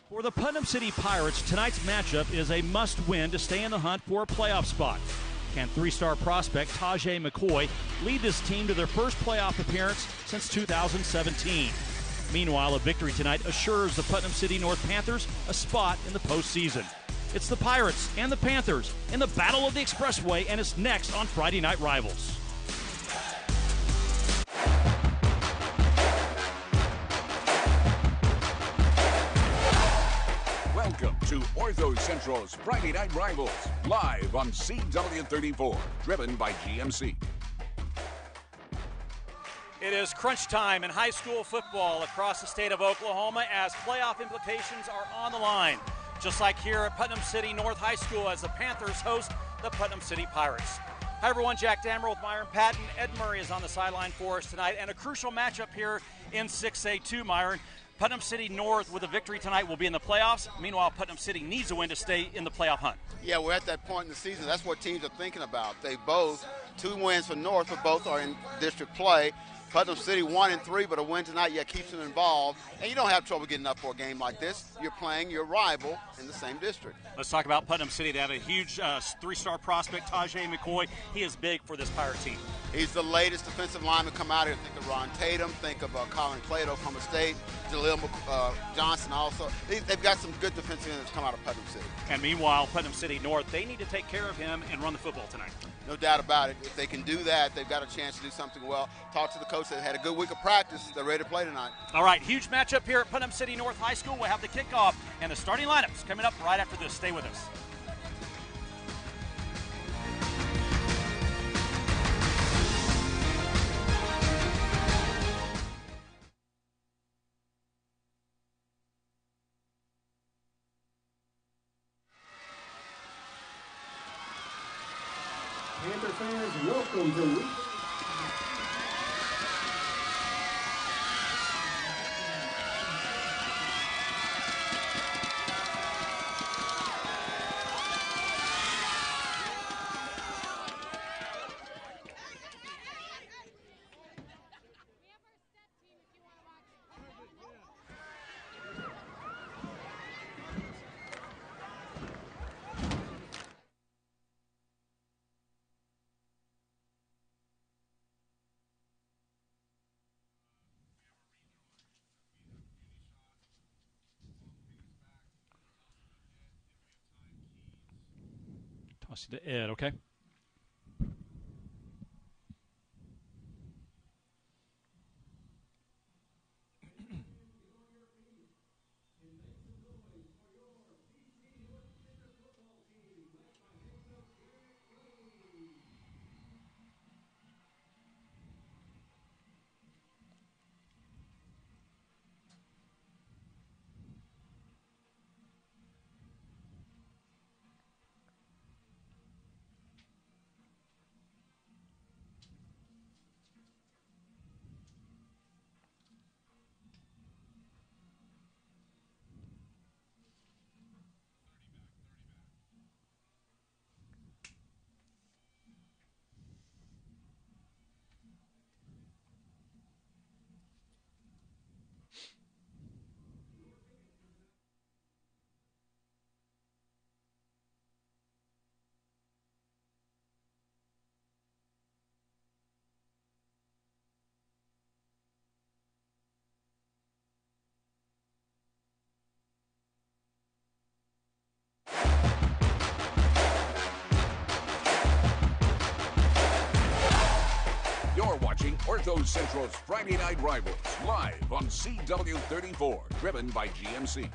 For the Putnam City Pirates, tonight's matchup is a must-win to stay in the hunt for a playoff spot. Can three-star prospect Tajay McCoy lead this team to their first playoff appearance since 2017? Meanwhile, a victory tonight assures the Putnam City North Panthers a spot in the postseason. It's the Pirates and the Panthers in the Battle of the Expressway, and it's next on Friday Night Rivals. Welcome to Ortho Central's Friday Night Rivals, live on CW34, driven by GMC. It is crunch time in high school football across the state of Oklahoma as playoff implications are on the line. Just like here at Putnam City North High School as the Panthers host the Putnam City Pirates. Hi everyone, Jack Dammer with Myron Patton. Ed Murray is on the sideline for us tonight, and a crucial matchup here in 6A2, Myron. Putnam City North with a victory tonight will be in the playoffs. Meanwhile, Putnam City needs a win to stay in the playoff hunt. Yeah, we're at that point in the season. That's what teams are thinking about. They both, 2 wins for North, but both are in district play. Putnam City 1-3, but a win tonight yet keeps them involved. And you don't have trouble getting up for a game like this. You're playing your rival in the same district. Let's talk about Putnam City. They have a huge 3-star prospect, Tajay McCoy. He is big for this Pirate team. He's the latest defensive lineman come out here. Think of Ron Tatum. Think of Colin Clay at Oklahoma State. Jaleel Johnson also. They've got some good defensive ends come out of Putnam City. And meanwhile, Putnam City North, they need to take care of him and run the football tonight. No doubt about it. If they can do that, they've got a chance to do something well. Talk to the coach that had a good week of practice. They're ready to play tonight. All right, huge matchup here at Putnam City North High School. We'll have the kickoff and the starting lineups coming up right after this. Stay with us. Panther fans, welcome to week. Toss it to Ed, okay? You're watching Ortho Central's Friday Night Rivals, live on CW34, driven by GMC.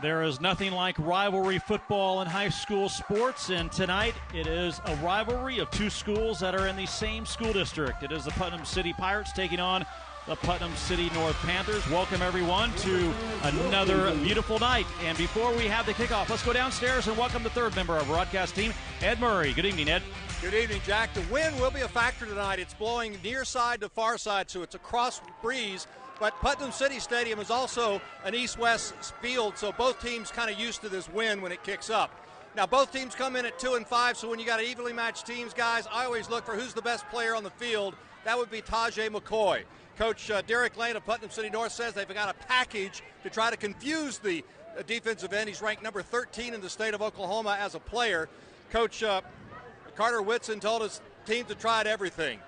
There is nothing like rivalry football in high school sports, and tonight it is a rivalry of 2 schools that are in the same school district. It is the Putnam City Pirates taking on the Putnam City North Panthers. Welcome everyone to another beautiful night. And before we have the kickoff, let's go downstairs and welcome the third member of our broadcast team, Ed Murray. Good evening, Ed. Good evening, Jack. The wind will be a factor tonight. It's blowing near side to far side, so it's a cross breeze. But Putnam City Stadium is also an east-west field, so both teams kind of used to this wind when it kicks up. Now, both teams come in at 2-5, so when you got evenly matched teams, guys, I always look for who's the best player on the field. That would be Tajay McCoy. Coach Derek Lane of Putnam City North says they've got a package to try to confuse the defensive end. He's ranked number 13 in the state of Oklahoma as a player. Coach Carter Whitson told his team to try everything.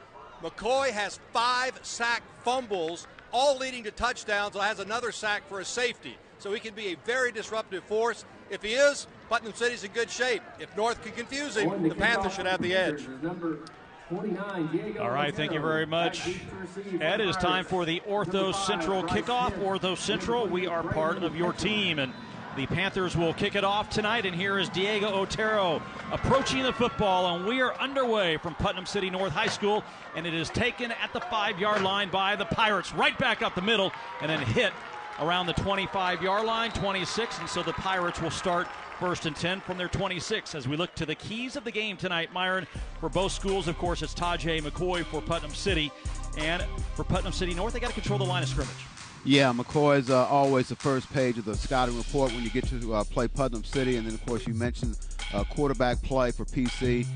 McCoy has 5 sack fumbles, all leading to touchdowns, and has another sack for a safety. So he can be a very disruptive force. If he is, Putnam City's in good shape. If North can confuse him, the Panthers should have the edge. All right, thank you very much, Ed. It is time for the Ortho Central kickoff. Ortho Central, we are part of your team, and the Panthers will kick it off tonight. And here is Diego Otero approaching the football, and we are underway from Putnam City North High School, and it is taken at the 5-yard line by the Pirates, right back up the middle, and then hit around the 25-yard line, 26, and so the Pirates will start 1st and 10 from their 26. As we look to the keys of the game tonight, Myron, for both schools, of course, it's Tajay McCoy for Putnam City, and for Putnam City North, they got to control the line of scrimmage. Yeah, McCoy is always the first page of the scouting report when you get to play Putnam City, and then, of course, you mentioned quarterback play for PC.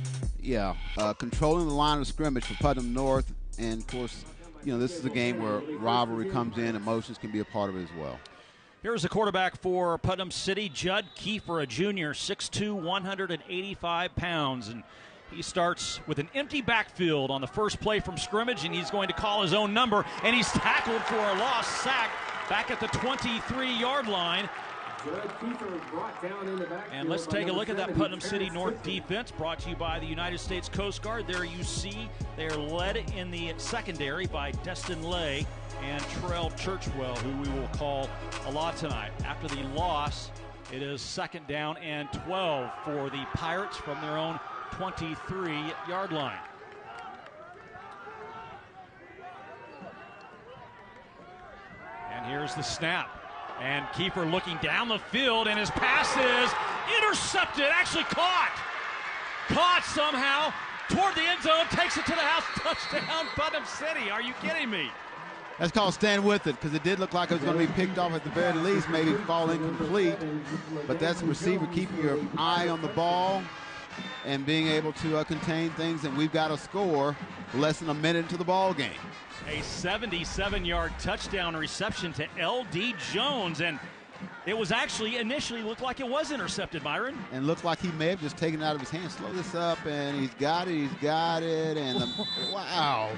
Yeah, controlling the line of scrimmage for Putnam North, and, of course, you know, this is a game where rivalry comes in, emotions can be a part of it as well. Here's the quarterback for Putnam City, Judd Kiefer, a junior, 6'2", 185 pounds. And he starts with an empty backfield on the first play from scrimmage, and he's going to call his own number, and he's tackled for a lost sack back at the 23-yard line. And let's take a look at that Putnam City North defense, brought to you by the United States Coast Guard. There you see they are led in the secondary by Destin Lay and Terrell Churchwell, who we will call a lot tonight. After the loss, it is 2nd down and 12 for the Pirates from their own 23-yard line. And here's the snap. And Kiefer looking down the field, and his pass is intercepted, actually caught. Caught somehow toward the end zone, takes it to the house, touchdown, Putnam City. Are you kidding me? That's called stand with it, because it did look like it was going to be picked off at the very least, maybe fall incomplete. But that's the receiver keeping your eye on the ball and being able to contain things, and we've got a score less than a minute into the ball game. A 77-yard touchdown reception to L.D. Jones, and it was actually initially looked like it was intercepted, Myron. And looked like he may have just taken it out of his hand. Slow this up, and he's got it, and wow.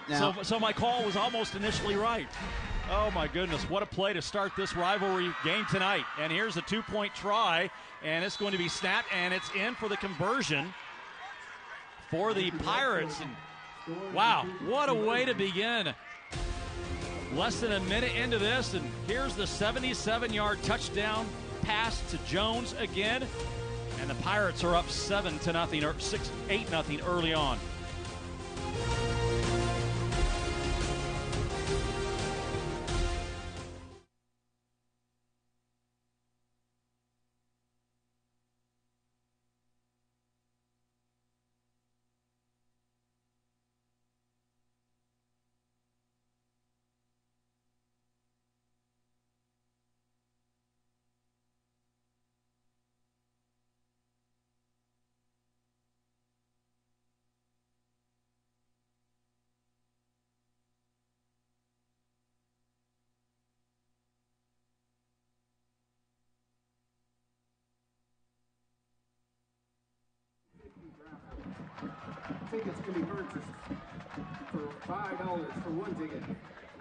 Now, so my call was almost initially right. Oh, my goodness, what a play to start this rivalry game tonight. And here's a 2-point try, and it's going to be snapped, and it's in for the conversion for the Pirates. And wow, what a way to begin. Less than a minute into this, and here's the 77-yard touchdown pass to Jones again. And the Pirates are up 7-0 or 8-0 early on. Tickets can be purchased for $5 for 1 ticket,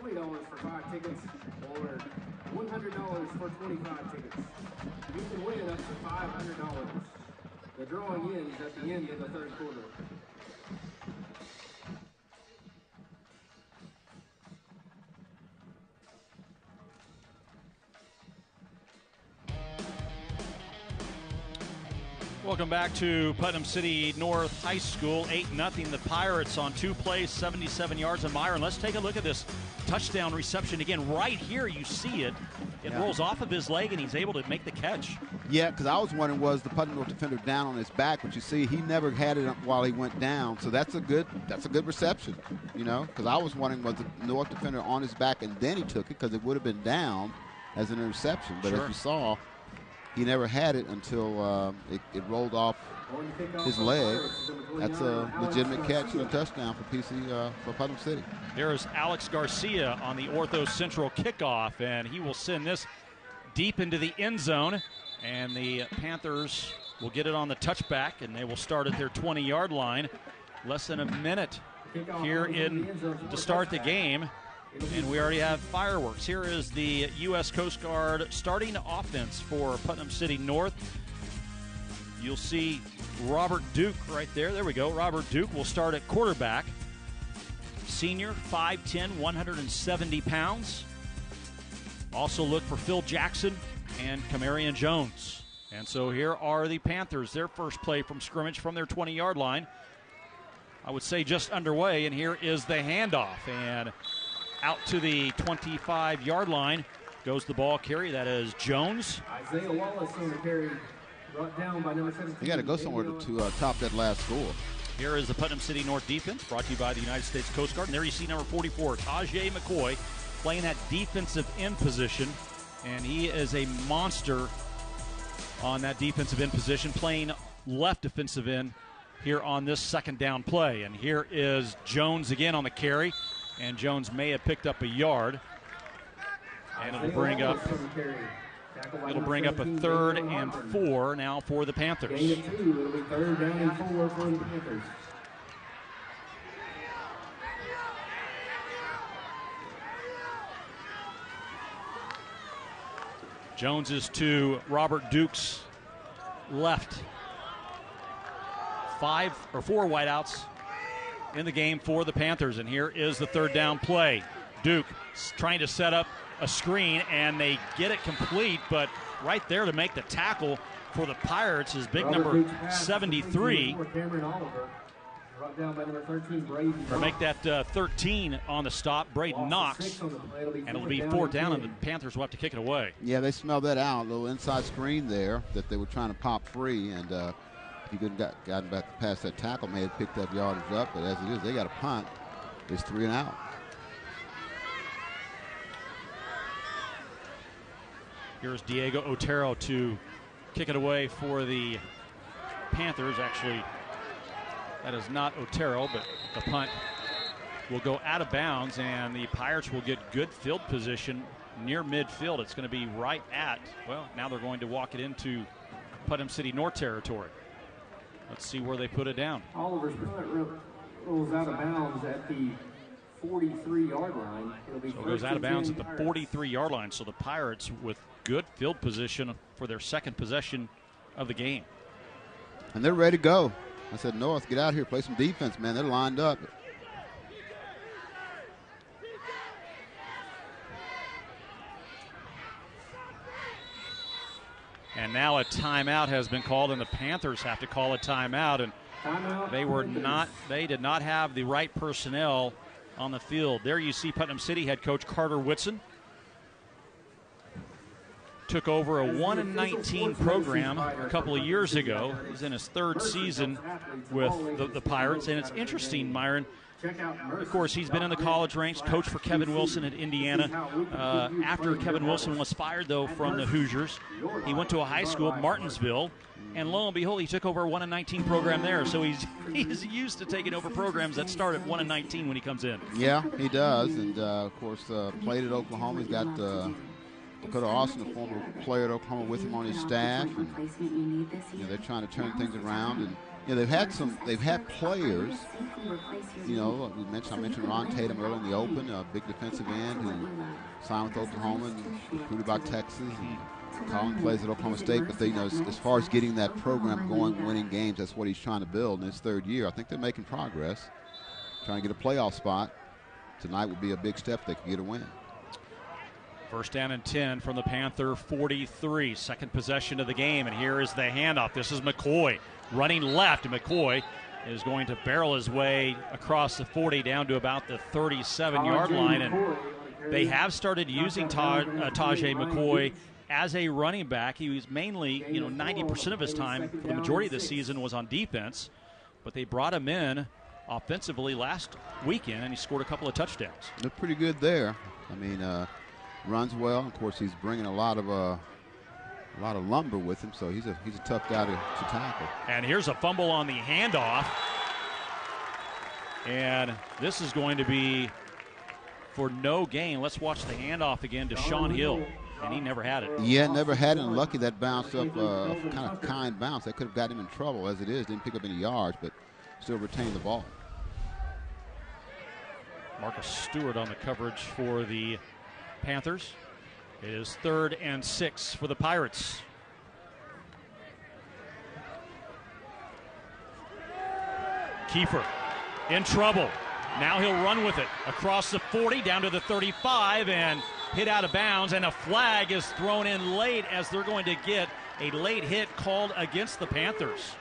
$20 for 5 tickets, or $100 for 25 tickets. You can win up to $500. The drawing ends at the end of the 3rd quarter. Welcome back to Putnam City North High School, 8-0. The Pirates on 2 plays, 77 yards. And Myron, let's take a look at this touchdown reception again. Right here, you see it. It rolls off of his leg, and he's able to make the catch. Yeah, because I was wondering, was the Putnam North defender down on his back? But you see, he never had it while he went down. So that's a good reception, you know. Because I was wondering, was the North defender on his back and then he took it, because it would have been down as an interception. But as you saw, he never had it until it rolled off his leg. That's a legitimate catch and a touchdown for PC for Putnam City. There's Alex Garcia on the Ortho Central kickoff, and he will send this deep into the end zone, and the Panthers will get it on the touchback, and they will start at their 20-yard line. Less than a minute here to start the game, and we already have fireworks. Here is the U.S. Coast Guard starting offense for Putnam City North. You'll see Robert Duke right there. There we go. Robert Duke will start at quarterback. Senior, 5'10", 170 pounds. Also look for Phil Jackson and Camarion Jones. And so here are the Panthers, their first play from scrimmage from their 20-yard line. I would say just underway, and here is the handoff. And out to the 25-yard line goes the ball carry. That is Jones. Isaiah Wallace on the carry, brought down by number 17. You got to go somewhere to top that last score. Here is the Putnam City North defense, brought to you by the United States Coast Guard. And there you see number 44, Tajay McCoy, playing that defensive end position. And he is a monster on that defensive end position, playing left defensive end here on this second down play. And here is Jones again on the carry. And Jones may have picked up a yard. And it'll bring up a 3rd and 4 now for the Panthers. Gain of 2. It'll be 3rd down and 4 for the Panthers. Jones is to Robert Duke's left. 4 wideouts in the game for the Panthers, and here is the 3rd down play. Duke trying to set up a screen, and they get it complete, but right there to make the tackle for the Pirates is big number 73. Or make that 13 on the stop, Braden Knox, and it'll be 4th down, and the Panthers will have to kick it away. Yeah, they smelled that out. A little inside screen there that they were trying to pop free, and if he couldn't gotten back past that tackle, may have picked that yardage up, but as it is, they got a punt. It's 3 and out. Here's Diego Otero to kick it away for the Panthers. Actually, that is not Otero, but the punt will go out of bounds, and the Pirates will get good field position near midfield. It's going to be right at, well, now they're going to walk it into Putnam City North territory. Let's see where they put it down. Oliver's punt rolls out of bounds at the 43-yard line. So it goes out of bounds at the 43-yard line. So the Pirates with good field position for their second possession of the game. And they're ready to go. I said, North, get out here, play some defense, man. They're lined up. And now a timeout has been called, and the Panthers have to call a timeout. And they did not have the right personnel on the field. There you see Putnam City head coach Carter Whitson. Took over a 1-19 program a couple of years ago. He's in his 3rd season with the Pirates. And it's interesting, Myron. Of course, he's been in the college ranks, coached for Kevin Wilson at Indiana. After Kevin Wilson was fired, though, from the Hoosiers, he went to a high school, Martinsville, and lo and behold, he took over a 1-19 program there. So he's used to taking over programs that start at 1-19 when he comes in. Yeah, he does, and of course, played at Oklahoma. He's got Dakota Austin, a former player at Oklahoma, with him on his staff. And, they're trying to turn things around, and they've had players. I mentioned Ron Tatum earlier in the Open, a big defensive end who signed with Oklahoma and recruited by Texas. And Colin plays at Oklahoma State, but as far as getting that program going, winning games, that's what he's trying to build in his 3rd year. I think they're making progress, trying to get a playoff spot. Tonight would be a big step if they could get a win. 1st down and 10 from the Panther 43. Second possession of the game, and here is the handoff. This is McCoy running left, and McCoy is going to barrel his way across the 40 down to about the 37-yard line. And they have started using Tajay McCoy as a running back. He was mainly, 90% of his time for the majority of the season was on defense, but they brought him in offensively last weekend, and he scored a couple of touchdowns. They're pretty good there. I mean, runs well. Of course, he's bringing a lot of A lot of lumber with him, so he's a tough guy to tackle. And here's a fumble on the handoff. And this is going to be for no gain. Let's watch the handoff again to Sean Hill. And he never had it. Yeah, never had it. And lucky that bounced up, kind of kind bounce. That could have got him in trouble. As it is, didn't pick up any yards, but still retained the ball. Marcus Stewart on the coverage for the Panthers. It is 3rd and 6 for the Pirates. Kiefer in trouble. Now he'll run with it across the 40 down to the 35 and hit out of bounds, and a flag is thrown in late as they're going to get a late hit called against the Panthers.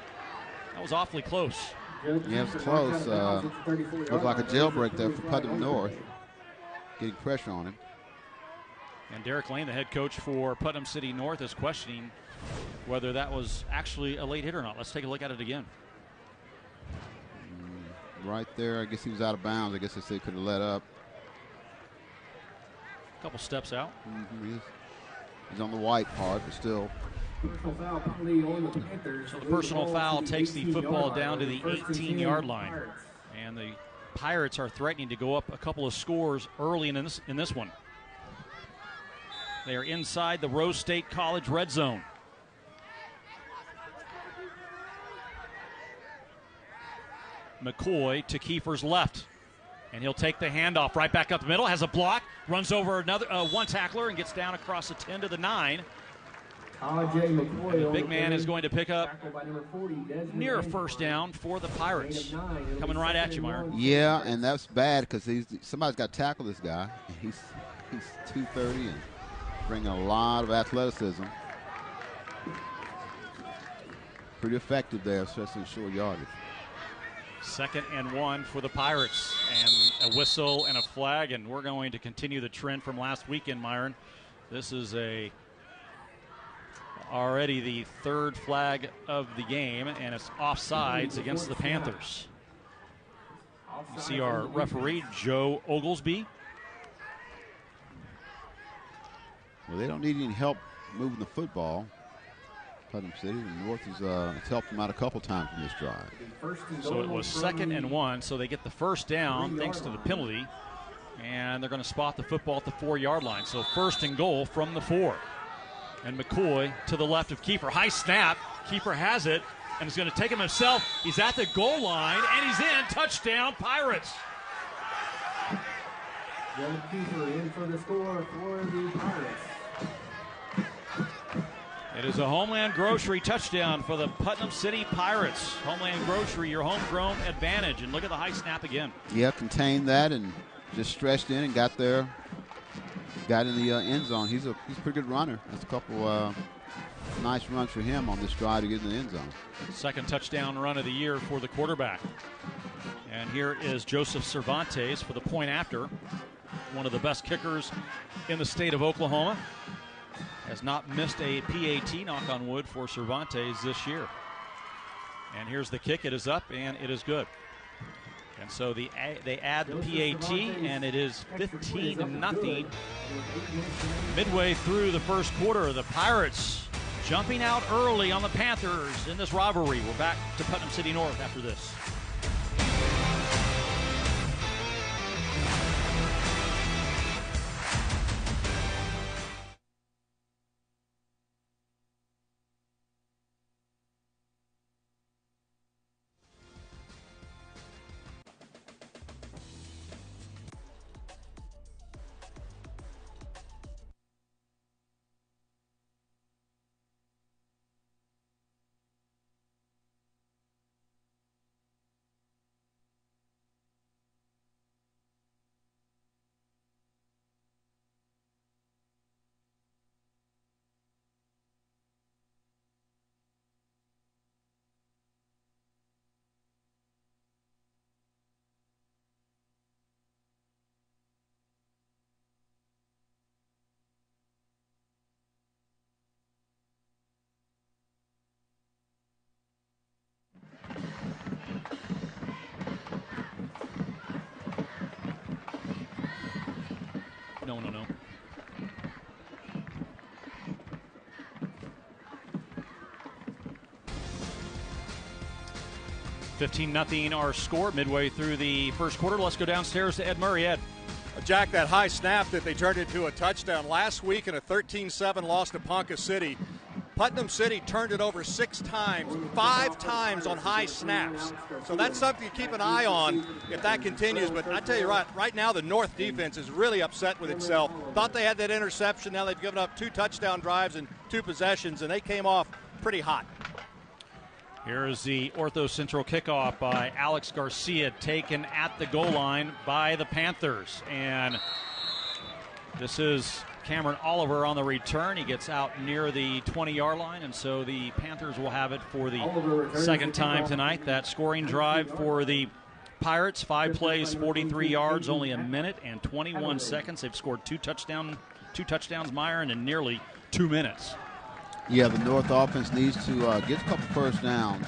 That was awfully close. Yeah, it was close. Looked like a jailbreak there for Putnam North. Getting pressure on him. And Derek Lane, the head coach for Putnam City North, is questioning whether that was actually a late hit or not. Let's take a look at it again. Right there, I guess he was out of bounds. I guess they could have let up. A couple steps out. He's on the white part, but still. So the personal foul takes the football down to the 18-yard line. And the Pirates are threatening to go up a couple of scores early in this one. They are inside the Rose State College red zone. McCoy to Kiefer's left. And he'll take the handoff right back up the middle. Has a block. Runs over another one tackler and gets down across the 10 to the 9. And the big man is going to pick up near a first down for the Pirates. Coming right at you, Myron. Yeah, and that's bad because somebody's got to tackle this guy. He's 230 and bringing a lot of athleticism. Pretty effective there, especially in short yardage. 2nd and 1 for the Pirates, and a whistle and a flag, and we're going to continue the trend from last weekend, Myron. This is already the 3rd flag of the game, and it's offsides against the Panthers. You see our referee, Joe Oglesby. Well, they don't need any help moving the football. Putnam City, the North has helped them out a couple times in this drive. So it was 2nd and 1, so they get the first down thanks to the penalty, and they're going to spot the football at the 4-yard line. So 1st and goal from the 4. And McCoy to the left of Kiefer. High snap. Kiefer has it and is going to take him himself. He's at the goal line, and he's in. Touchdown, Pirates. Young Kiefer in for the score for the Pirates. It is a Homeland Grocery touchdown for the Putnam City Pirates. Homeland Grocery, your homegrown advantage. And look at the high snap again. Yeah, contained that and just stretched in and got there. Got in the end zone. He's a pretty good runner. That's a couple nice runs for him on this drive to get in the end zone. 2nd touchdown run of the year for the quarterback. And here is Joseph Cervantes for the point after. One of the best kickers in the state of Oklahoma. Has not missed a PAT, knock on wood, for Cervantes this year. And here's the kick. It is up, and it is good. And so they add the PAT, and it is 15-0. Midway through the first quarter, the Pirates jumping out early on the Panthers in this rivalry. We're back to Putnam City North after this. No. 15-0 our score midway through the first quarter. Let's go downstairs to Ed Murray. Ed. Jack, that high snap that they turned into a touchdown last week in a 13-7 loss to Ponca City. Putnam City turned it over 6 times, 5 times on high snaps. So that's something to keep an eye on if that continues. But I tell you right now the North defense is really upset with itself. Thought they had that interception. Now they've given up 2 touchdown drives and 2 possessions, and they came off pretty hot. Here is the Ortho Central kickoff by Alex Garcia, taken at the goal line by the Panthers. And this is Cameron Oliver on the return. He gets out near the 20-yard line, and so the Panthers will have it for the second time tonight. That scoring drive for the Pirates, 5 plays, 43 yards, only a minute and 21 seconds. They've scored 2 touchdowns, Myron, in nearly 2 minutes. Yeah, the North offense needs to get a couple first downs,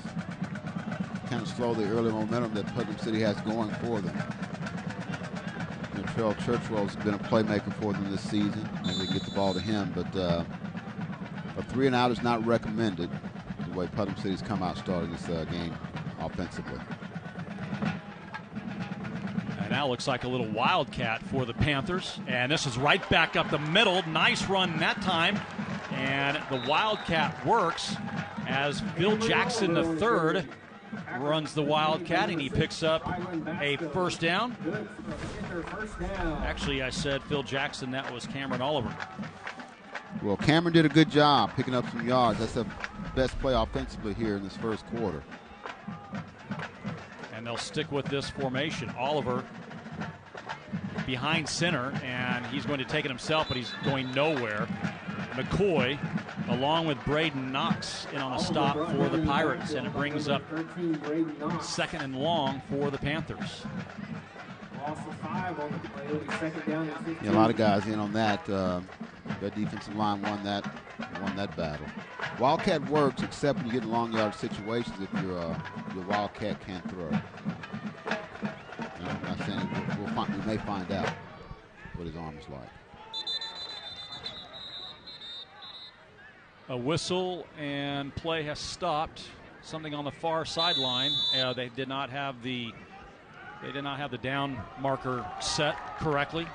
kind of slow the early momentum that Putnam City has going for them. Trell Churchwell's been a playmaker for them this season, and they get the ball to him, but a 3-and-out is not recommended the way Putnam City's come out starting this game offensively. And now looks like a little wildcat for the Panthers, and this is right back up the middle. Nice run that time. And the Wildcat works as Phil Jackson III runs the Wildcat, and he picks up a first down. Actually, I said Phil Jackson. That was Cameron Oliver. Well, Cameron did a good job picking up some yards. That's the best play offensively here in this first quarter. And they'll stick with this formation. Oliver behind center, and he's going to take it himself, but he's going nowhere. McCoy, along with Braden Knox, in on a stop for the Pirates, and it brings up 2nd and long for the Panthers. Yeah, a lot of guys in on that. Their defensive line won that battle. Wildcat works, except when you get in long yard situations if your Wildcat can't throw. I'm not saying we may find out what his arm is like. A whistle and play has stopped. Something on the far sideline. They did not have the down marker set correctly.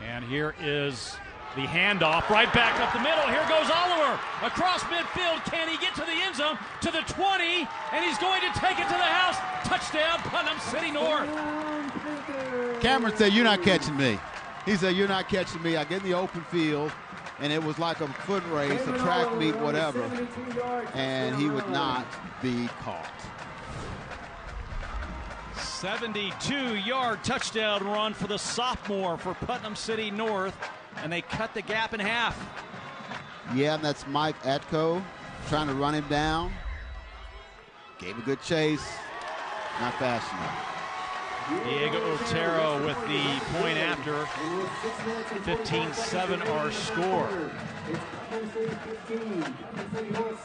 And here is the handoff right back up the middle. Here goes Oliver across midfield. Can he get to the end zone? To the 20, and he's going to take it to the house. Touchdown, Putnam City North. Cameron said, "You're not catching me." He said, "You're not catching me." I get in the open field, and it was like a foot race, a track meet, whatever, and he would not be caught. 72-yard touchdown run for the sophomore for Putnam City North, and they cut the gap in half. Yeah, and that's Mike Atco trying to run him down. Gave a good chase. Not fast enough. Diego Otero with the point after. 15-7 our score.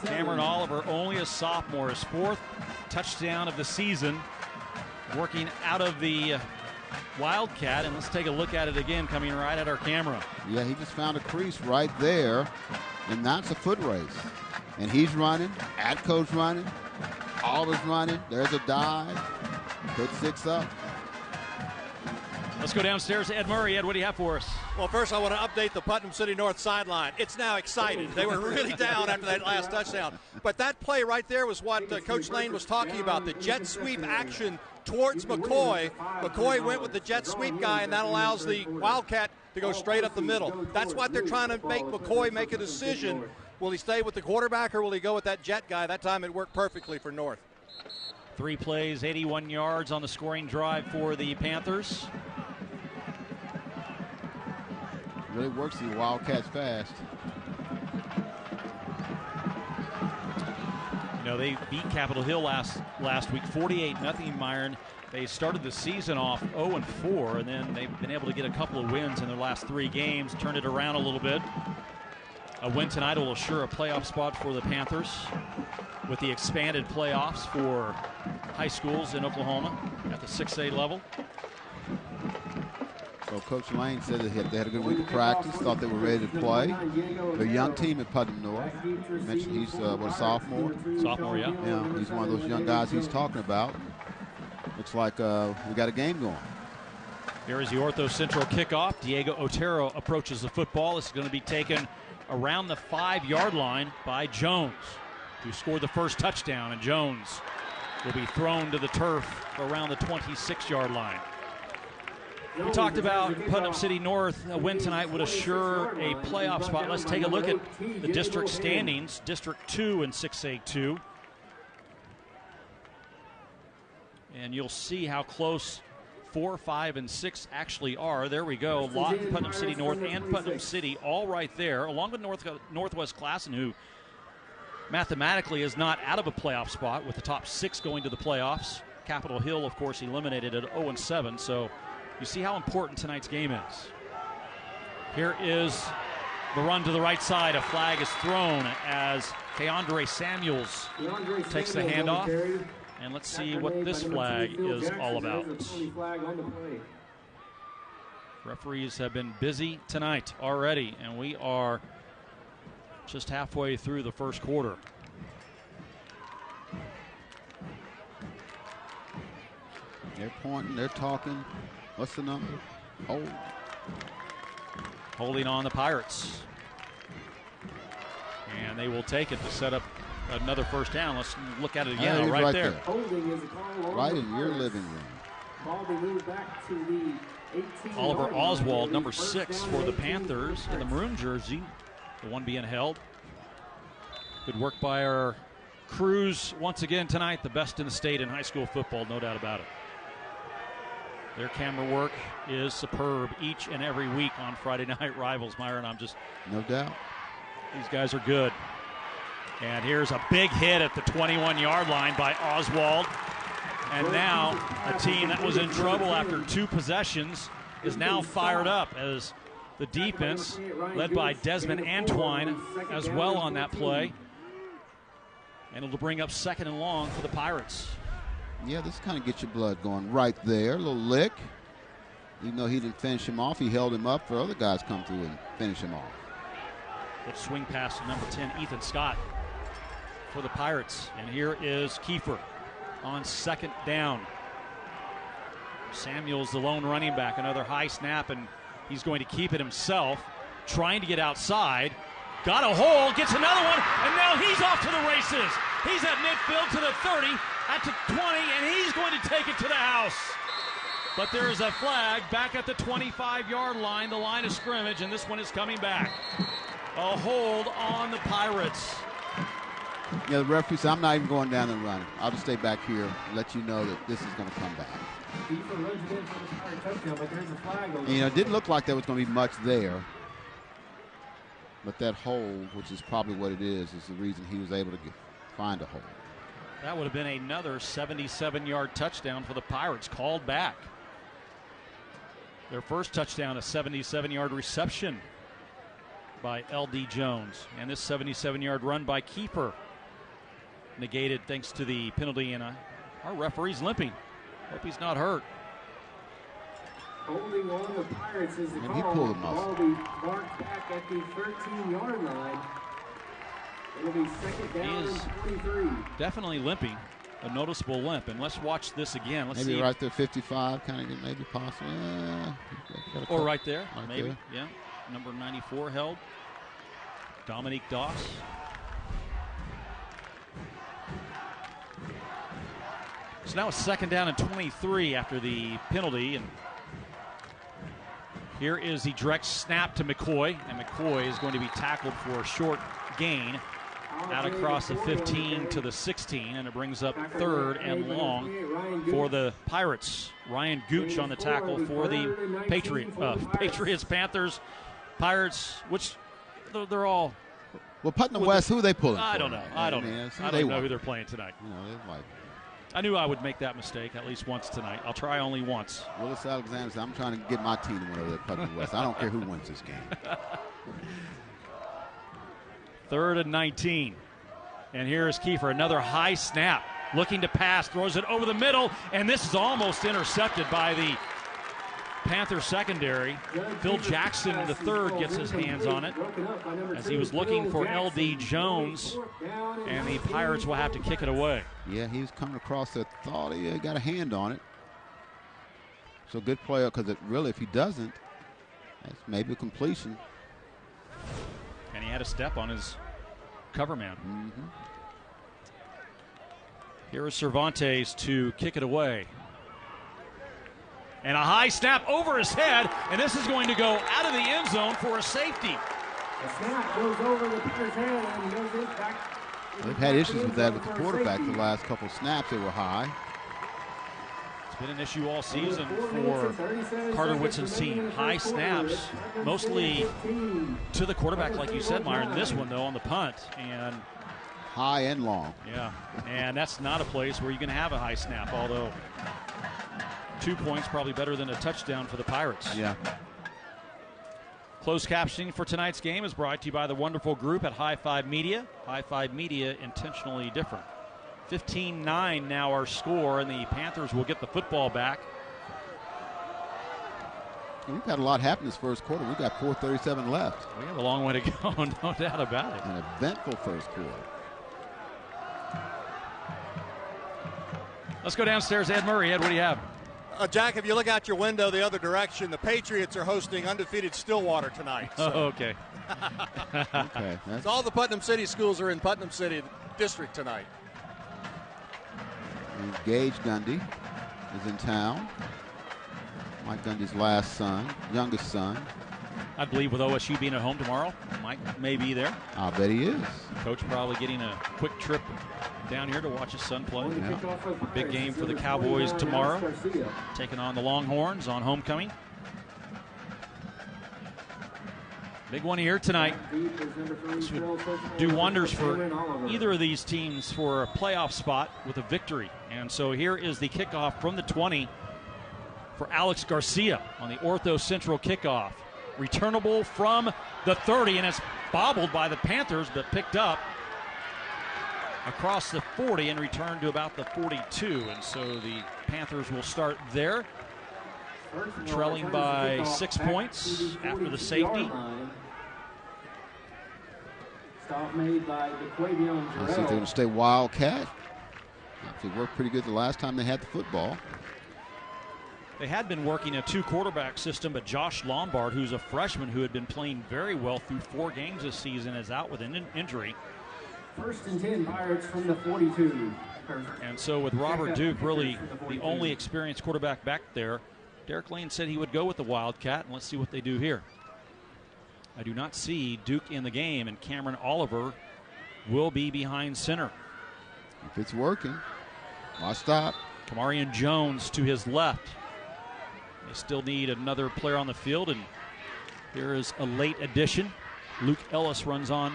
Cameron Oliver, only a sophomore, his 4th touchdown of the season, working out of the Wildcat. And let's take a look at it again, coming right at our camera. Yeah, he just found a crease right there, and that's a foot race. And he's running, Atco's running, Oliver's running. There's a dive, put 6 up. Let's go downstairs to Ed Murray. Ed, what do you have for us? Well, first I want to update the Putnam City North sideline. It's now excited. They were really down after that last touchdown. But that play right there was what Coach Lane was talking about, the jet sweep action towards McCoy. McCoy went with the jet sweep guy, and that allows the Wildcat to go straight up the middle. That's what they're trying to make McCoy make a decision. Will he stay with the quarterback or will he go with that jet guy? That time it worked perfectly for North. 3 plays, 81 yards on the scoring drive for the Panthers. Really works the Wildcats fast. You know, they beat Capitol Hill last week, 48-0, Myron. They started the season off 0-4, and then they've been able to get a couple of wins in their last 3 games, turned it around a little bit. A win tonight will assure a playoff spot for the Panthers with the expanded playoffs for high schools in Oklahoma at the 6A level. Well, Coach Lane said that they had a good week of practice, thought they were ready to play. They're a young team at Putnam North. You mentioned he's a sophomore. Sophomore, yeah. Yeah, he's one of those young guys he's talking about. Looks like we got a game going. Here is the Ortho Central kickoff. Diego Otero approaches the football. This is going to be taken around the 5-yard line by Jones, who scored the first touchdown, and Jones will be thrown to the turf around the 26-yard line. We talked about Putnam City North. A win tonight would assure a playoff spot. Let's take a look at the district standings. District 2 in 6A2. And you'll see how close 4, 5, and 6 actually are. There we go. Lawton, Putnam City North, and Putnam City all right there, along with Northwest Classen, who mathematically is not out of a playoff spot with the top 6 going to the playoffs. Capitol Hill, of course, eliminated at 0-7, so you see how important tonight's game is. Here is the run to the right side. A flag is thrown as Keandre Samuels takes the handoff. And let's see what this flag is all about. Referees have been busy tonight already, and we are just halfway through the first quarter. They're pointing, they're talking. What's the number? Holding on the Pirates. And they will take it to set up another first down. Let's look at it again. Right there. Right in your living room. Ball be moved back to the 18. Oliver Oswald, number 6 for the Panthers in the maroon jersey, the one being held. Good work by our crews once again tonight, the best in the state in high school football, no doubt about it. Their camera work is superb each and every week on Friday Night Rivals, Myron. No doubt. These guys are good. And here's a big hit at the 21-yard line by Oswald. And now a team that was in trouble after 2 possessions is now fired up as the defense, led by Desmond Antwine, as well on that play. And it'll bring up 2nd and long for the Pirates. Yeah, this kind of gets your blood going right there. A little lick. Even though he didn't finish him off, he held him up for other guys come through and finish him off. Good swing pass to number 10, Ethan Scott, for the Pirates. And here is Kiefer on 2nd down. Samuels, the lone running back, another high snap, and he's going to keep it himself, trying to get outside. Got a hole, gets another one, and now he's off to the races. He's at midfield to the 30, at the 20, and he's going to take it to the house. But there is a flag back at the 25-yard line, the line of scrimmage, and this one is coming back. A hold on the Pirates. Yeah, the referee said, I'm not even going down and running. I'll just stay back here and let you know that this is going to come back. And, it didn't look like there was going to be much there. But that hold, which is probably what it is the reason he was able to find a hold. That would have been another 77-yard touchdown for the Pirates, called back. Their first touchdown, a 77-yard reception by L.D. Jones. And this 77-yard run by Kiefer, negated thanks to the penalty, and our referee's limping. Hope he's not hurt. Holding on the Pirates is the And call. he pulled him Ball off. will be marked back at the 13-yard line. It'll be 2nd down He is and 23. definitely limping, a noticeable limp. And let's watch this again. Let's Maybe see. right there, 55, kind of maybe possible. Or right there, Right maybe. there. Yeah. Number 94 held. Dominique Doss. So now it's 2nd down and 23 after the penalty. And here is the direct snap to McCoy. And McCoy is going to be tackled for a short gain out across the 15 to the 16. And it brings up 3rd and long for the Pirates. Ryan Gooch on the tackle for the Patriots, Panthers, Pirates, which they're all. Well, Putnam West, who are they pulling? I don't know. I don't know who they're playing tonight. They're like, I knew I would make that mistake at least once tonight. I'll try only once. Willis Alexander said, I'm trying to get my team to win over at Putnam West. I don't care who wins this game. 3rd and 19. And here is Kiefer, another high snap. Looking to pass, throws it over the middle, and this is almost intercepted by the Panther secondary. Phil Jackson III gets his hands on it as he was looking for L.D. Jones, and the Pirates will have to kick it away. Yeah, he was coming across there, thought he got a hand on it. So good play, because really, if he doesn't, that's maybe a completion. And he had a step on his cover man. Mm-hmm. Here is Cervantes to kick it away. And a high snap over his head, and this is going to go out of the end zone for a safety. The snap goes over the pitcher's head and goes it back. They've had issues with that with the quarterback the last couple of snaps. They were high. It's been an issue all season for Carter Whitson's team. High snaps, mostly to the quarterback, like you said, Myron. This one, though, on the punt. And high and long. Yeah, and that's not a place where you can have a high snap, although 2 points probably better than a touchdown for the Pirates. Yeah. Closed captioning for tonight's game is brought to you by the wonderful group at High Five Media. High Five Media, intentionally different. 15-9 now our score, and the Panthers will get the football back. We've had a lot happen this first quarter. We've got 4:37 left. We have a long way to go, no doubt about it. An eventful first quarter. Let's go downstairs. Ed Murray. Ed, what do you have? Jack, if you look out your window the other direction, the Patriots are hosting undefeated Stillwater tonight. So. Oh, okay. Okay. So all the Putnam City schools are in Putnam City District tonight. Gage Gundy is in town. Mike Gundy's youngest son. I believe with OSU being at home tomorrow, Mike may be there. I'll bet he is. Coach probably getting a quick trip down here to watch his son play. Yeah. Big game for the Cowboys tomorrow, taking on the Longhorns on homecoming. Big one here tonight. This would do wonders for either of these teams for a playoff spot with a victory. And so here is the kickoff from the 20 for Alex Garcia on the Ortho Central kickoff. Returnable from the 30, and it's bobbled by the Panthers, but picked up across the 40 and returned to about the 42. And so the Panthers will start there, trailing by 6 points after the safety. Stop made by DeQuavion. I think they're going to stay Wildcat. Actually worked pretty good the last time they had the football. They had been working a two-quarterback system, but Josh Lombard, who's a freshman who had been playing very well through 4 games this season, is out with an injury. 1st and 10, Pirates from the 42. And so with Robert Duke really the only experienced quarterback back there, Derek Lane said he would go with the Wildcat, and let's see what they do here. I do not see Duke in the game, and Cameron Oliver will be behind center. If it's working, why stop? Kamarian Jones to his left. They still need another player on the field, and here is a late addition. Luke Ellis runs on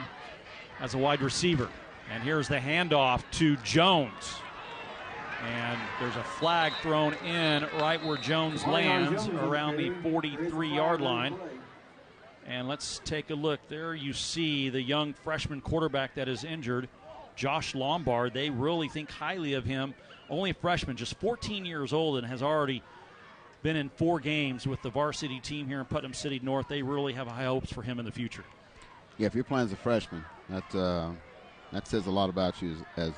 as a wide receiver. And here's the handoff to Jones. And there's a flag thrown in right where Jones lands, around the 43-yard line. And let's take a look. There you see the young freshman quarterback that is injured, Josh Lombard. They really think highly of him. Only a freshman, just 14 years old, and has already been in 4 games with the varsity team here in Putnam City North. They really have high hopes for him in the future. Yeah, if you're playing as a freshman, that says a lot about you as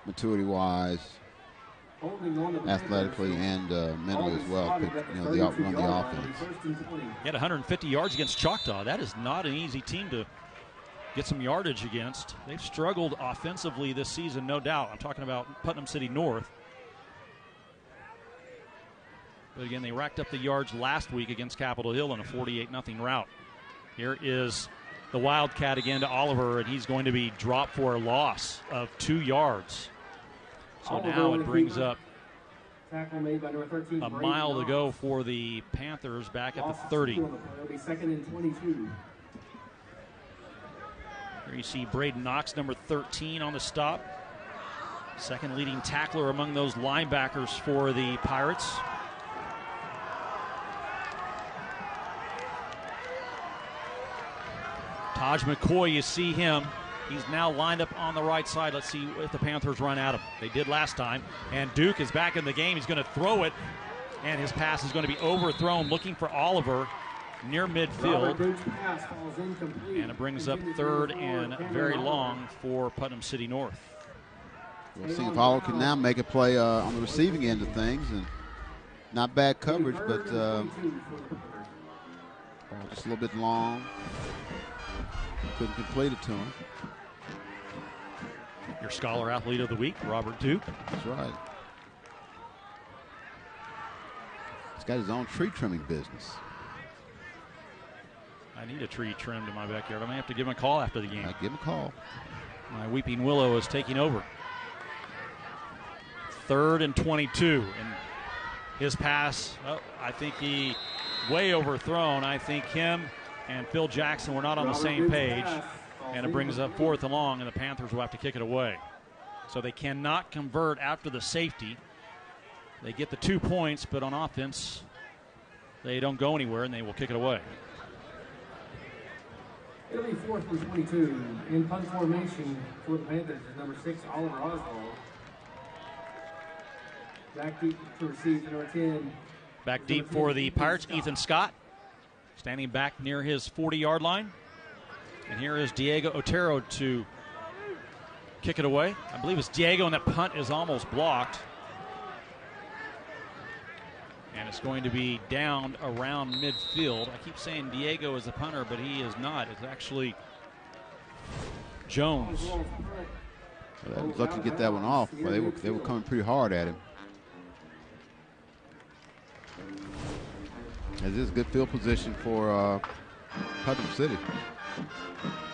maturity-wise, athletically, and mentally as well. Run the offense. He had 150 yards against Choctaw. That is not an easy team to get some yardage against. They've struggled offensively this season, no doubt. I'm talking about Putnam City North. But again, they racked up the yards last week against Capitol Hill in a 48-0 rout. Here is the Wildcat again to Oliver, and he's going to be dropped for a loss of 2 yards. So now it brings up a mile to go for the Panthers back at the 30. It'll be 2nd and 22. Here you see Braden Knox, number 13, on the stop. Second leading tackler among those linebackers for the Pirates. Taj McCoy, you see him. He's now lined up on the right side. Let's see if the Panthers run at him. They did last time. And Duke is back in the game. He's going to throw it. And his pass is going to be overthrown, looking for Oliver near midfield. And it brings up 3rd and very long for Putnam City North. We'll see if Oliver can now make a play on the receiving end of things. And not bad coverage, but just a little bit long. Couldn't complete it to him. Your Scholar Athlete of the Week, Robert Duke. That's right. He's got his own tree trimming business. I need a tree trimmed in my backyard. I may have to give him a call after the game. Give him a call. My Weeping Willow is taking over. 3rd and 22. And his pass, I think he way overthrown. I think him and Phil Jackson were not on the same page. And it brings up 4th and long, and the Panthers will have to kick it away. So they cannot convert after the safety. They get the 2 points, but on offense, they don't go anywhere, and they will kick it away. It'll be 4th and 22 in punt formation for the Panthers. Number 6, Oliver Oswald. Back deep to receive number 10. Back deep for the Pirates, Ethan Scott. Standing back near his 40-yard line. And here is Diego Otero to kick it away. I believe it's Diego, and that punt is almost blocked. And it's going to be down around midfield. I keep saying Diego is the punter, but he is not. It's actually Jones. Well, they was lucky to get that one off. Well, they were coming pretty hard at him. As is good field position for Putnam City.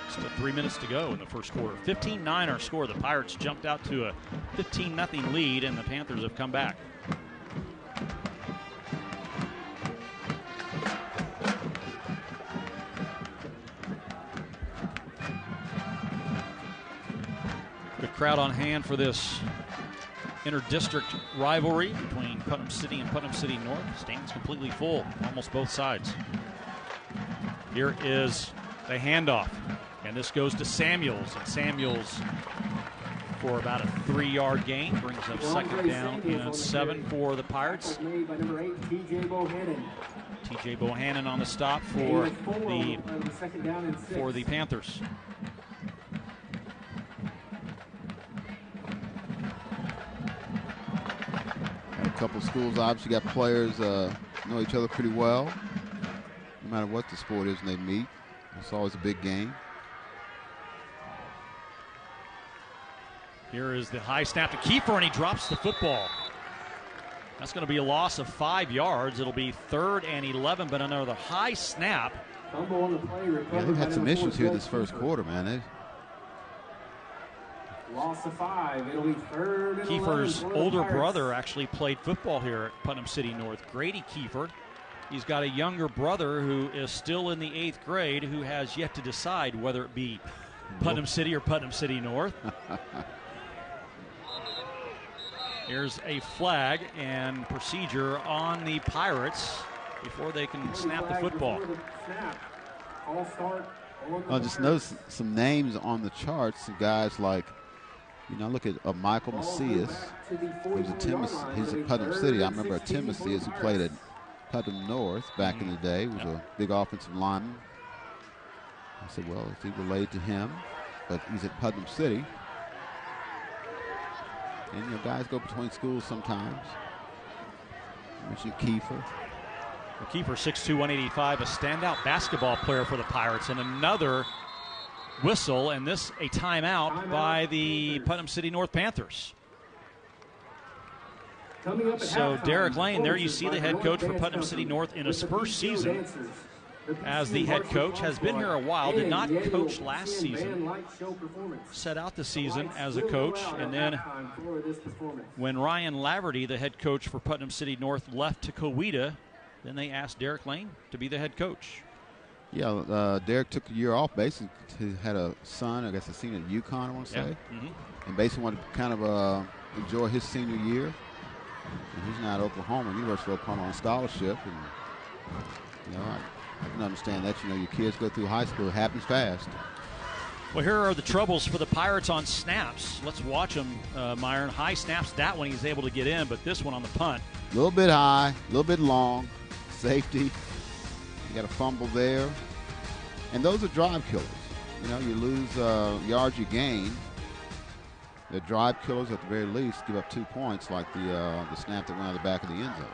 Still 3 minutes to go in the first quarter. 15-9 our score. The Pirates jumped out to a 15-0 lead, and the Panthers have come back. Good crowd on hand for this inter-district rivalry between Putnam City and Putnam City North. Stands completely full, almost both sides. Here is the handoff, and this goes to Samuels, and Samuels for about a 3-yard gain brings up 2nd down and 7 for the Pirates. TJ Bohannon on the stop for the Panthers. A couple schools obviously got players know each other pretty well, no matter what the sport is, and they meet. It's always a big game. Here is the high snap to Kiefer, and he drops the football. That's going to be a loss of 5 yards. It'll be 3rd and 11, but another high snap. Yeah, they've had some issues here this first quarter, man. Loss of 5. It'll be 3rd and Kiefer's older brother actually played football here at Putnam City North. Grady Kiefer. He's got a younger brother who is still in the 8th grade who has yet to decide whether it be Putnam City or Putnam City North. Here's a flag and procedure on the Pirates before they can snap the football. I just noticed some names on the charts of guys like, look at Michael Macias. He's at Putnam City. I remember Tim Macias, who played at Putnam North back in the day, was a big offensive lineman. I said, well, is he related to him? But he's at Putnam City. And guys go between schools sometimes. I mentioned Kiefer. Well, Kiefer, 6'2", 185, a standout basketball player for the Pirates, and another whistle, and this a timeout by the Putnam City North Panthers. So Derek Lane, there you see the head coach for Putnam City North in his first season as the head coach. Has been here a while, did not coach last season. Set out the season as a coach, and then when Ryan Laverty, the head coach for Putnam City North, left to Coweta, then they asked Derek Lane to be the head coach. Yeah, Derek took a year off basically. He had a son, I guess a senior at UConn, I want to say. And basically wanted to kind of enjoy his senior year. And he's now at Oklahoma, University of Oklahoma on scholarship. And, I can understand that. Your kids go through high school. It happens fast. Well, here are the troubles for the Pirates on snaps. Let's watch them, Myron. High snaps, that one he's able to get in, but this one on the punt. A little bit high, a little bit long. Safety. You got a fumble there. And those are drive killers. You know, you lose yards you gain. The drive killers, at the very least, give up 2 points, like the snap that went out of the back of the end zone.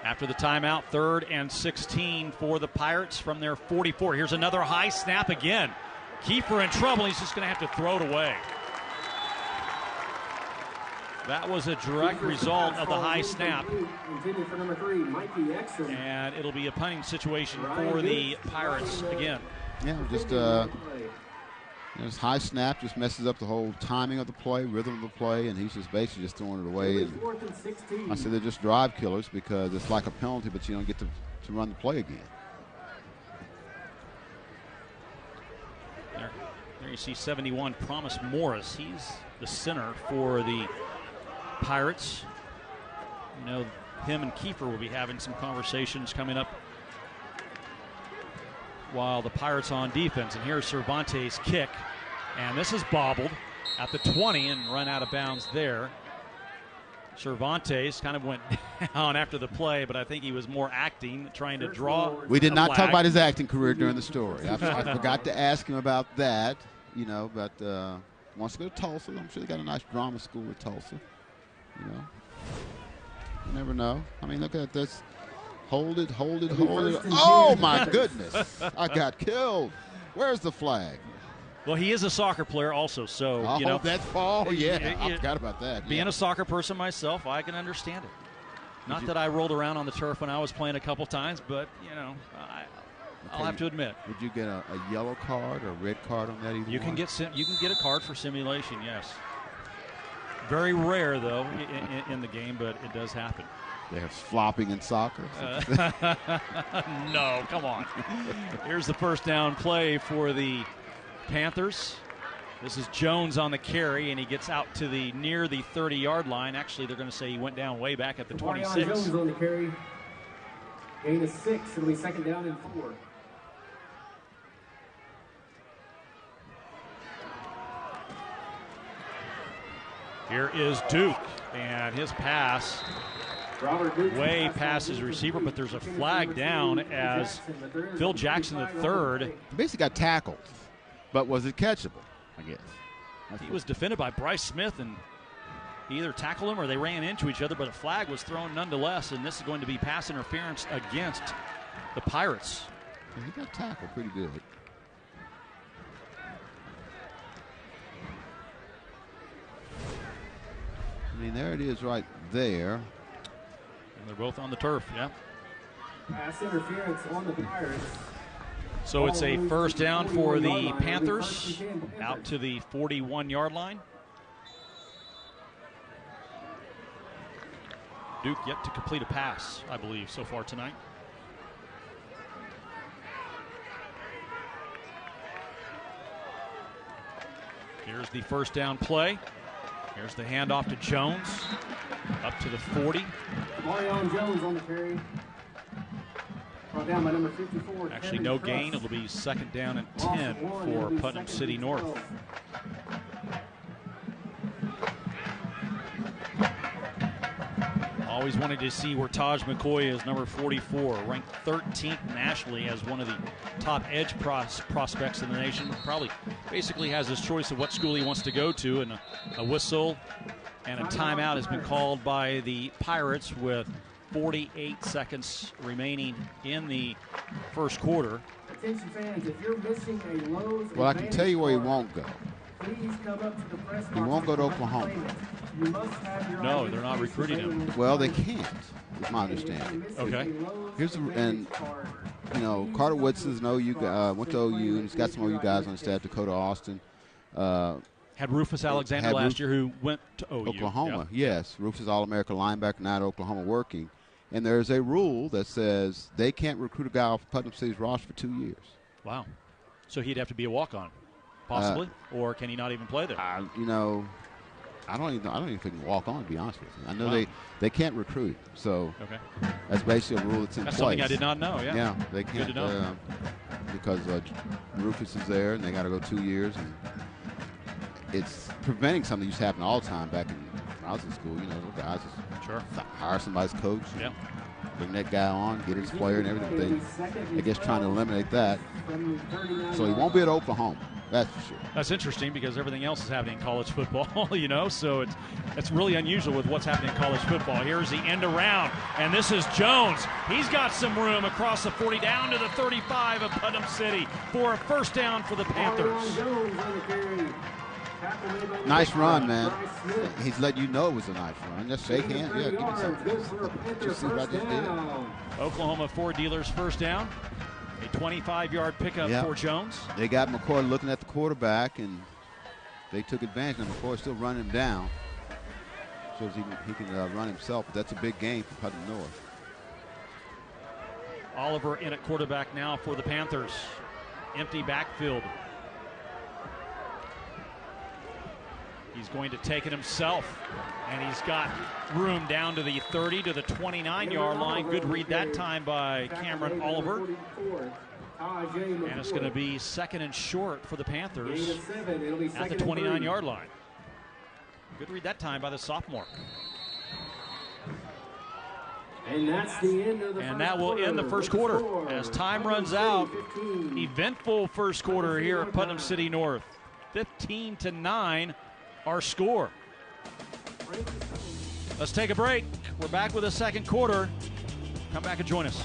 After the timeout, 3rd and 16 for the Pirates from their 44. Here's another high snap again. Kiefer in trouble. He's just going to have to throw it away. That was a direct result of the high snap. And it'll be a punting situation for the Pirates again. Yeah, just high snap just messes up the whole timing of the play, rhythm of the play, and he's just basically just throwing it away. And I say they're just drive killers because it's like a penalty, but you don't get to run the play again. There you see 71, Promise Morris. He's the center for the Pirates. You know, him and Kiefer will be having some conversations coming up while the Pirates on defense. And here's Cervantes' kick. And this is bobbled at the 20 and run out of bounds there. Cervantes kind of went down after the play, but I think he was more acting, trying to draw. We did not talk about his acting career during the story. I forgot to ask him about that, you know, but wants to go to Tulsa. I'm sure they got a nice drama school at Tulsa. You know, you never know. I mean, look at this. Hold it. Oh, my goodness. I got killed. Where's the flag? Well, he is a soccer player also, so, you know. That fall? Yeah, I forgot about that. Being a soccer person myself, I can understand it. Not that I rolled around on the turf when I was playing a couple times, but, you know, I'll have to admit. Would you get a yellow card or a red card on that either You can get a card for simulation, yes. Very rare, though, in the game, but it does happen. There's flopping in soccer. No, come on. Here's the first down play for the Panthers. This is Jones on the carry, and he gets out to near the 30-yard line. Actually, they're going to say he went down way back at the 26. Jones on the carry. Gain of 6. It'll be 2nd down and 4. Here is Duke, and his pass way past his receiver, but there's a flag down as Phil Jackson III. Basically got tackled, but was it catchable, I guess? He was defended by Bryce Smith, and he either tackled him or they ran into each other, but a flag was thrown nonetheless, and this is going to be pass interference against the Pirates. Yeah, he got tackled pretty good. I mean, there it is right there. And they're both on the turf, yeah. Pass interference on the Pirates. So it's a first down for the Panthers out to the 41-yard line. Duke yet to complete a pass, I believe, so far tonight. Here's the first down play. Here's the handoff to Jones, up to the 40. Marion Jones on the carry. Brought down by number 54. Actually, no gain. It'll be 2nd down and 10 for Putnam City North. Always wanted to see where Taj McCoy is, number 44, ranked 13th nationally as one of the top edge prospects in the nation. Probably basically has his choice of what school he wants to go to, and a whistle and a timeout has been called by the Pirates with 48 seconds remaining in the first quarter. Attention fans, if you're missing a Lowe's, well, I can tell you where he won't go. Please come up to the press box. He won't go to Oklahoma. No, they're not recruiting him. Well, they can't, is my understanding. Okay. And you know, Carter Woodson's an OU guy, went to OU, and he's got some OU guys on his staff. Dakota Austin. Had Rufus Alexander last year, who went to OU. Oklahoma, yes. Rufus is All-America linebacker, now at Oklahoma working. And there's a rule that says they can't recruit a guy off Putnam City's roster for 2 years. Wow. So he'd have to be a walk-on, possibly? Or can he not even play there? You know, I don't even think he can walk on, to be honest with you. I know they can't recruit, so that's basically a rule that's in place. That's something I did not know, yeah. Yeah, they can't. Good to know. Because Rufus is there, and they got to go 2 years, and it's preventing something that used to happen all the time back when I was in school. You know, the guys just hire somebody's coach, bring that guy on, get his player and everything. I guess trying to eliminate that. So he won't be at Oklahoma. That's for sure. That's interesting because everything else is happening in college football, you know, so it's really unusual with what's happening in college football. Here's the end around, and this is Jones. He's got some room across the 40 down to the 35 of Putnam City for a first down for the Panthers. Nice run, man. He's letting you know it was a nice run. Just shake hands. Yeah, give me something. Just see what I just did. Oklahoma Ford Dealers first down. A 25-yard pickup for Jones. They got McCoy looking at the quarterback, and they took advantage. And McCoy still running him down. Shows he can run himself, but that's a big game for Putnam North. Oliver in at quarterback now for the Panthers. Empty backfield. He's going to take it himself, and he's got room down to the 30 to the 29-yard line. Good read that time by Cameron Oliver. And it's going to be second and short for the Panthers at the 29-yard line. Good read that time by the sophomore. And that's the end of the and that will end the first quarter as time runs out. Eventful first quarter here at Putnam City North. 15-9. Our score. Let's take a break. We're back with the second quarter. Come back and join us.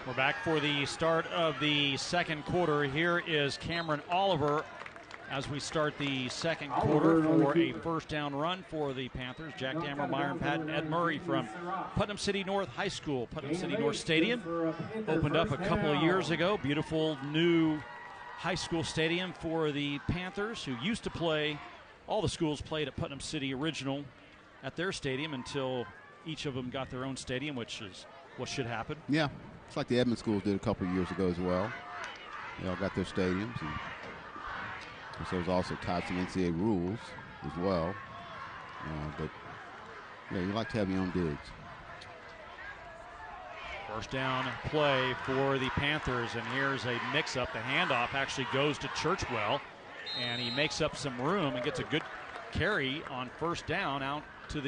We're back for the start of the second quarter. Here is Cameron Oliver as we start the second quarter for a first down run for the Panthers. Jack Dammer, Myron Patton, Ed Murray from Putnam City North High School. Putnam City North Stadium opened up a couple of years ago. Beautiful new high school stadium for the Panthers, who used to play, all the schools played at Putnam City Original at their stadium until each of them got their own stadium, which is what should happen. Yeah. It's like the Edmond schools did a couple of years ago as well. They all got their stadiums. And so there's also tied some NCAA rules as well. But, yeah, you like to have your own digs. First down play for the Panthers, and here's a mix-up. The handoff actually goes to Churchwell, and he makes up some room and gets a good carry on first down out to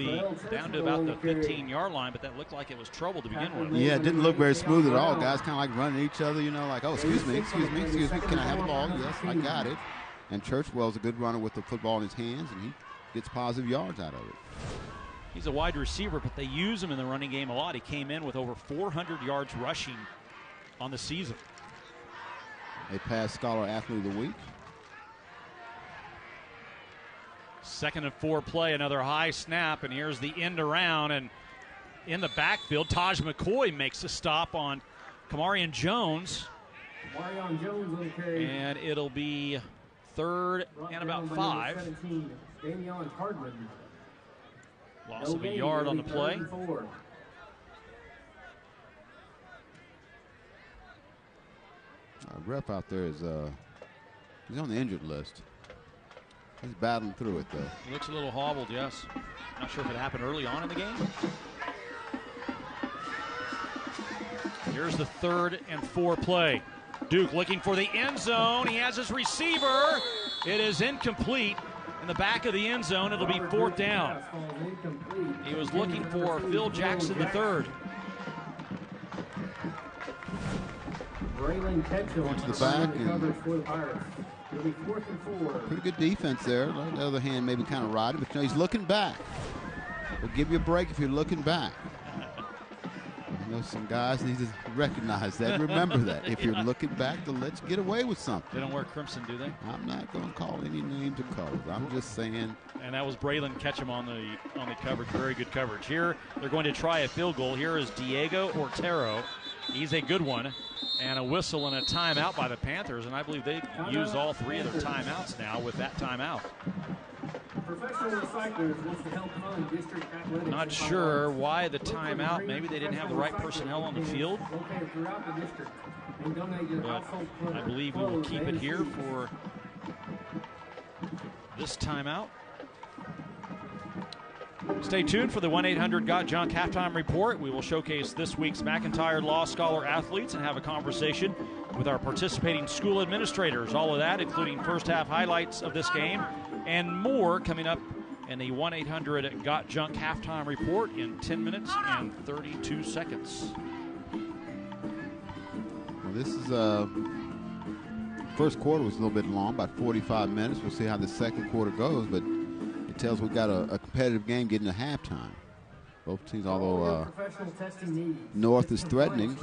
down to about the 15-yard line, but that looked like it was trouble to begin with. Yeah, it didn't look very smooth at all. Guys kind of like running each other, like, oh, excuse me. Can I have the ball? Yes, I got it. And Churchwell's a good runner with the football in his hands, and he gets positive yards out of it. He's a wide receiver, but they use him in the running game a lot. He came in with over 400 yards rushing on the season. A past Scholar Athlete of the Week. 2nd and 4 play, another high snap, and here's the end around, and in the backfield, Taj McCoy makes a stop on Kamarion Jones. Kamarion Jones on the carry. And it'll be 3rd and about 5. Damian Hardman. Loss of a yard on the play. Rep out there is he's on the injured list. He's battling through it, though. He looks a little hobbled, yes. Not sure if it happened early on in the game. Here's the 3rd and 4 play. Duke looking for the end zone. He has his receiver. It is incomplete. In the back of the end zone, it'll be 4th down. He was looking for Phil Jackson III. Going to the back and pretty good defense there. On the other hand, maybe kind of riding, but he's looking back. We'll give you a break if you're looking back. I know some guys need to recognize that. Remember that. If you're looking back, then let's get away with something. They don't wear crimson, do they? I'm not going to call any names or colors. I'm just saying. And that was Braylon Ketchum on the coverage. Very good coverage. Here, they're going to try a field goal. Here is Diego Ortero. He's a good one. And a whistle and a timeout by the Panthers. And I believe they've used all 3 of their timeouts now with that timeout. Professional Recyclers wants to help fund district athletics. Not sure why the timeout. Maybe they didn't have the right personnel on the field. But I believe we will keep it here for this timeout. Stay tuned for the 1-800-GOT-JUNK halftime report. We will showcase this week's McIntyre Law Scholar athletes and have a conversation with our participating school administrators. All of that, including first half highlights of this game and more, coming up in the 1-800-GOT-JUNK halftime report in 10 minutes and 32 seconds. Well, this is first quarter was a little bit long, about 45 minutes. We'll see how the second quarter goes, but it tells we've got a competitive game getting to halftime. Both teams, although North is threatening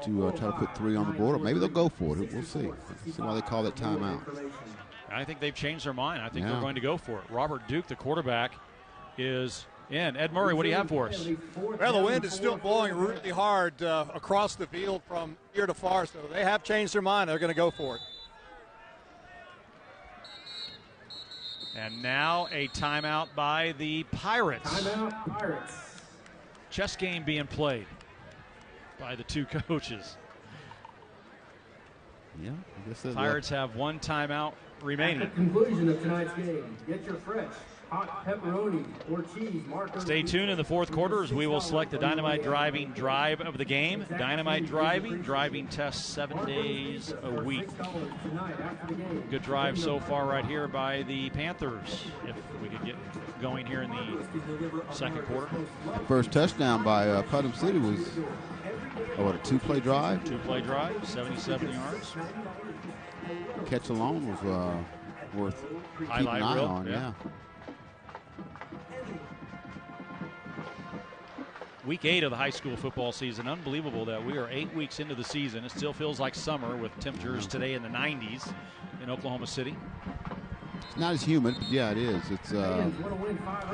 to try to put 3 on the board. Maybe they'll go for it. We'll see. See why they call that timeout. I think they've changed their mind. I think they're going to go for it. Robert Duke, the quarterback, is in. Ed Murray, what do you have for us? Well, the wind is still blowing really hard across the field from near to far, so they have changed their mind. They're going to go for it. And now a timeout by the Pirates. Timeout, Pirates. Chess game being played by the 2 coaches. Yeah, I guess Pirates have 1 timeout remaining. At the conclusion of tonight's game, get your fresh hot pepperoni or cheese marker. Stay tuned in the 4th quarter as we will select the Dynamite Driving Drive of the game. Dynamite driving tests 7 days a week. Good drive so far right here by the Panthers. If we could get going here in the second quarter. The first touchdown by Putnam City was a 2-play drive? 2-play drive, 77 yards. Catch alone was worth keeping an eye on, yeah. Week 8 of the high school football season. Unbelievable that we are 8 weeks into the season. It still feels like summer with temperatures today in the 90s in Oklahoma City. It's not as humid, but yeah, it is. It's I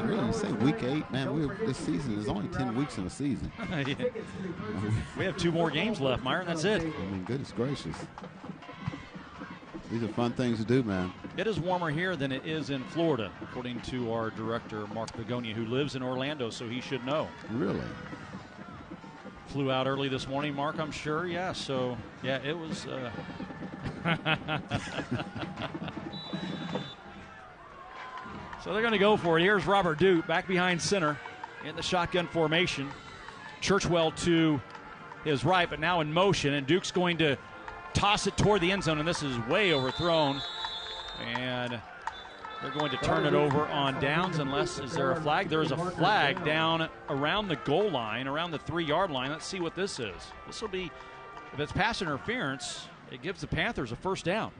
really say week 8, man. This season is only 10 weeks in the season. Yeah. We have 2 more games left, Myron. That's it. I mean, goodness gracious. These are fun things to do, man. It is warmer here than it is in Florida, according to our director, Mark Begonia, who lives in Orlando, so he should know. Really? Flew out early this morning, Mark, I'm sure. Yeah, so, yeah, it was. So they're going to go for it. Here's Robert Duke back behind center in the shotgun formation. Churchwell to his right, but now in motion, and Duke's going to toss it toward the end zone, and this is way overthrown. And They're going to turn it over on downs unless, is there a flag? There is a flag down around the goal line, around the 3-yard line. Let's see what this is. This will be, if it's pass interference, it gives the Panthers a first down.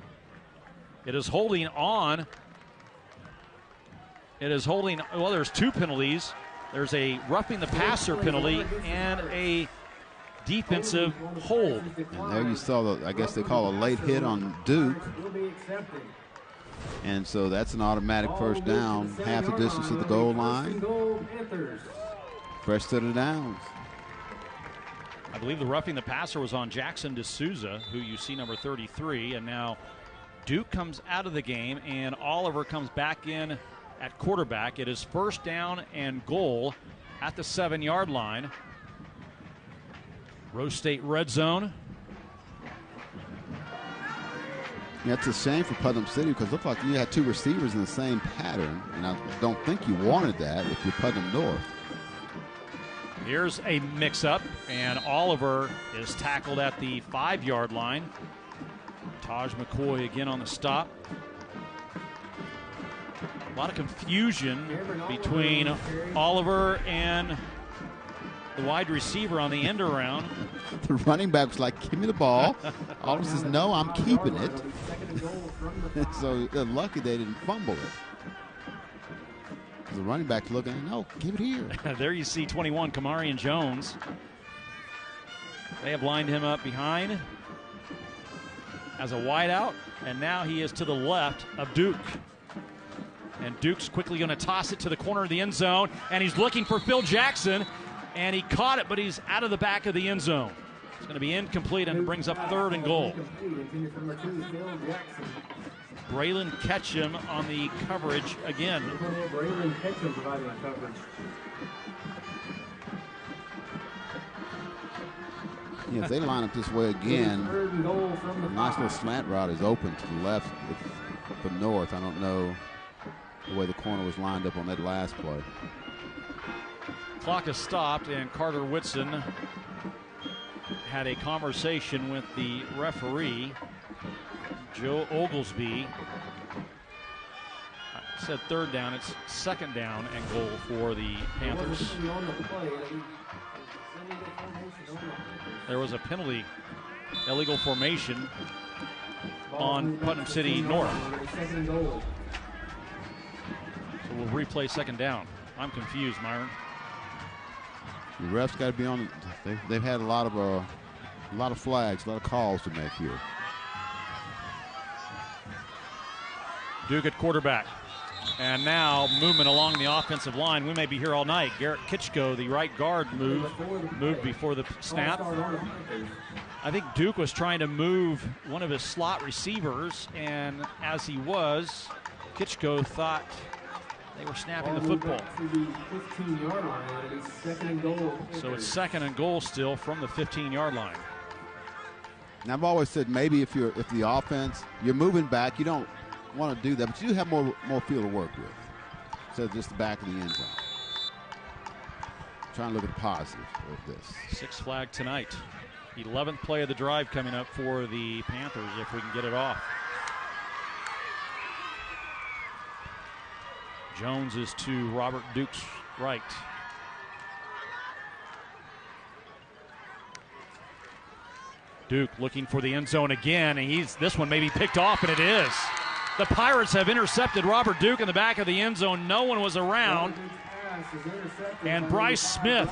It is holding on. It is holding, well, there's 2 penalties. There's a roughing the passer penalty and a defensive hold. And there you saw, I guess they call a late hit on Duke. And so that's an automatic first down, half the distance of the goal line. Fresh set of downs. I believe the roughing the passer was on Jackson D'Souza, who you see number 33, and now Duke comes out of the game and Oliver comes back in at quarterback. It is first down and goal at the 7-yard line. Rose State red zone. Yeah, it's a shame for Putnam City because it looked like you had 2 receivers in the same pattern, and I don't think you wanted that if you're Putnam North. Here's a mix-up, and Oliver is tackled at the 5-yard line. Taj McCoy again on the stop. A lot of confusion between Oliver and the wide receiver on the end around. The running back was like, give me the ball. Oliver says, no, I'm keeping it. So they're lucky they didn't fumble it. The running back's looking, no, give it here. There you see 21, Kamarian Jones. They have lined him up behind as a wideout, and now he is to the left of Duke. And Duke's quickly going to toss it to the corner of the end zone, and he's looking for Phil Jackson, and he caught it, but he's out of the back of the end zone. It's going to be incomplete, and it brings up 3rd and goal. Braylon Ketchum on the coverage again. Braylon Ketchum providing the coverage. Yeah, if they line up this way again, a nice little slant route is open to the left for North. I don't know the way the corner was lined up on that last play. Clock is stopped, and Carter Whitson had a conversation with the referee, Joe Oglesby. I said 3rd down. It's 2nd down and goal for the Panthers. There was a penalty, illegal formation on Putnam City North. So we'll replay 2nd down. I'm confused, Myron. The refs got to be on. They've had a lot of flags, a lot of calls to make here. Duke at quarterback. And now movement along the offensive line. We may be here all night. Garrett Kitchko, the right guard, moved before the snap. I think Duke was trying to move one of his slot receivers, and as he was, Kitchko thought they were snapping the football. So it's 2nd and goal still from the 15-yard line. And I've always said maybe if the offense, you're moving back, you don't want to do that, but you have more field to work with instead of just the back of the end zone. Trying to look at the positives of this. 6th flag tonight. 11th play of the drive coming up for the Panthers if we can get it off. Jones is to Robert Duke's right. Duke looking for the end zone again, and this one may be picked off, and it is. The Pirates have intercepted Robert Duke in the back of the end zone. No one was around. And Bryce Smith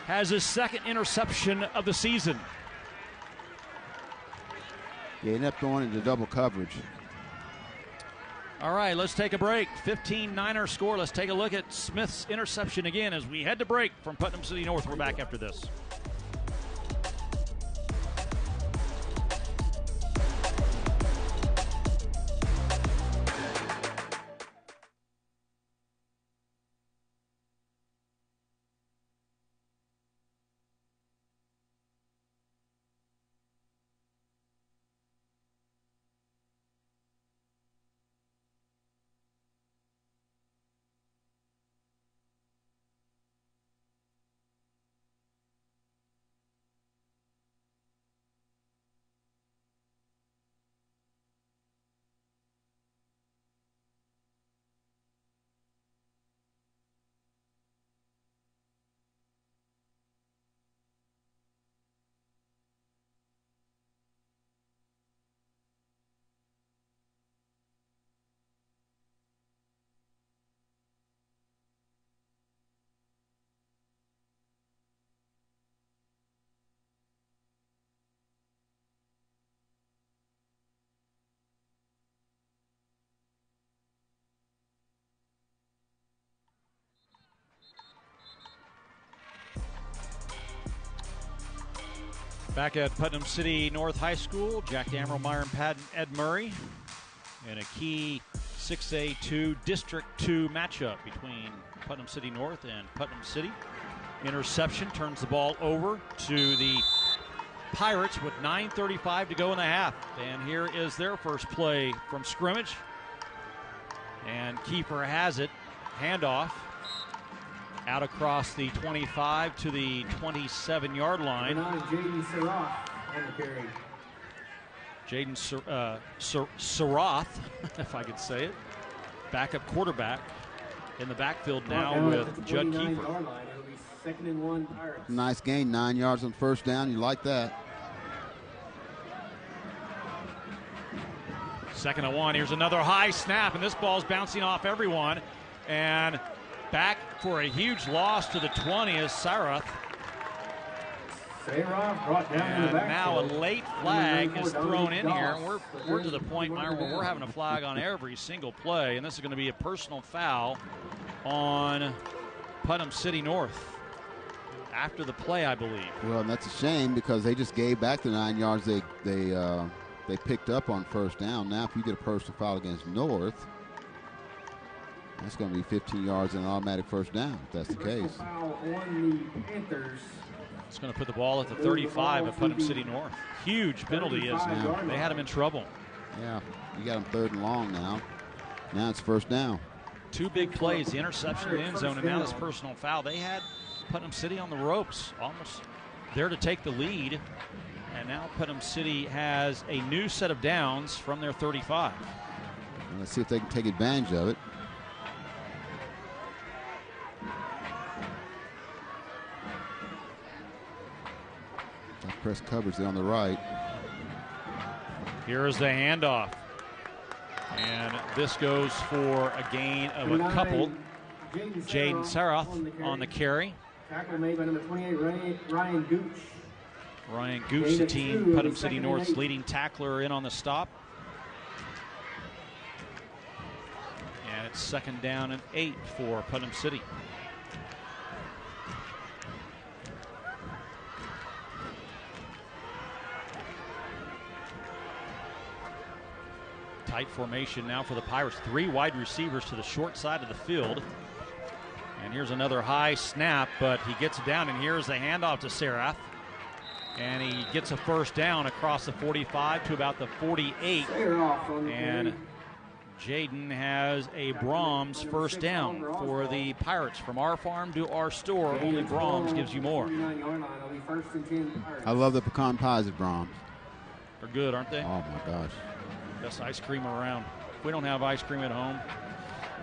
has his 2nd interception of the season. Yeah, he ended up going into double coverage. All right, let's take a break. 15-9 score. Let's take a look at Smith's interception again as we head to break from Putnam City North. We're back after this. Back at Putnam City North High School, Jack Damerl, and Ed Murray in a key 6A2 District 2 matchup between Putnam City North and Putnam City. Interception turns the ball over to the Pirates with 9:35 to go in the half. And here is their first play from scrimmage. And Kiefer has it. Handoff out across the 25 to the 27-yard line. Jaden Saroth on the carry. Jaden Saroth, if I could say it. Backup quarterback in the backfield now with Judd Kiefer. Second and 1 Pirates. Nice gain, 9 yards on first down. You like that. Second and 1. Here's another high snap, and this ball's bouncing off everyone. And back for a huge loss to the 20 is Saroth. Brought down and in the now a late flag is thrown in here. We're to the point, Myron, where we're having a flag on every single play, and this is going to be a personal foul on Putnam City North after the play, I believe. Well, and that's a shame because they just gave back the 9 yards they picked up on first down. Now, if you get a personal foul against North, that's going to be 15 yards and an automatic first down, if that's the case. Foul on the Panthers. It's going to put the ball at the 35 of Putnam City North. Huge penalty as they had him in trouble. Yeah, you got him 3rd and long now. Now it's first down. 2 big plays, the interception in the end zone, and now this personal foul. They had Putnam City on the ropes, almost there to take the lead. And now Putnam City has a new set of downs from their 35. And let's see if they can take advantage of it. Press coverage there on the right. Here's the handoff. And this goes for a gain of a couple. Jaden Saroth on the carry. Tackle made by number 28, Ryan Gooch. Ryan Gooch, the team, Putnam City North's leading tackler, in on the stop. And it's 2nd down and 8 for Putnam City. Tight formation now for the Pirates. 3 wide receivers to the short side of the field. And here's another high snap, but he gets it down, and here's the handoff to Saroth. And he gets a first down across the 45 to about the 48. And Jaden has a Brahms first down for the Pirates. From our farm to our store, only Brahms gives you more. I love the pecan pies at Brahms. They're good, aren't they? Oh, my gosh. Best ice cream around. If we don't have ice cream at home,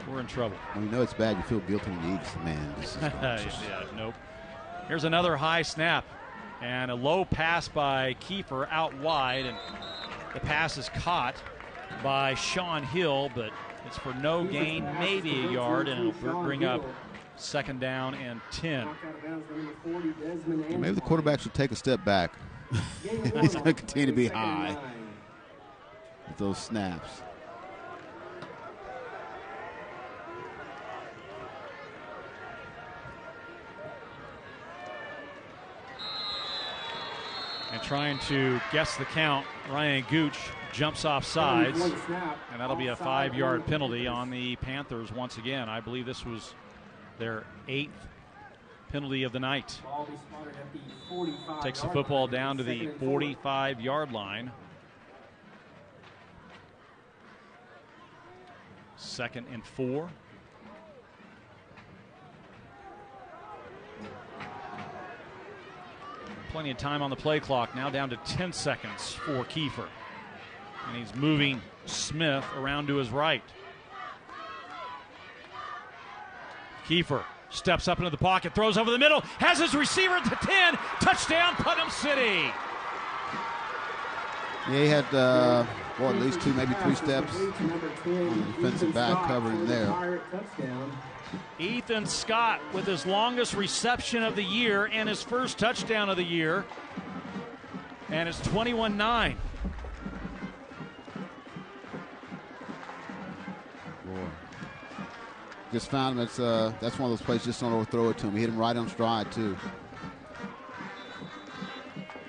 we're in trouble. When you know it's bad, you feel guilty when you eat. Man, this is yeah, nope. Here's another high snap. And a low pass by Kiefer out wide. And the pass is caught by Sean Hill, but it's for no gain, maybe a yard, and it'll bring up 2nd down and 10. Maybe the quarterback should take a step back. He's going to continue to be high with those snaps. And trying to guess the count, Ryan Gooch jumps off sides, and that'll be a 5-yard penalty on the Panthers once again. I believe this was their 8th penalty of the night. Takes the football down to the 45-yard line. 2nd and 4. Plenty of time on the play clock, now down to 10 seconds for Kiefer. And he's moving Smith around to his right. Kiefer steps up into the pocket, throws over the middle, has his receiver at the 10, touchdown Putnam City. Yeah, he had at least 2, maybe 3 steps on the defensive back covering there. Ethan Scott with his longest reception of the year and his first touchdown of the year. And it's 21-9. Just found him. That's one of those plays. Just don't overthrow it to him. He hit him right on stride, too.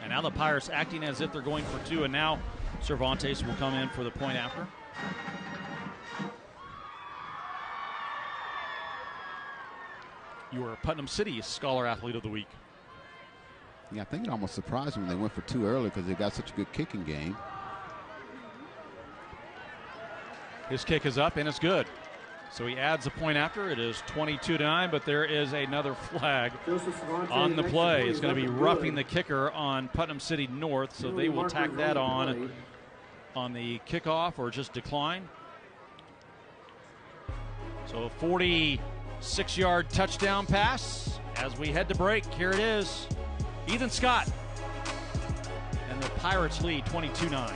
And now the Pirates acting as if they're going for two, and now Cervantes will come in for the point after. Your Putnam City Scholar Athlete of the Week. Yeah, I think it almost surprised me when they went for two early because they got such a good kicking game. His kick is up, and it's good. So he adds a point after. It is 22-9, but there is another flag on the play. It's going to be roughing the kicker on Putnam City North, so they will tack that on the kickoff or just decline. So a 46-yard touchdown pass. As we head to break, here it is. Ethan Scott. And the Pirates lead 22-9.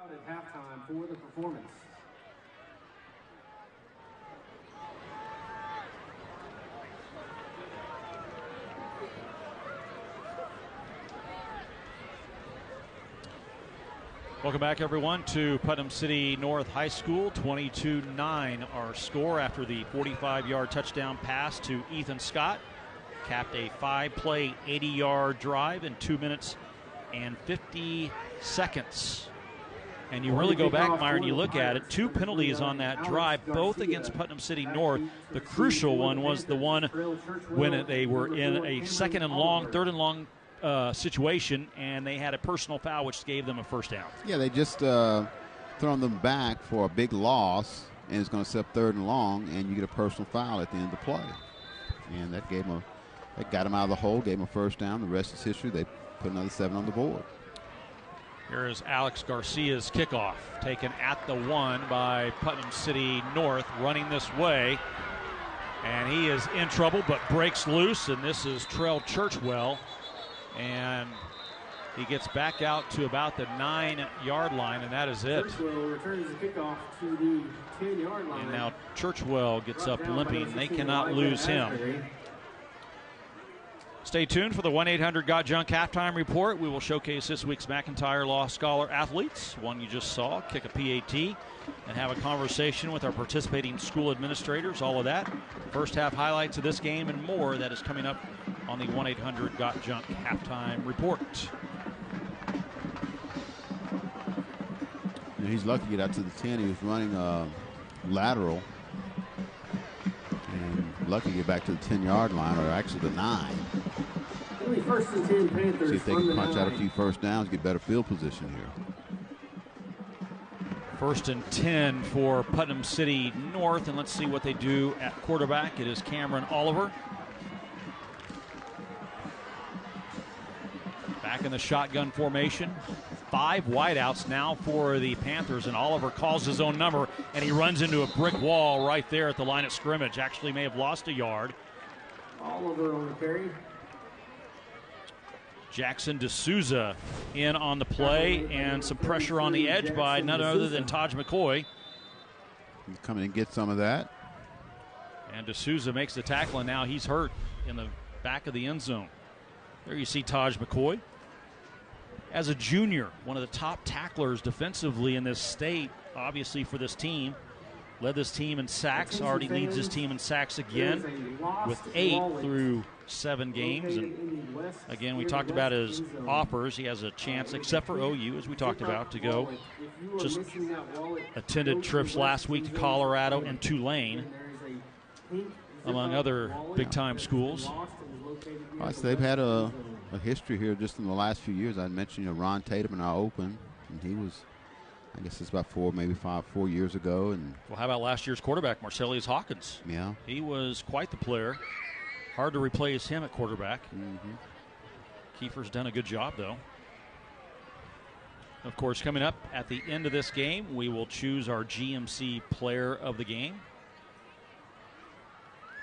Out at halftime for the performance. Welcome back, everyone, to Putnam City North High School. 22-9 our score after the 45-yard touchdown pass to Ethan Scott. Capped a 5-play, 80-yard drive in 2 minutes and 50 seconds. And you really go back, Myron, you look at it, 2 penalties on that drive, both against Putnam City North. The crucial one was the one when they were in a second and long, third and long situation, and they had a personal foul, which gave them a first down. Yeah, they just thrown them back for a big loss, and it's going to set up third and long, and you get a personal foul at the end of the play. And that got them out of the hole, gave them a first down. The rest is history. They put another 7 on the board. Here is Alex Garcia's kickoff, taken at the 1 by Putnam City North, running this way. And he is in trouble, but breaks loose, and this is Trell Churchwell. And he gets back out to about the 9-yard line, and that is it. Churchwell returns the kickoff to the 10-yard line. And now Churchwell gets up limping. They cannot lose him. Stay tuned for the 1-800-GOT-JUNK halftime report. We will showcase this week's McIntyre Law Scholar athletes, one you just saw, kick a PAT, and have a conversation with our participating school administrators, all of that. First half highlights of this game and more that is coming up on the 1-800-GOT-JUNK halftime report. He's lucky to get out to the 10. He was running lateral. And lucky to get back to the 10-yard line, or actually the 9. First and 10 Panthers. See if they can punch out a few first downs, get better field position here. First and 10 for Putnam City North, and let's see what they do at quarterback. It is Cameron Oliver. Back in the shotgun formation. 5 wideouts now for the Panthers, and Oliver calls his own number, and he runs into a brick wall right there at the line of scrimmage. Actually may have lost a yard. Oliver on the carry. Jackson D'Souza in on the play, and some pressure on the edge by none other than Taj McCoy. Come in and get some of that. And D'Souza makes the tackle, and now he's hurt in the back of the end zone. There you see Taj McCoy. As a junior, one of the top tacklers defensively in this state, obviously for this team. Led this team in sacks, already leads this team in sacks again with 8 through 7 games. And again, we talked about his offers. He has a chance, except for OU, as we talked about, to go. Just attended trips last week to Colorado and Tulane, among other big-time schools. So they've had a history here just in the last few years. I mentioned Ron Tatum in our open, and he was I guess it's about 4 years ago. And well, how about last year's quarterback, Marcellus Hawkins? Yeah. He was quite the player. Hard to replace him at quarterback. Kiefer's done a good job, though. Of course, coming up at the end of this game, we will choose our GMC player of the game.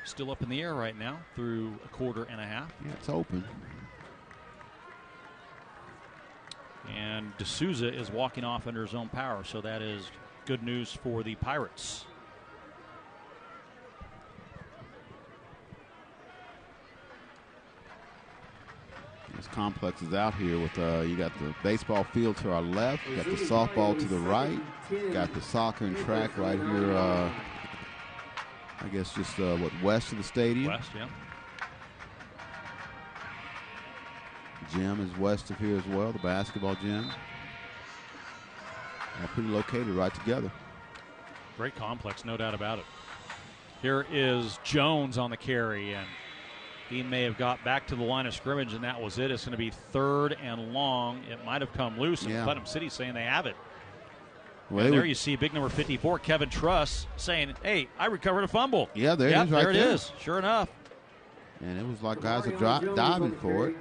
Still up in the air right now through a quarter and a half. Yeah, it's open. And D'Souza is walking off under his own power, so that is good news for the Pirates. This complex is out here with you got the baseball field to our left, you got the softball to the right, got the soccer and track right here. I guess just west of the stadium. West, yeah. Gym is west of here as well, the basketball gym. All pretty located right together. Great complex, no doubt about it. Here is Jones on the carry, and he may have got back to the line of scrimmage, and that was it. It's going to be 3rd and long. It might have come loose, and Putnam City saying they have it. Well, and there you see big number 54, Kevin Truss, saying, hey, I recovered a fumble. Yeah, there it is right there. There it is, sure enough. And it was like guys are diving for it.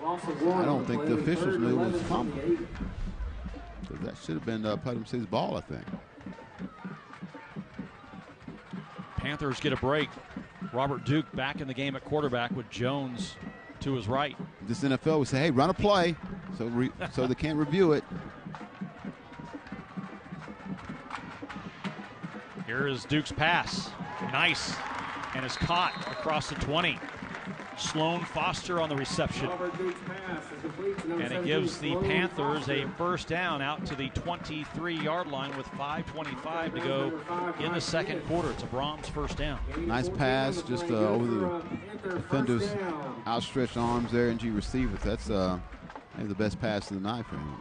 I don't think the officials knew it was a fumble. Because that should have been Putnam City's ball, I think. Panthers get a break. Robert Duke back in the game at quarterback with Jones to his right. This NFL would say, hey, run a play so they can't review it. Here is Duke's pass. Nice. And is caught across the 20. Sloan Foster on the reception. And it gives the Panthers a first down out to the 23-yard line with 5:25 to go in the second quarter. It's a Brahms first down. Nice pass just over the defender's outstretched arms there, NG receiver. That's maybe the best pass of the night for him.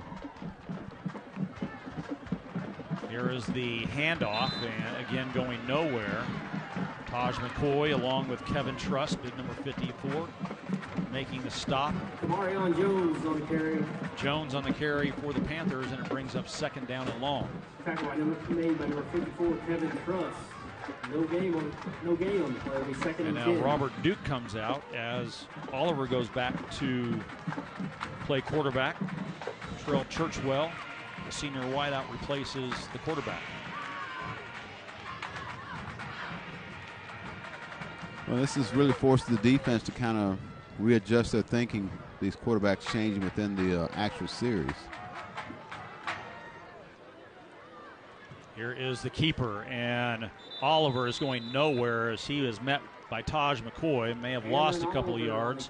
Here is the handoff, and again going nowhere. Taj McCoy along with Kevin Truss, big number 54, making the stop. Kamarion Jones on the carry. Jones on the carry for the Panthers, and it brings up 2nd down and long. Tackle made by number 54, Kevin Truss. No gain on the play. It'll be 2nd and 10. And now Robert Duke comes out as Oliver goes back to play quarterback. Trell Churchwell, the senior wideout, replaces the quarterback. Well, this has really forced the defense to kind of readjust their thinking, these quarterbacks changing within the actual series. Here is the keeper, and Oliver is going nowhere as he is met by Taj McCoy. May have lost a couple of yards.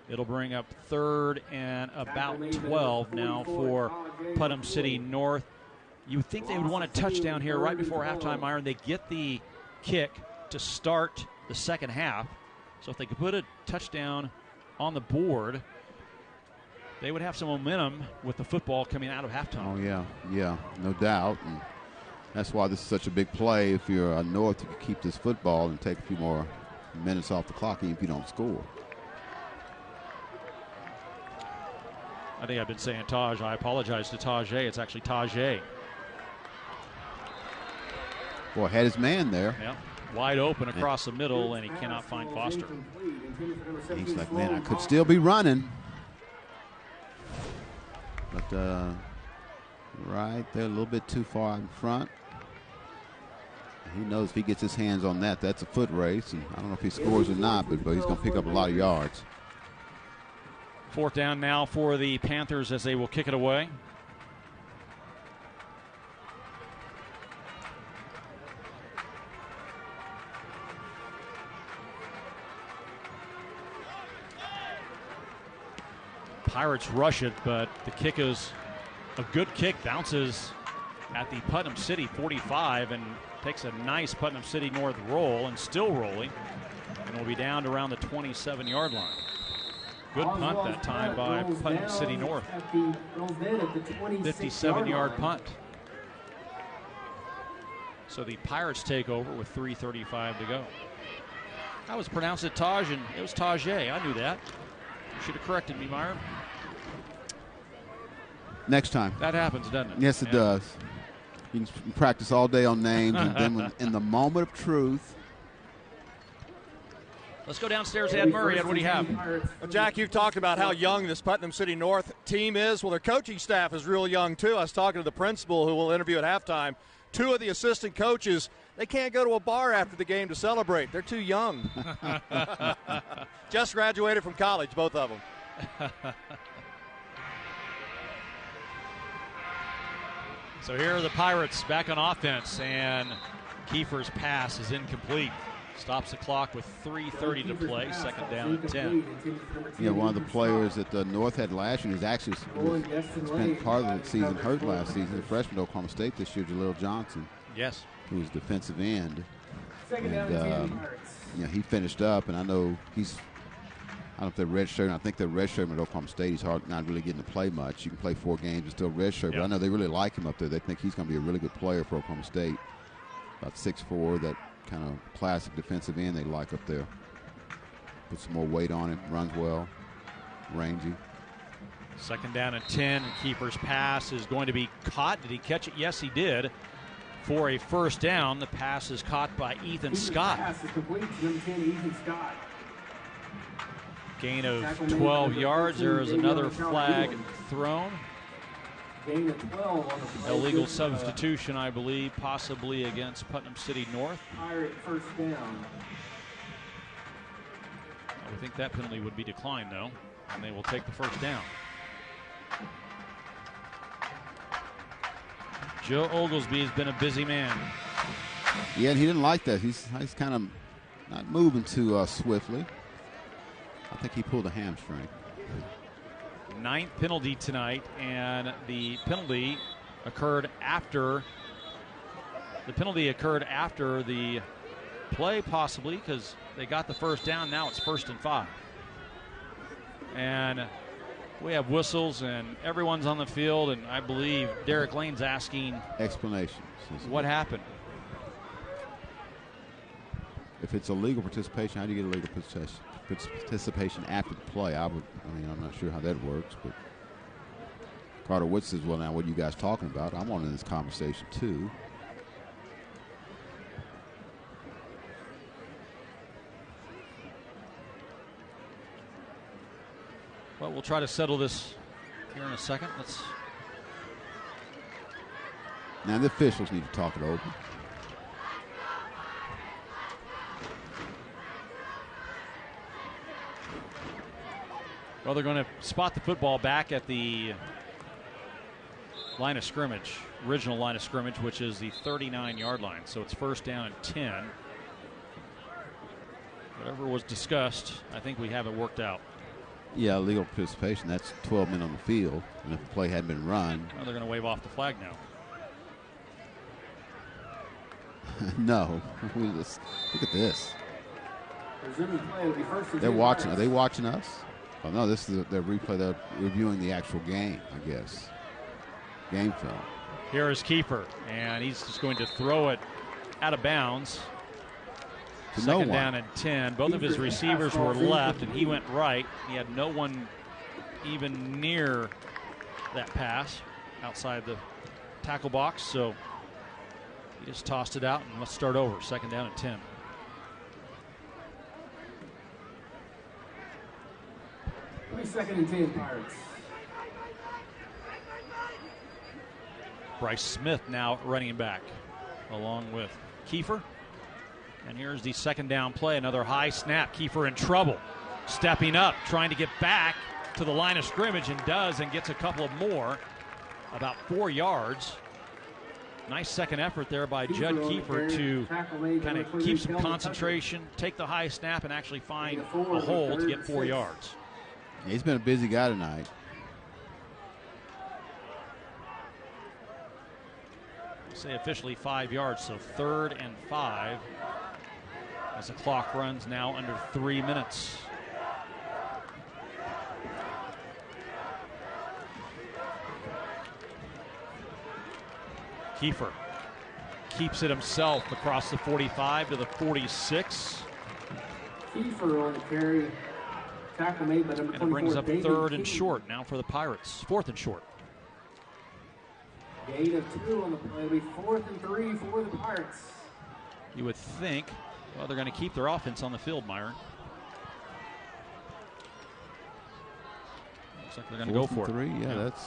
It'll bring up 3rd and about 12 now for Putnam City North. You would think they would want a touchdown here right before halftime, Myron. They get the kick to start the second half. So if they could put a touchdown on the board, they would have some momentum with the football coming out of halftime. Oh, yeah, no doubt. And that's why this is such a big play. If you're North, you can keep this football and take a few more minutes off the clock even if you don't score. I think I've been saying Taj. I apologize to Tajay. It's actually Tajay. Boy, had his man there. Yeah. Wide open across the middle, and he cannot find Foster. He's like, man, I could still be running. But right there, a little bit too far in front. He knows if he gets his hands on that, that's a foot race. And I don't know if he scores or not, but he's going to pick up a lot of yards. 4th down now for the Panthers as they will kick it away. Pirates rush it, but the kick is a good kick. Bounces at the Putnam City 45 and takes a nice Putnam City North roll and still rolling. And will be down to around the 27-yard line. Good punt that time by Putnam City North. 57-yard punt. So the Pirates take over with 3:35 to go. I was pronounced it Taj, and it was Tajay. I knew that. You should have corrected me, Myron. Next time. That happens, doesn't it? Yes, it does. You can practice all day on names, and then in the moment of truth. Let's go downstairs to Ed Murray. Ed, what do you have? Well, Jack, you've talked about how young this Putnam City North team is. Well, their coaching staff is real young, too. I was talking to the principal, who we'll interview at halftime. 2 of the assistant coaches, they can't go to a bar after the game to celebrate. They're too young. Just graduated from college, both of them. So here are the Pirates back on offense, and Kiefer's pass is incomplete. Stops the clock with 3:30 to play, second down and 10. Yeah, one of the players that the North had last year, who's actually spent part of the season hurt last season, the freshman at Oklahoma State this year, Jaleel Johnson. Yes. Who was defensive end. And, he finished up, and I know I don't know if they're redshirting. I think they're redshirting at Oklahoma State. He's not really getting to play much. You can play 4 games and still redshirt, yep. But I know they really like him up there. They think he's going to be a really good player for Oklahoma State. About 6'4", that kind of classic defensive end they like up there. Put some more weight on him, runs well, rangy. Second down and 10, and Kiefer's pass is going to be caught. Did he catch it? Yes, he did. For a first down, the pass is caught by Ethan Scott. Pass is complete to number 10, Ethan Scott. Gain of 12 yards. There is another flag thrown. Gain of 12 on the play. Illegal substitution, I believe, possibly against Putnam City North. Pirate first down. I would think that penalty would be declined, though, and they will take the first down. Joe Oglesby has been a busy man. Yeah, and he didn't like that. He's kind of not moving too swiftly. I think he pulled a hamstring. 9th penalty tonight, and the penalty occurred after the play, possibly, because they got the first down. Now it's 1st and 5. And we have whistles, and everyone's on the field, and I believe Derek Lane's asking explanations. What happened? If it's illegal participation, how do you get illegal participation after the play? I'm not sure how that works, but Carter Wood says, well, now what are you guys talking about? I'm on in this conversation too. Well, we'll try to settle this here in a second. Now the officials need to talk it over. Well, they're going to spot the football back at the line of scrimmage, original line of scrimmage, which is the 39-yard line. So it's 1st down and 10. Whatever was discussed, I think we have it worked out. Yeah, illegal participation, that's 12 men on the field. And if the play hadn't been run. Well, they're going to wave off the flag now. No. Look at this. Play will be first and They're 10 watching. Pirates. Are they watching us? Oh, no, this is their replay. They're reviewing the actual game, I guess. Game film. Here is Kiefer, and he's just going to throw it out of bounds. Second down and 10. Both of his receivers were left, and he went right. He had no one even near that pass outside the tackle box, so he just tossed it out, and let's start over. Second down and 10. Second and 10 Pirates. Bryce Smith now running back along with Kiefer. And here's the second down play. Another high snap. Kiefer in trouble. Stepping up, trying to get back to the line of scrimmage, and does, and gets a couple of more. About 4 yards. Nice second effort there by Judd Kiefer to kind of keep some concentration, take the high snap, and actually find a hole to get 4 yards. He's been a busy guy tonight. Say officially 5 yards, so 3rd and 5 as the clock runs now under 3 minutes. Kiefer keeps it himself across the 45 to the 46. Kiefer on the carry. Tackle made by number 24. And it brings up 3rd and short now for the Pirates. 4th and short. Gain of 2 on the play. It'll be 4th and 3 for the Pirates. You would think, well, they're going to keep their offense on the field, Myron. Looks like they're going to go for 3. it. Yeah, that's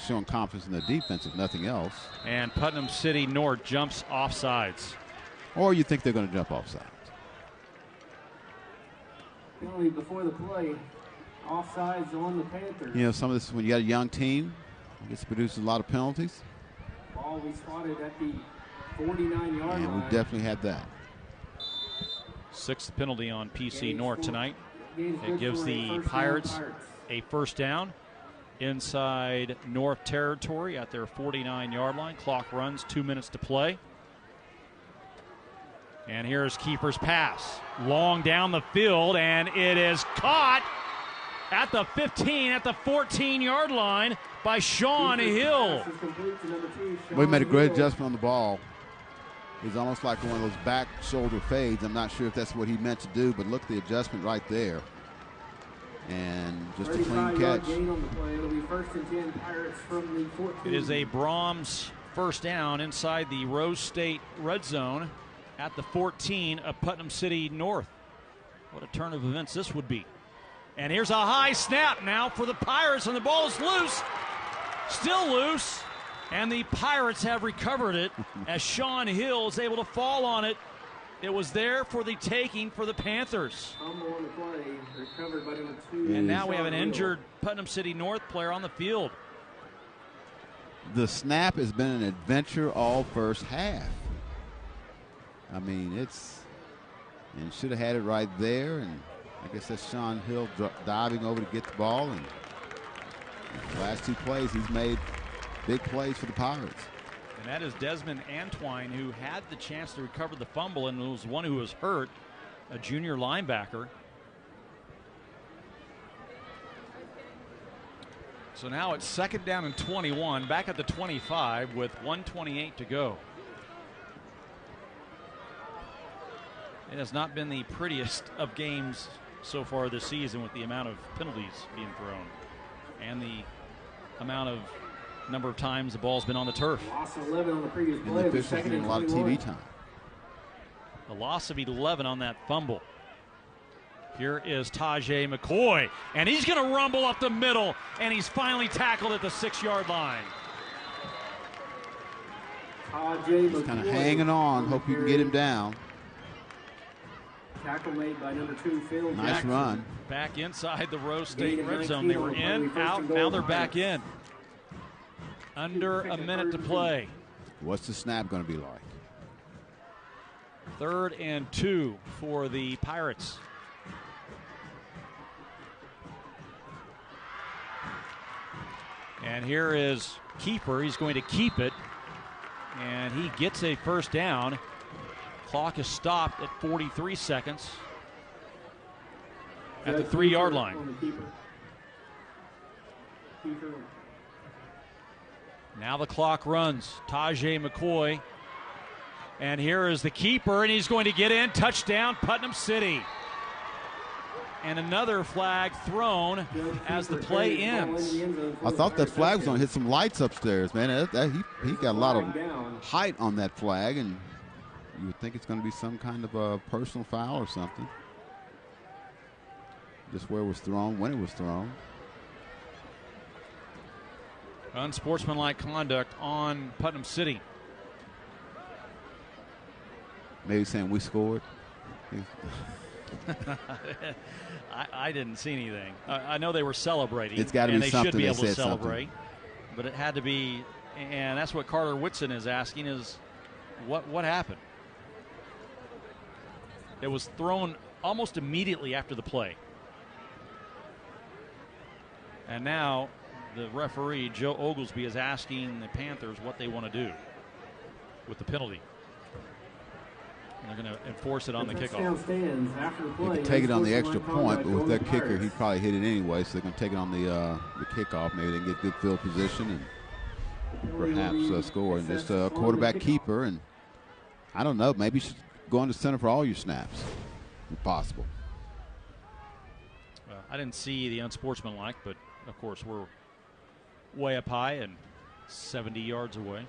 showing confidence in the defense, if nothing else. And Putnam City North jumps offsides. Or you think they're going to jump offsides? Penalty before the play. Offsides on the Panthers. You know, some of this, when you got a young team, I guess it produces a lot of penalties. Ball we spotted at the 49-yard line. And we definitely had that. 6th penalty on PC North tonight. Gains It good gives for a the first down, Pirates a first down inside North territory at their 49-yard line. Clock runs, 2 minutes to play. And here's Keeper's pass. Long down the field, and it is caught at the 15, at the 14-yard line by Sean Hill. Pass is complete to number 2, Sean We made a great Hill. adjustment on the ball. It's almost like one of those back shoulder fades. I'm not sure if that's what he meant to do, but look at the adjustment right there. And just a clean 35-yard catch. gain on the play. It'll be 1st and 10 Pirates from the 14. It is a Brahms first down inside the Rose State red zone at the 14 of Putnam City North. What a turn of events this would be. And here's a high snap now for the Pirates, and the ball is loose. Still loose. And the Pirates have recovered it as Sean Hill is able to fall on it. It was there for the taking for the Panthers. Fumble on the play. Recovered by number 2. And now we have an Sean Hill. injured Putnam City North player on the field. The snap has been an adventure all first half. I mean, and should have had it right there. And I guess that's Sean Hill diving over to get the ball. And the last 2 plays, he's made big plays for the Pirates. And that is Desmond Antwine, who had the chance to recover the fumble and was one who was hurt, a junior linebacker. So now it's 2nd down and 21, back at the 25 with 1:28 to go. It has not been the prettiest of games so far this season with the amount of penalties being thrown and the amount of number of times the ball's been on the turf. Loss of 11 on the previous And play. the It'll be officials 2nd getting and a lot of 21. TV time. A loss of 11 on that fumble. Here is Tajay McCoy, and he's going to rumble up the middle, and he's finally tackled at the 6-yard line. He's Kind of hanging on. Hope you can get him down. Tackle made by number 2, Phil Nice Jackson. run. Back inside the Rose State Gain of red zone. 19 They on were the play. in, First out, and goal now they're for back Pirates. in. Under a minute to play. What's the snap going to be like? 3rd and 2 for the Pirates. And here is Keeper. He's going to keep it. And he gets a first down. Clock is stopped at 43 seconds at the 3-yard line. On the keeper. Keeper. Now the clock runs. Tajay McCoy. And here is the keeper, and he's going to get in. Touchdown, Putnam City. And another flag thrown as the play ends. I thought that flag was going to hit some lights upstairs, man. He got a lot of height on that flag, and you would think it's going to be some kind of a personal foul or something. Just where it was thrown, when it was thrown. Unsportsmanlike conduct on Putnam City. Maybe saying we scored. I didn't see anything. I know they were celebrating. It's got to be and they something should be they able to said celebrate. But it had to be, and that's what Carter Whitson is asking: is what happened? It was thrown almost immediately after the play, and now the referee Joe Oglesby is asking the Panthers what they want to do with the penalty. And they're going to enforce it on the kickoff. Stands after the play. They could take it on the extra Unsportsmanlike point, but with conduct that on the kicker, Pirates. he'd probably hit it anyway, so they're going to take it on the kickoff. Maybe they can get good field position and perhaps score. And just a quarterback keeper, and I don't know, maybe you should go into center for all your snaps, if possible. I didn't see the unsportsmanlike, but of course we're way up high and 70 yards away.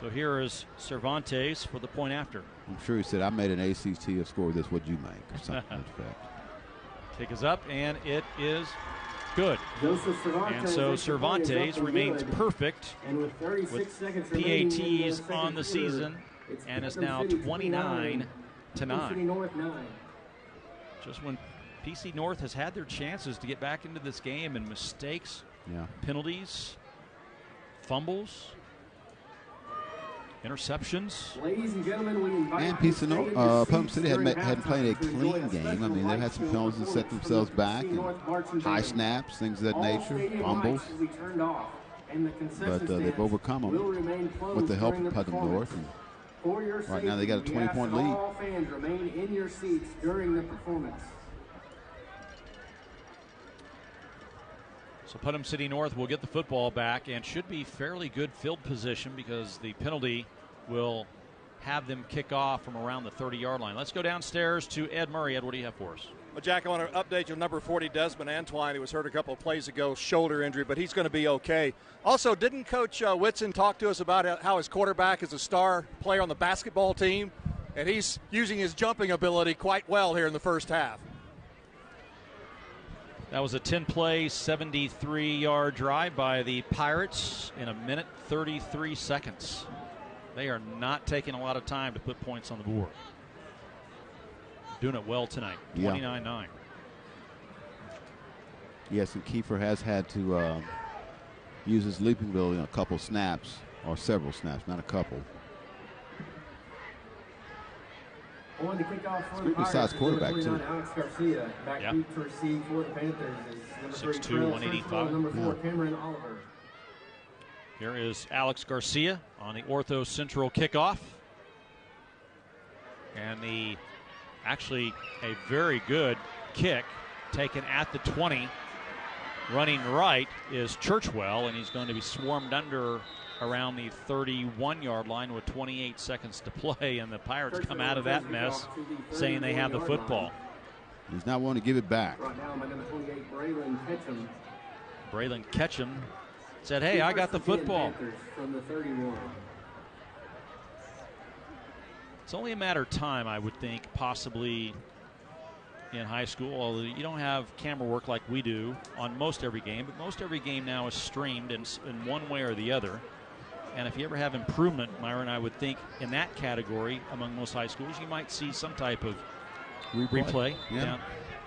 So here is Cervantes for the point after. I'm sure he said, I made an ACT of score this. What'd you make? Or something like that. Kick is up, and it is good. And so Cervantes remains perfect with PATs on the season and is now 29-9. Just when PC North has had their chances to get back into this game, and mistakes, penalties, fumbles, interceptions. Ladies and gentlemen, we invite and PC North, Putnam City hadn't played a clean game. I mean, they've had some penalties that set themselves back, and high snaps, things of that nature, fumbles. But they've overcome them with the help of Putnam North. And right now they got a 20-point lead. All fans remain in your seats during the performance. So Putnam City North will get the football back and should be fairly good field position because the penalty will have them kick off from around the 30-yard line. Let's go downstairs to Ed Murray. Ed, what do you have for us? Well, Jack, I want to update you on number 40, Desmond Antwine. He was hurt a couple of plays ago, shoulder injury, but he's going to be okay. Also, didn't Coach Whitson talk to us about how his quarterback is a star player on the basketball team, and he's using his jumping ability quite well here in the first half? That was a 10-play, 73-yard drive by the Pirates in a minute 33 seconds. They are not taking a lot of time to put points on the board. Doing it well tonight, 29-9. Yes, and Kiefer has had to use his leaping ability on a couple snaps, or several snaps, not a couple. On the kickoff for the Pirates, quarterback, too. Alex Garcia. Back deep to receive for the Panthers is number 6'2", 185. Number 4, Cameron Oliver. Here is Alex Garcia on the Ortho Central kickoff. And actually a very good kick taken at the 20. Running right is Churchwell, and he's going to be swarmed under around the 31-yard line with 28 seconds to play, and the Pirates come out of that mess saying they have the football. He's not willing to give it back. Right now, by number 28, Braylon Ketchum. Braylon Ketchum said, hey, I got the football. From the 31. It's only a matter of time, I would think, possibly in high school, although you don't have camera work like we do on most every game, but most every game now is streamed in one way or the other. And if you ever have improvement, Myron, I would think in that category among most high schools, you might see some type of replay down,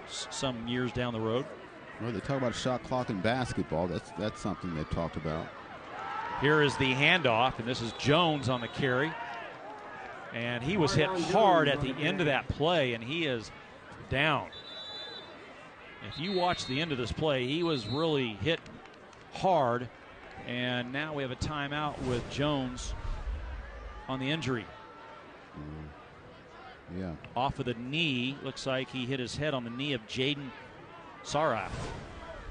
some years down the road. Well, they talk about shot clock in basketball. That's something they've talked about. Here is the handoff, and this is Jones on the carry. And he was hit hard at the end of that play, and he is down. If you watch the end of this play, he was really hit hard. And now we have a timeout with Jones on the injury. Yeah. Off of the knee. Looks like he hit his head on the knee of Jaden Saraf.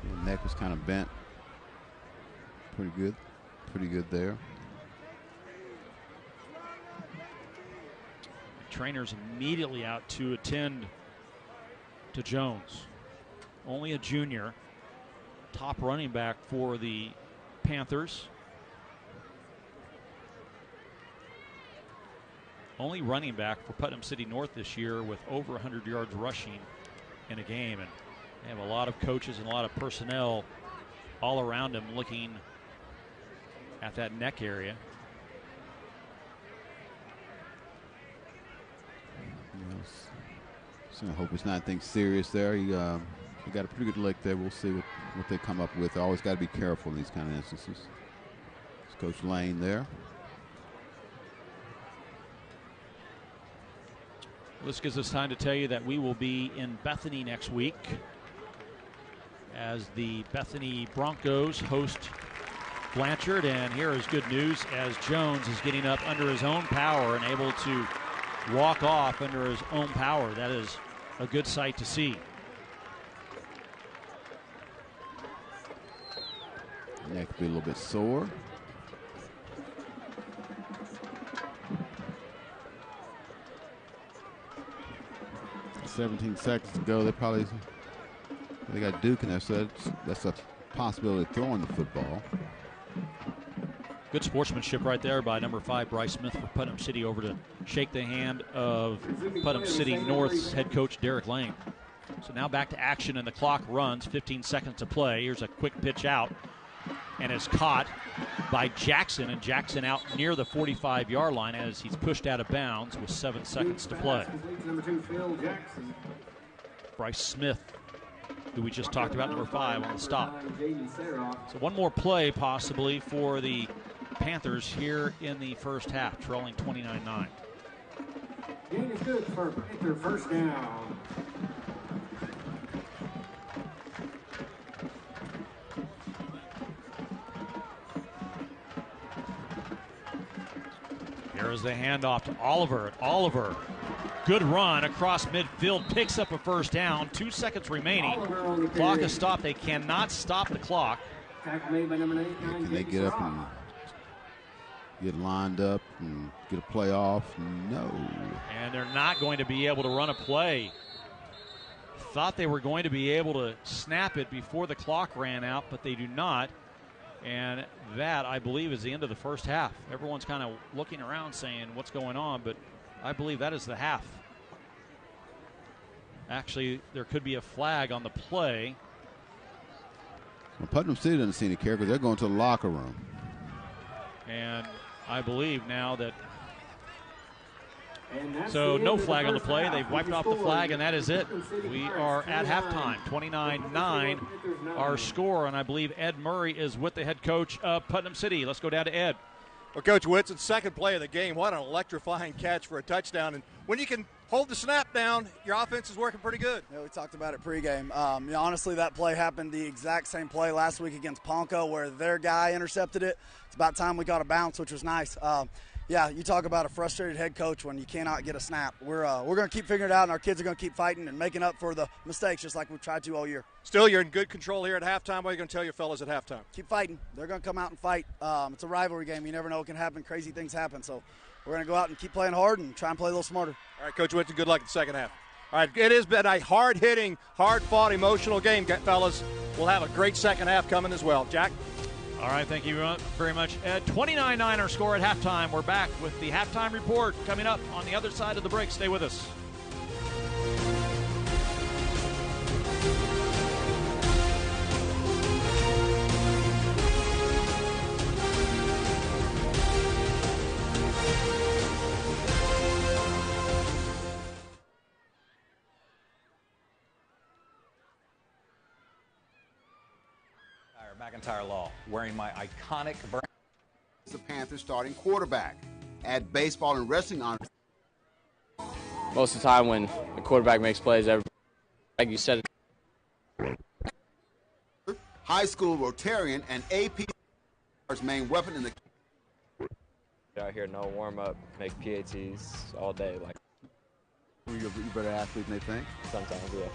The neck was kind of bent. Pretty good. Pretty good there. Trainers immediately out to attend to Jones. Only a junior. Top running back for the Panthers. Only running back for Putnam City North this year with over 100 yards rushing in a game. And they have a lot of coaches and a lot of personnel all around him looking at that neck area. Yes. So I hope it's not anything serious there. He got a pretty good lick there. We'll see what they come up with. Always got to be careful in these kind of instances. It's Coach Lane there. This gives us time to tell you that we will be in Bethany next week as the Bethany Broncos host Blanchard. And here is good news as Jones is getting up under his own power and able to walk off under his own power. That is a good sight to see. Neck could be a little bit sore. $17 seconds to go. They got Duke in there, so that's a possibility of throwing the football. Good sportsmanship right there by number 5, Bryce Smith for Putnam City, over to shake the hand of Putnam City North's head coach, Derek Lane. So now back to action, and the clock runs. 15 seconds to play. Here's a quick pitch out, and is caught by Jackson, and Jackson out near the 45-yard line as he's pushed out of bounds with 7 seconds to play. Bryce Smith, who we just talked about, number 5 on the stop. So one more play possibly for the Panthers here in the first half, trailing 29-9. Gain is good for Panther, first down. Here is the handoff to Oliver. Oliver, good run across midfield, picks up a first down. 2 seconds remaining. Clock is stopped. They cannot stop the clock. Tackle made by number 8. Can they get up and get lined up and get a play off? No. And they're not going to be able to run a play. Thought they were going to be able to snap it before the clock ran out, but they do not. And that, I believe, is the end of the first half. Everyone's kind of looking around saying what's going on, but I believe that is the half. Actually, there could be a flag on the play. Well, Putnam City doesn't seem to care because they're going to the locker room. And I believe now that, so no flag on the play. They've wiped off the flag, and that is it. We are at halftime, 29-9 our score, and I believe Ed Murray is with the head coach of Putnam City. Let's go down to Ed. Well, Coach Whitson's second play of the game, what an electrifying catch for a touchdown. And when you can hold the snap down, your offense is working pretty good. Yeah, we talked about it pregame. Honestly, that play happened the exact same play last week against Ponca where their guy intercepted it. It's about time we got a bounce, which was nice. Yeah, you talk about a frustrated head coach when you cannot get a snap. We're going to keep figuring it out, and our kids are going to keep fighting and making up for the mistakes just like we've tried to all year. Still, you're in good control here at halftime. What are you going to tell your fellas at halftime? Keep fighting. They're going to come out and fight. It's a rivalry game. You never know what can happen. Crazy things happen. So we're going to go out and keep playing hard and try and play a little smarter. All right, Coach Whitson, good luck in the second half. All right, it has been a hard-hitting, hard-fought, emotional game, fellas. We'll have a great second half coming as well. Jack? All right, thank you very much, Ed. 29-9 our score at halftime. We're back with the halftime report coming up on the other side of the break. Stay with us. McIntyre Law, wearing my iconic brand. The Panthers starting quarterback. Add baseball and wrestling on. Most of the time when the quarterback makes plays, like you said. High school Rotarian and AP main weapon in the. Out here, no warm up, make PATs all day. Like You're a better athlete than they think. Sometimes, yeah.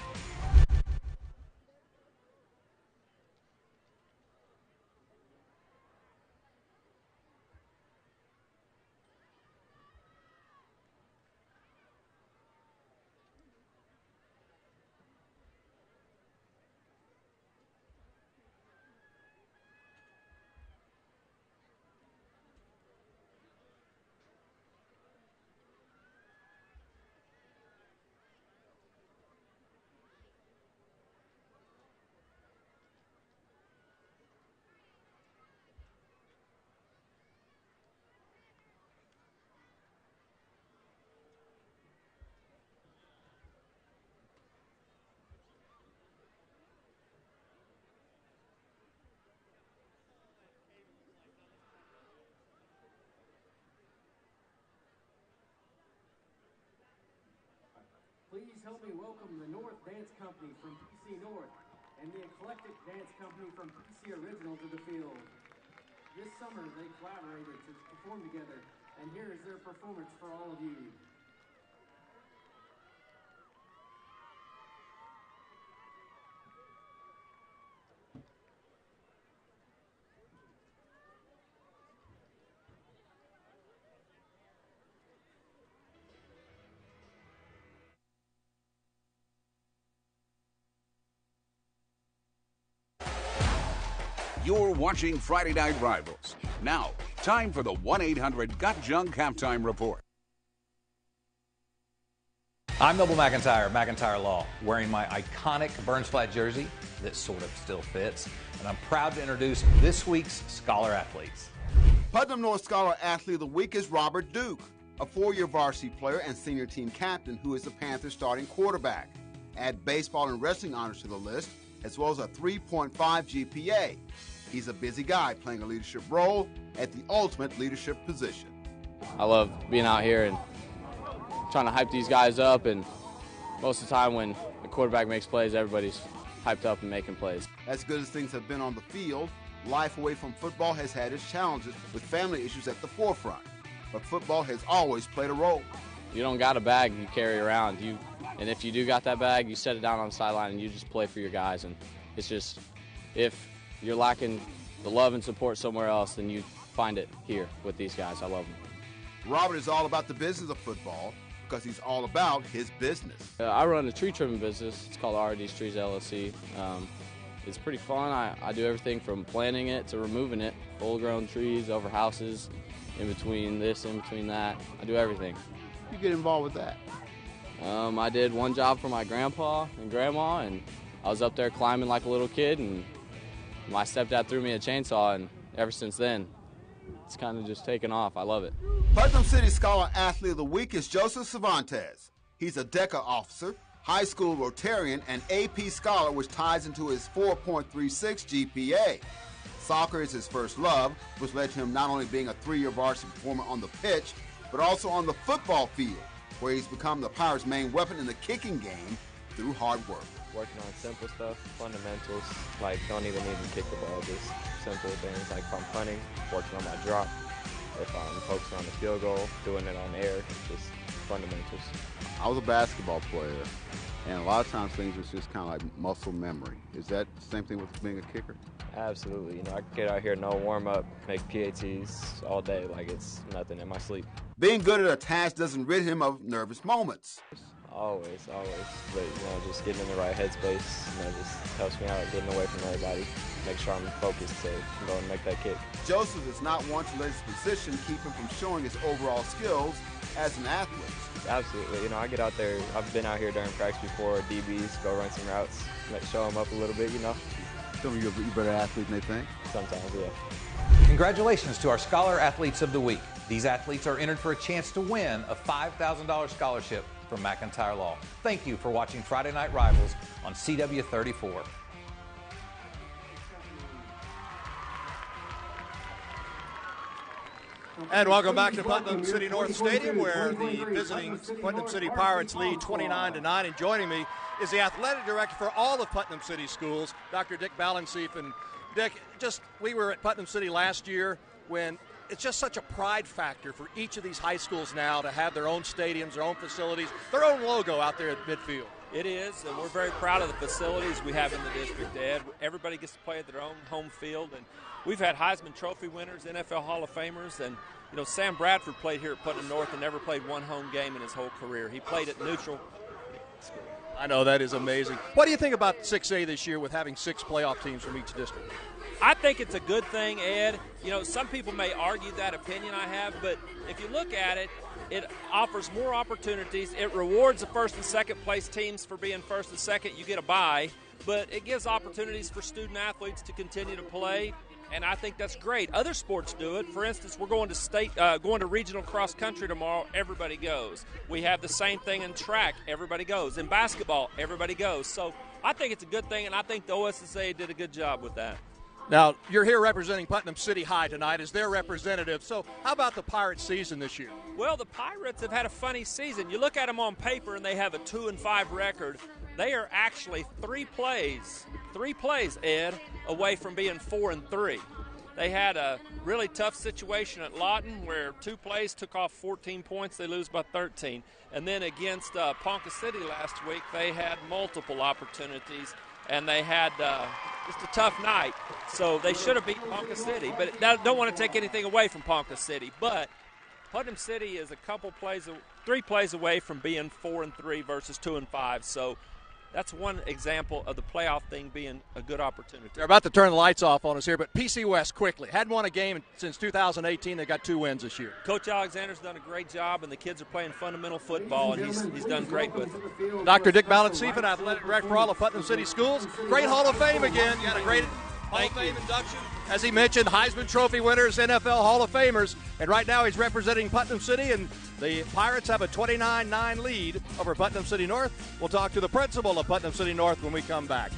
Please help me welcome the North Dance Company from PC North and the Eclectic Dance Company from PC Original to the field. This summer they collaborated to perform together, and here is their performance for all of you. You're watching Friday Night Rivals. Now, time for the 1-800-GOT-JUNK halftime report. I'm Noble McIntyre, McIntyre Law, wearing my iconic Burns Flat jersey that sort of still fits, and I'm proud to introduce this week's Scholar Athletes. Putnam North Scholar Athlete of the Week is Robert Duke, a 4-year varsity player and senior team captain who is the Panthers' starting quarterback. Add baseball and wrestling honors to the list, as well as a 3.5 GPA. He's a busy guy playing a leadership role at the ultimate leadership position. I love being out here and trying to hype these guys up, and most of the time when the quarterback makes plays, everybody's hyped up and making plays. As good as things have been on the field, life away from football has had its challenges with family issues at the forefront. But football has always played a role. You don't got a bag you carry around. And if you do got that bag, you set it down on the sideline and you just play for your guys. And it's just, if you're lacking the love and support somewhere else, then you find it here with these guys. I love them. Robert is all about the business of football because he's all about his business. I run a tree trimming business. It's called R&D's Trees LLC. It's pretty fun. I do everything from planting it to removing it. Full-grown trees over houses, in between this, in between that. I do everything. You get involved with that? I did one job for my grandpa and grandma, and I was up there climbing like a little kid, and my stepdad threw me a chainsaw, and ever since then, it's kind of just taken off. I love it. Putnam City Scholar Athlete of the Week is Joseph Cervantes. He's a DECA officer, high school Rotarian, and AP Scholar, which ties into his 4.36 GPA. Soccer is his first love, which led to him not only being a 3-year varsity performer on the pitch, but also on the football field, where he's become the Pirates' main weapon in the kicking game through hard work. Working on simple stuff, fundamentals, like don't even need to kick the ball, just simple things like if I'm punting, working on my drop, if I'm focusing on the field goal, doing it on air, just fundamentals. I was a basketball player, and a lot of times things was just kind of like muscle memory. Is that the same thing with being a kicker? Absolutely. You know, I could get out here, no warm-up, make PATs all day like it's nothing in my sleep. Being good at a task doesn't rid him of nervous moments. Always. But, you know, just getting in the right headspace, you know, just helps me out getting away from everybody, make sure I'm focused to go and make that kick. Joseph is not one to let his position keep him from showing his overall skills as an athlete. Absolutely. You know, I get out there, I've been out here during practice before, DBs, go run some routes, show them up a little bit, you know. Some of you are better athletes than they think? Sometimes, yeah. Congratulations to our Scholar Athletes of the Week. These athletes are entered for a chance to win a $5,000 scholarship from McIntyre Law. Thank you for watching Friday Night Rivals on CW34. And welcome back to Putnam City North Stadium, where the visiting Putnam City Pirates lead 29-9. And joining me is the athletic director for all of Putnam City schools, Dr. Dick Ballenseef. And Dick, we were at Putnam City last year when it's just such a pride factor for each of these high schools now to have their own stadiums, their own facilities, their own logo out there at midfield. It is, and we're very proud of the facilities we have in the district, Ed. Everybody gets to play at their own home field, and we've had Heisman Trophy winners, NFL Hall of Famers, and you know, Sam Bradford played here at Putnam North and never played one home game in his whole career. He played at neutral. I know, that is amazing. What do you think about 6A this year with having 6 playoff teams from each district? I think it's a good thing, Ed. You know, some people may argue that opinion I have, but if you look at it, it offers more opportunities. It rewards the first and second place teams for being first and second. You get a bye, but it gives opportunities for student athletes to continue to play, and I think that's great. Other sports do it. For instance, we're going to regional cross country tomorrow. Everybody goes. We have the same thing in track. Everybody goes. In basketball, everybody goes. So I think it's a good thing, and I think the OSSA did a good job with that. Now, you're here representing Putnam City High tonight as their representative. So how about the Pirates season this year? Well, the Pirates have had a funny season. You look at them on paper, and they have a 2-5 record. They are actually 3 plays, Ed, away from being 4-3. They had a really tough situation at Lawton where 2 plays took off 14 points. They lose by 13. And then against Ponca City last week, they had multiple opportunities, and they had just a tough night. So they should have beat Ponca City. But I don't want to take anything away from Ponca City. But Putnam City is 3 plays away from being 4-3 versus 2-5. So that's one example of the playoff thing being a good opportunity. They're about to turn the lights off on us here, but PC West quickly. Hadn't won a game since 2018. They got 2 wins this year. Coach Alexander's done a great job, and the kids are playing fundamental football, and he's done great with them. Dr. Dick Balancifan, athletic director for all of Putnam City Schools. Great Hall of Fame again. You had a great Hall of Fame induction. As he mentioned, Heisman Trophy winners, NFL Hall of Famers. And right now he's representing Putnam City, and the Pirates have a 29-9 lead over Putnam City North. We'll talk to the principal of Putnam City North when we come back.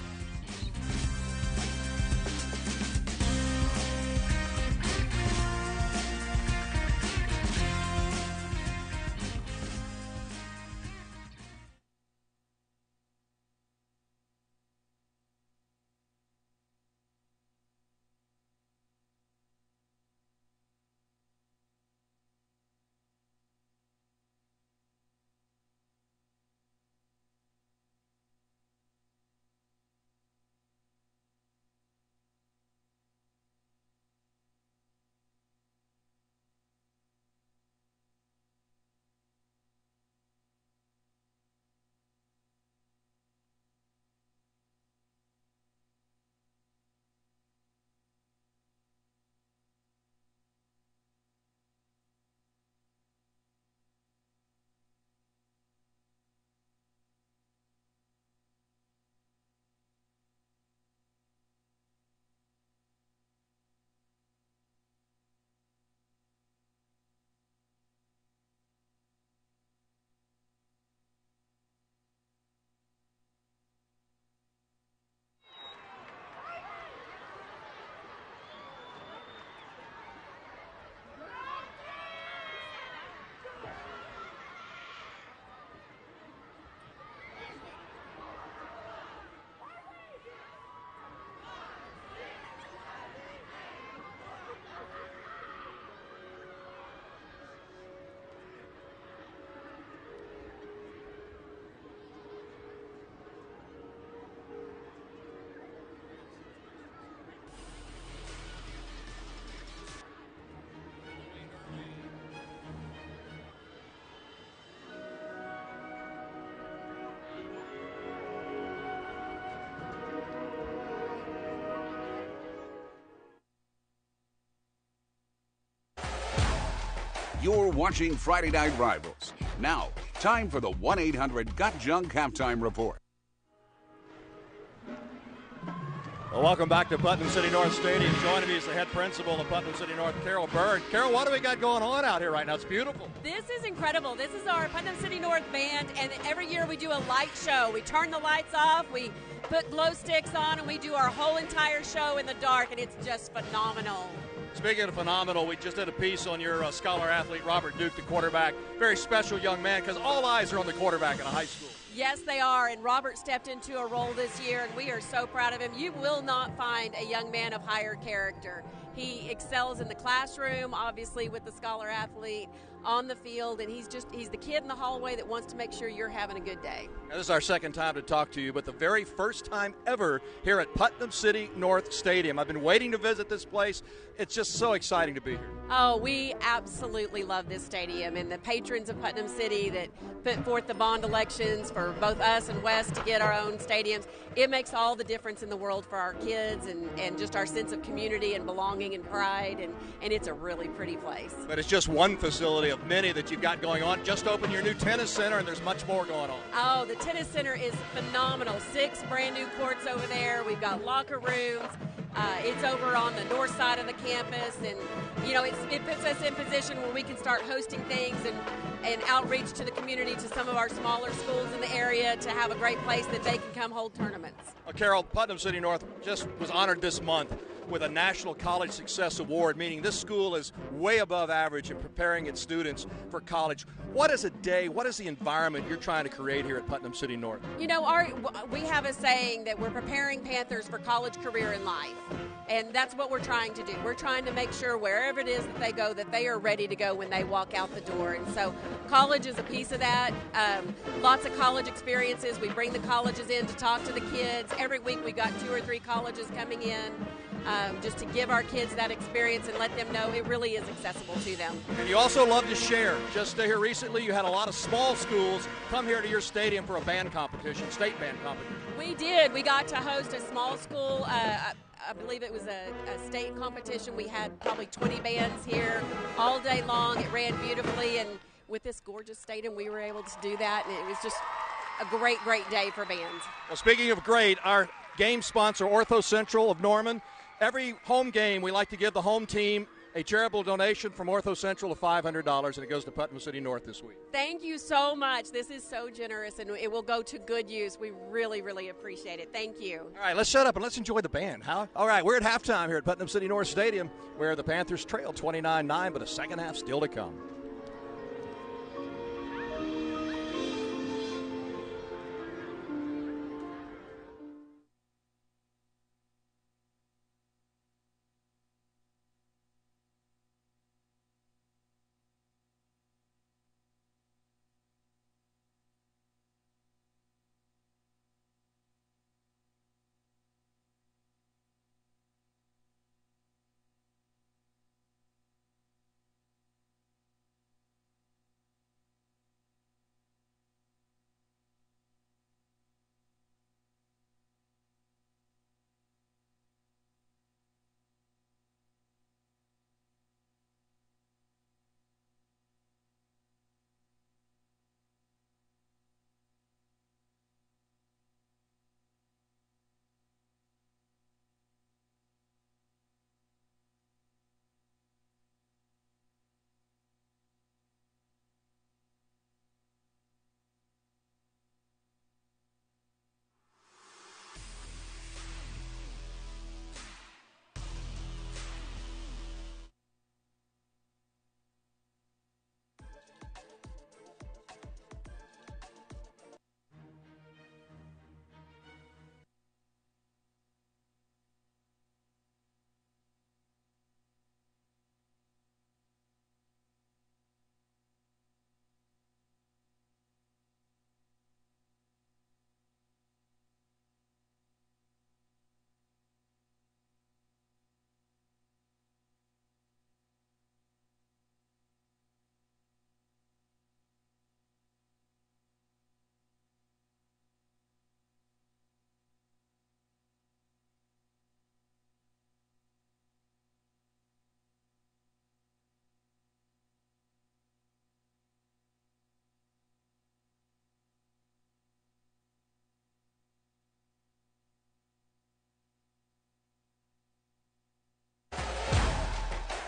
You're watching Friday Night Rivals. Now, time for the 1-800-GOT-JUNK halftime report. Well, welcome back to Putnam City North Stadium. Joining me is the head principal of Putnam City North, Carol Bird. Carol, what do we got going on out here right now? It's beautiful. This is incredible. This is our Putnam City North band, and every year we do a light show. We turn the lights off, we put glow sticks on, and we do our whole entire show in the dark, and it's just phenomenal. Speaking of phenomenal, we just did a piece on your scholar athlete, Robert Duke, the quarterback. Very special young man, because all eyes are on the quarterback in a high school. Yes, they are, and Robert stepped into a role this year, and we are so proud of him. You will not find a young man of higher character. He excels in the classroom, obviously with the scholar athlete, on the field, and he's the kid in the hallway that wants to make sure you're having a good day. Now, this is our second time to talk to you, but the very first time ever here at Putnam City North Stadium. I've been waiting to visit this place. It's just so exciting to be here. Oh, we absolutely love this stadium, and the patrons of Putnam City that put forth the bond elections for both us and West to get our own stadiums. It makes all the difference in the world for our kids and just our sense of community and belonging and pride, and it's a really pretty place. But it's just one facility of many that you've got going on. Just opened your new tennis center, and there's much more going on. Oh, the tennis center is phenomenal. 6 brand new courts over there. We've got locker rooms. It's over on the north side of the campus, and it puts us in position where we can start hosting things and outreach to the community, to some of our smaller schools in the area, to have a great place that they can come hold tournaments. Carol, Putnam City North just was honored this month with a National College Success Award, meaning this school is way above average in preparing its students for college. What is a day, what is the environment you're trying to create here at Putnam City North? We have a saying that we're preparing Panthers for college, career, and life. And that's what we're trying to do. We're trying to make sure wherever it is that they go, that they are ready to go when they walk out the door. And so college is a piece of that. Lots of college experiences. We bring the colleges in to talk to the kids. Every week we've got 2 or 3 colleges coming in. just to give our kids that experience and let them know it really is accessible to them. And you also love to share. Just here recently, you had a lot of small schools come here to your stadium for a band competition, state band competition. We did. We got to host a small school. I believe it was a state competition. We had probably 20 bands here all day long. It ran beautifully, and with this gorgeous stadium, we were able to do that, and it was just a great, great day for bands. Well, speaking of great, our game sponsor, Ortho Central of Norman, every home game we like to give the home team a charitable donation from Ortho Central of $500, and it goes to Putnam City North this week. Thank you so much. This is so generous, and it will go to good use. We really, really appreciate it. Thank you. All right, let's shut up and let's enjoy the band, huh? All right, we're at halftime here at Putnam City North Stadium, where the Panthers trail 29-9, but a second half still to come.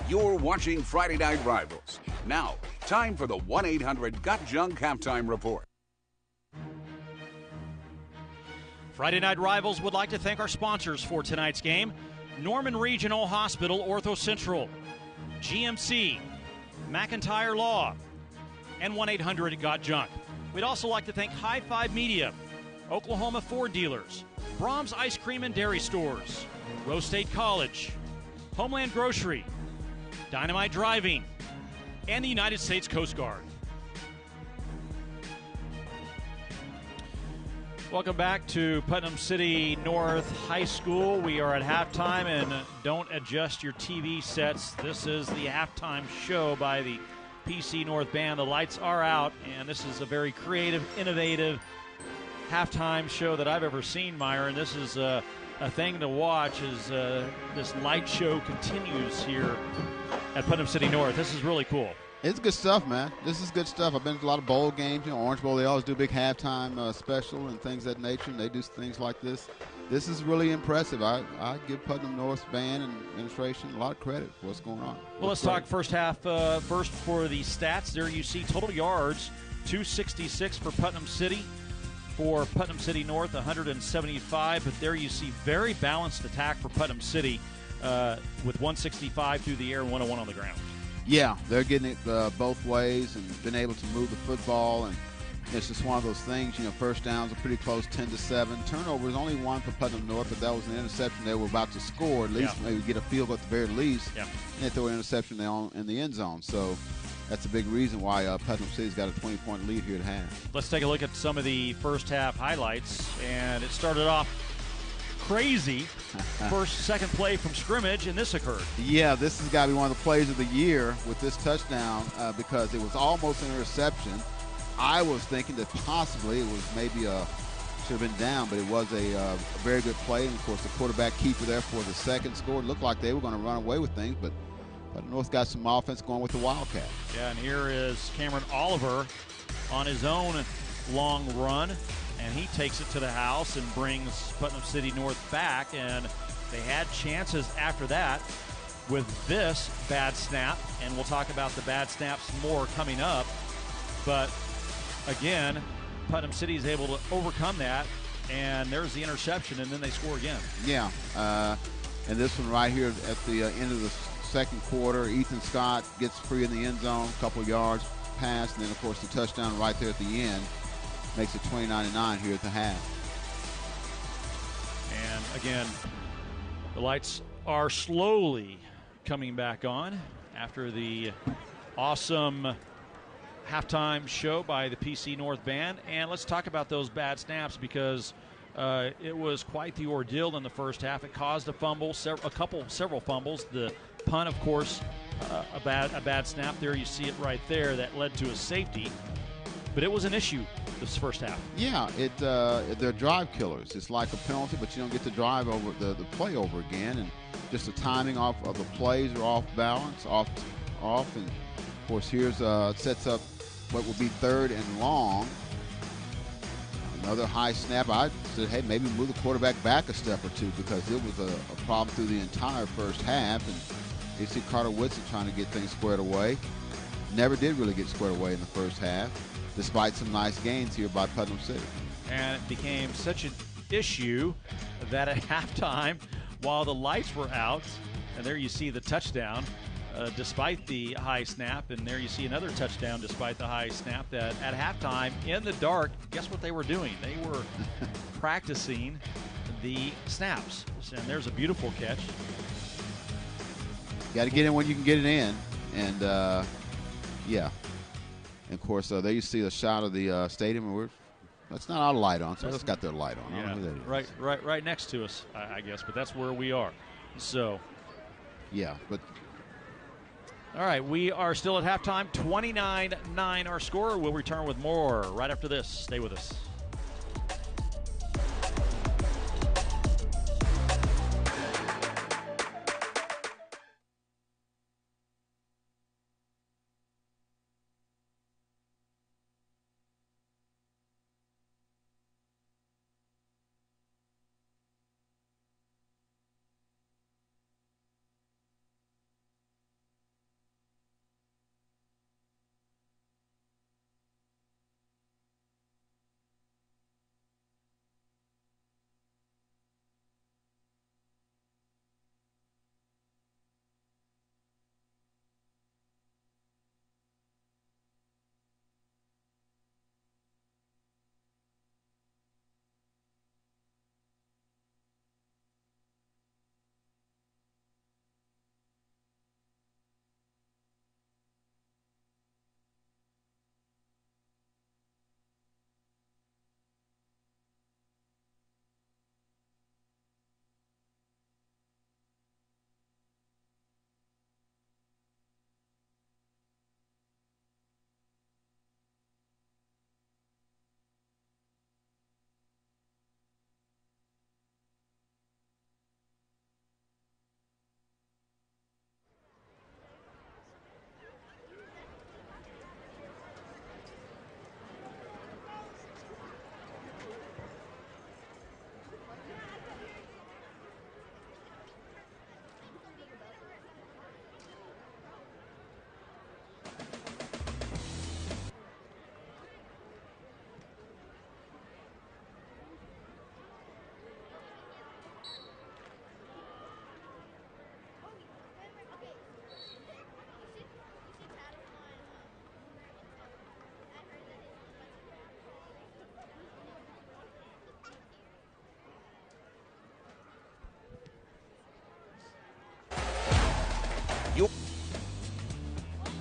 You're watching Friday Night Rivals. Now, time for the 1-800-GOT-JUNK halftime report. Friday Night Rivals would like to thank our sponsors for tonight's game: Norman Regional Hospital, Ortho Central, GMC, McIntyre Law, and 1-800-GOT-JUNK. We'd also like to thank High Five Media, Oklahoma Ford Dealers, Brahms Ice Cream and Dairy Stores, Rose State College, Homeland Grocery, Dynamite Driving, and the United States Coast Guard. Welcome back to Putnam City North High School. We are at halftime, and don't adjust your TV sets. This is the halftime show by the PC North Band. The lights are out, and this is a very creative, innovative halftime show that I've ever seen, Meyer, and this is a thing to watch as this light show continues here at Putnam City North. This is really cool. It's good stuff, man. This is good stuff. I've been to a lot of bowl games. Orange Bowl, they always do a big halftime special and things of that nature, and they do things like this. This is really impressive. I give Putnam North Band and administration a lot of credit for what's going on. Well, let's talk first half first for the stats. There you see total yards, 266 for Putnam City. For Putnam City North, 175. But there you see very balanced attack for Putnam City with 165 through the air and 101 on the ground. Yeah, they're getting it both ways and been able to move the football, and it's just one of those things. First downs are pretty close, 10-7. Turnovers only one for Putnam North, but that was an interception. They were about to score, at least maybe get a field goal at the very least. Yeah. And they throw an interception in the end zone. So that's a big reason why Putnam City's got a 20-point lead here at half. Let's take a look at some of the first half highlights, and it started off crazy second play from scrimmage, and this occurred. Yeah, this has got to be one of the plays of the year with this touchdown because it was almost an interception. I was thinking that possibly it was maybe should have been down, but it was a very good play. And, of course, the quarterback keeper there for the second score. It looked like they were going to run away with things, but North got some offense going with the Wildcat. Yeah, and here is Cameron Oliver on his own long run, and he takes it to the house and brings Putnam City North back, and they had chances after that with this bad snap, and we'll talk about the bad snaps more coming up. But again, Putnam City is able to overcome that, and there's the interception, and then they score again. Yeah, and this one right here at the end of the second quarter, Ethan Scott gets free in the end zone, a couple yards pass, and then, of course, the touchdown right there at the end makes it 29-9 here at the half. And again, the lights are slowly coming back on after the awesome halftime show by the PC North Band. And let's talk about those bad snaps because it was quite the ordeal in the first half. It caused a fumble, several fumbles. The punt, of course, a bad snap there. You see it right there. That led to a safety. But it was an issue this first half. Yeah, they're drive killers. It's like a penalty, but you don't get to drive over the play over again. And just the timing off of the plays are off balance, off. And, of course, here's sets up what will be third and long. Another high snap. I said, hey, maybe move the quarterback back a step or two because it was a problem through the entire first half. And you see Carter Whitson trying to get things squared away. Never did really get squared away in the first half, despite some nice gains here by Putnam City. And it became such an issue that at halftime, while the lights were out, and there you see the touchdown, despite the high snap, and there you see another touchdown despite the high snap, that at halftime, in the dark, guess what they were doing? They were practicing the snaps. And there's a beautiful catch. You got to get in when you can get it in. And, yeah. And, of course, there you see a shot of the stadium. And that's not our light on, so that's got their light on. Yeah, I don't know who that is. right next to us, I guess, but that's where we are. So, yeah, but all right, we are still at halftime, 29-9 our score. We'll return with more right after this. Stay with us.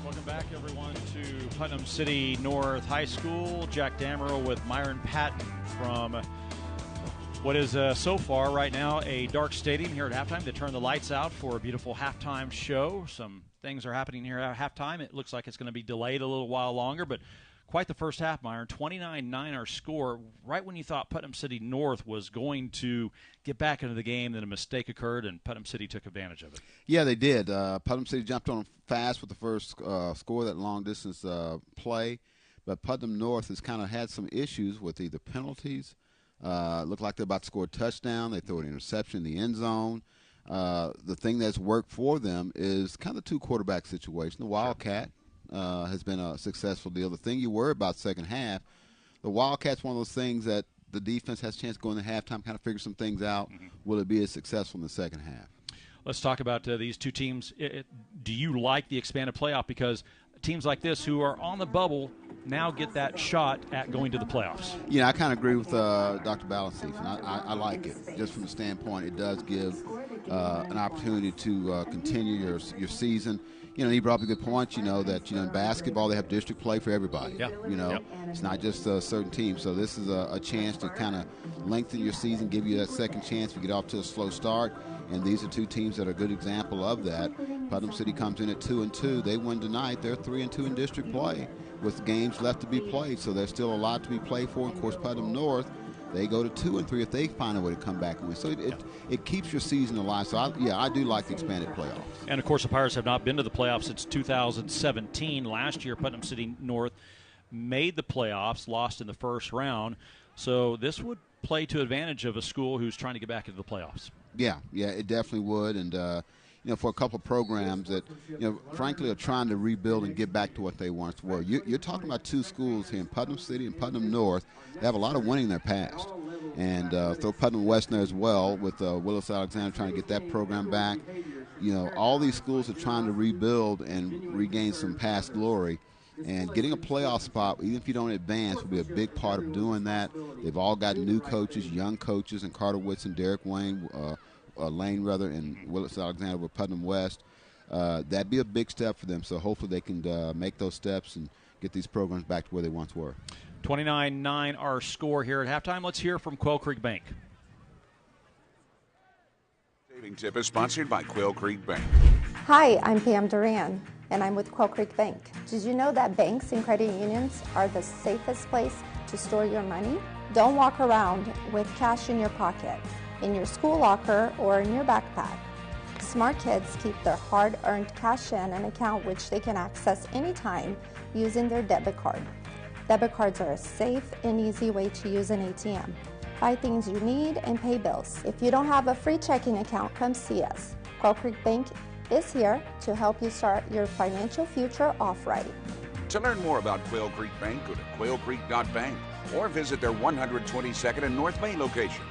Welcome back, everyone, to Putnam City North High School. Jack Damerl with Myron Patton from What is so far right now a dark stadium here at halftime. They turn the lights out for a beautiful halftime show. Some things are happening here at halftime. It looks like it's going to be delayed a little while longer, but quite the first half, Myron. 29-9 our score. Right when you thought Putnam City North was going to get back into the game, then a mistake occurred, and Putnam City took advantage of it. Yeah, they did. Putnam City jumped on them fast with the first score, that long-distance play. But Putnam North has kind of had some issues with either penalties. Looked like they're about to score a touchdown. They throw an interception in the end zone. The thing that's worked for them is kind of the two-quarterback situation. The Wildcat has been a successful deal. The thing you worry about second half, the Wildcat's one of those things that the defense has a chance to go in the halftime, kind of figure some things out. Mm-hmm. Will it be as successful in the second half? Let's talk about these two teams. Do you like the expanded playoff? Because teams like this who are on the bubble now get that shot at going to the playoffs. Yeah, I kind of agree with Dr. Balancef, and I like it. Just from the standpoint, it does give an opportunity to continue your season. You know, he brought up a good point, that, in basketball they have district play for everybody. Yeah. It's not just a certain team. So this is a chance to kind of lengthen your season, give you that second chance if you get off to a slow start. And these are two teams that are a good example of that. Putnam City comes in at 2-2. They win tonight. They're 3-2 in district play with games left to be played. So there's still a lot to be played for. And of course, Putnam North, they go to 2-3 if they find a way to come back and win. So it keeps your season alive. So I do like the expanded playoffs. And of course, the Pirates have not been to the playoffs since 2017. Last year, Putnam City North made the playoffs, lost in the first round. So this would play to advantage of a school who's trying to get back into the playoffs. Yeah, it definitely would. And, for a couple of programs that, frankly are trying to rebuild and get back to what they once were. You're talking about two schools here in Putnam City and Putnam North. They have a lot of winning in their past. And throw Putnam West in there as well with Willis Alexander trying to get that program back. All these schools are trying to rebuild and regain some past glory. And getting a playoff spot, even if you don't advance, will be a big part of doing that. They've all got new coaches, young coaches, and Carter Whitson, Derek Lane, and Willis Alexander with Putnam West. That'd be a big step for them. So hopefully they can make those steps and get these programs back to where they once were. 29-9 our score here at halftime. Let's hear from Quail Creek Bank. Saving tip is sponsored by Quail Creek Bank. Hi, I'm Pam Duran, and I'm with Quail Creek Bank. Did you know that banks and credit unions are the safest place to store your money? Don't walk around with cash in your pocket, in your school locker, or in your backpack. Smart kids keep their hard-earned cash in an account which they can access anytime using their debit card. Debit cards are a safe and easy way to use an ATM. Buy things you need and pay bills. If you don't have a free checking account, come see us. Quail Creek Bank is here to help you start your financial future off right. To learn more about Quail Creek Bank, go to quailcreek.bank or visit their 122nd and North Main location.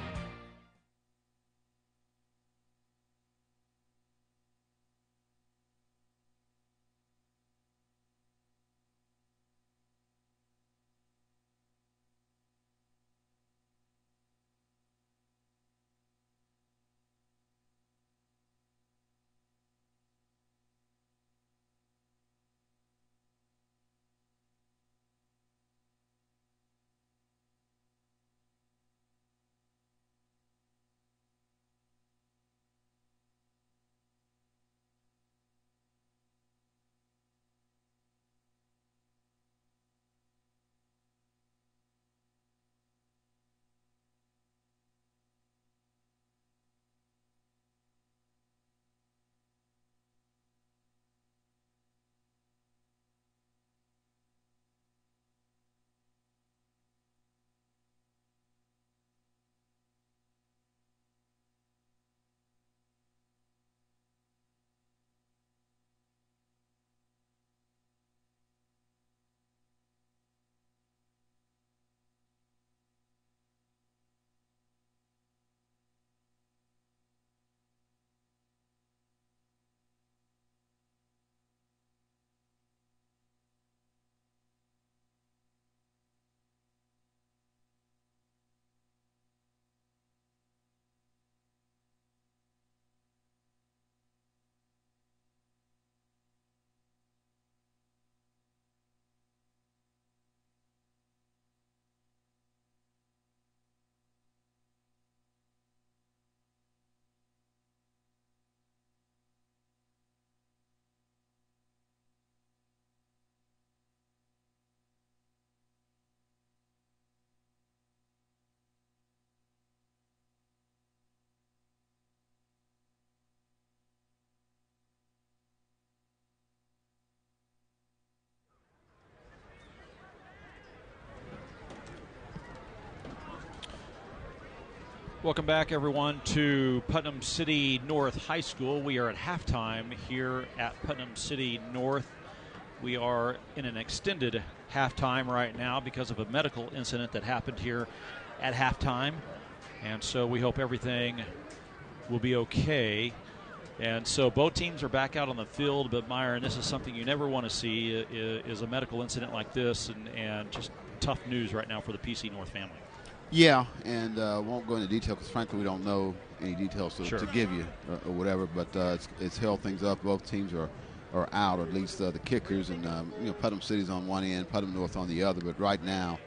Welcome back, everyone, to Putnam City North High School. We are at halftime here at Putnam City North. We are in an extended halftime right now because of a medical incident that happened here at halftime. And so we hope everything will be okay. And so both teams are back out on the field, but Myron, this is something you never want to see is a medical incident like this, and just tough news right now for the PC North family. Yeah, and won't go into detail because, frankly, we don't know any details to give you or whatever. But it's held things up. Both teams are out, or at least the kickers. And Putnam City's on one end, Putnam North on the other. But right now,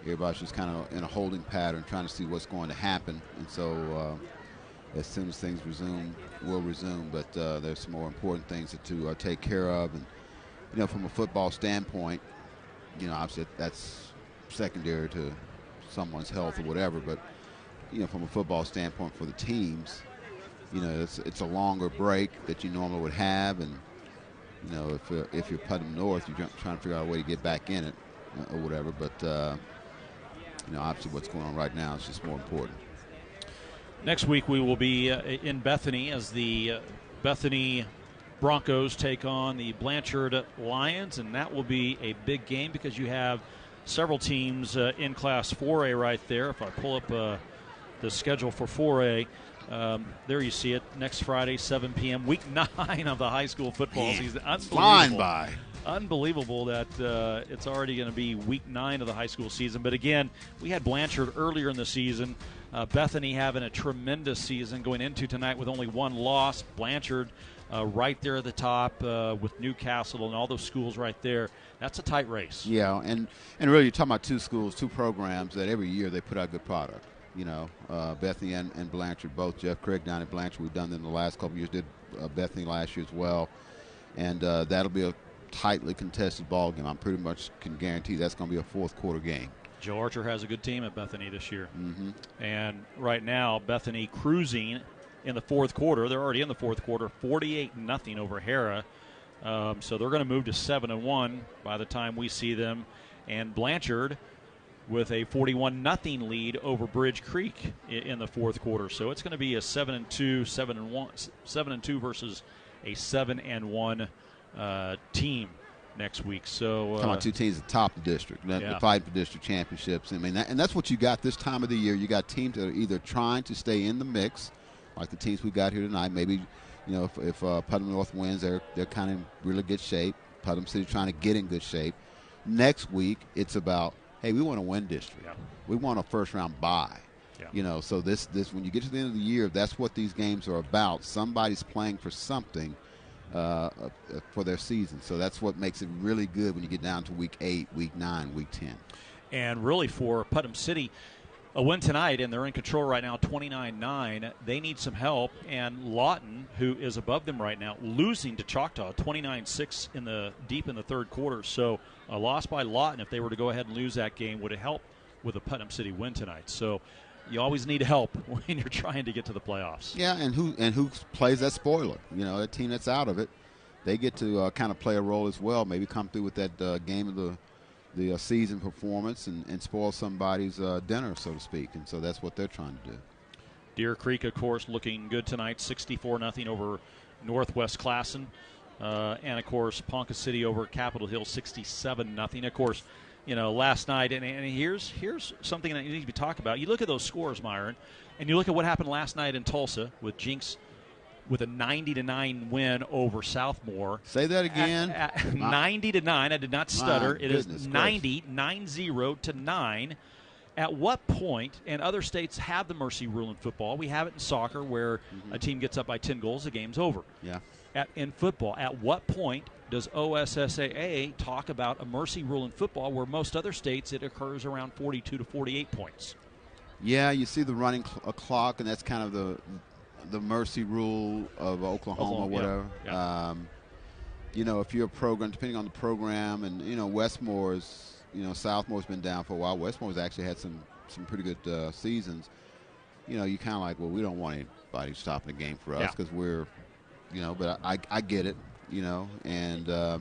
everybody's just kind of in a holding pattern, trying to see what's going to happen. And so, as soon as things resume, we'll resume. But there's some more important things to take care of. And from a football standpoint, obviously that's secondary to someone's health or whatever, but from a football standpoint for the teams, it's a longer break that you normally would have, and if you're Putnam North, you're trying to figure out a way to get back in it or whatever. But obviously what's going on right now is just more important. Next week we will be in Bethany as the Bethany Broncos take on the Blanchard Lions, and that will be a big game because you have several teams in Class 4A right there. If I pull up the schedule for 4A, there you see it. Next Friday, 7 p.m., Week 9 of the high school football season. Flying by. Unbelievable that it's already going to be Week 9 of the high school season. But again, we had Blanchard earlier in the season. Bethany having a tremendous season going into tonight with only one loss. Blanchard right there at the top with Newcastle and all those schools right there. That's a tight race. Yeah, and really you're talking about two schools, two programs that every year they put out good product. Bethany and Blanchard, both. Jeff Craig down at Blanchard, we've done them the last couple of years, did Bethany last year as well. And that'll be a tightly contested ball game. I'm pretty much can guarantee that's going to be a fourth quarter game. Joe Archer has a good team at Bethany this year. Mm-hmm. And right now, Bethany cruising in the fourth quarter. They're already in the fourth quarter, 48-0 over Hera. So they're going to move to 7-1 by the time we see them. And Blanchard with a 41-0 lead over Bridge Creek in the fourth quarter. So it's going to be a 7-2 versus a 7-1 team next week. So talking about two teams at the top of the district, the fight for district championships. I mean, and that's what you got this time of the year. You got teams that are either trying to stay in the mix, like the teams we got here tonight. Maybe, if Putnam North wins, they're kind of in really good shape. Putnam City trying to get in good shape. Next week, it's about, hey, we want to win district. Yeah. We want a first-round bye. Yeah. So this when you get to the end of the year, that's what these games are about. Somebody's playing for something for their season. So that's what makes it really good when you get down to Week 8, Week 9, Week 10. And really for Putnam City, a win tonight, and they're in control right now, 29-9. They need some help. And Lawton, who is above them right now, losing to Choctaw, 29-6 deep in the third quarter. So a loss by Lawton, if they were to go ahead and lose that game, would have helped with a Putnam City win tonight. So you always need help when you're trying to get to the playoffs. Yeah, and who plays that spoiler? That team that's out of it, they get to kind of play a role as well. Maybe come through with that game of the season performance and spoil somebody's dinner, so to speak. And so that's what they're trying to do. Deer Creek, of course, looking good tonight, 64-0 over Northwest Classen. And, of course, Ponca City over Capitol Hill, 67-0. Of course, last night, and here's something that you need to talk about. You look at those scores, Myron, and you look at what happened last night in Tulsa with Jinx with a 90-9 win over Southmore. Say that again. 90-9. I did not stutter. It is 90-9. At what point, and other states have the mercy rule in football. We have it in soccer where a team gets up by 10 goals, the game's over. Yeah. In football, at what point does OSSAA talk about a mercy rule in football where most other states it occurs around 42 to 48 points? Yeah, you see the running clock, and that's kind of the mercy rule of Oklahoma, whatever. Yeah. If you're a program, depending on the program, and Westmore's, Southmore's been down for a while. Westmore's actually had some pretty good seasons. You kind of like, well, we don't want anybody stopping the game for us because we're, but I get it, and you're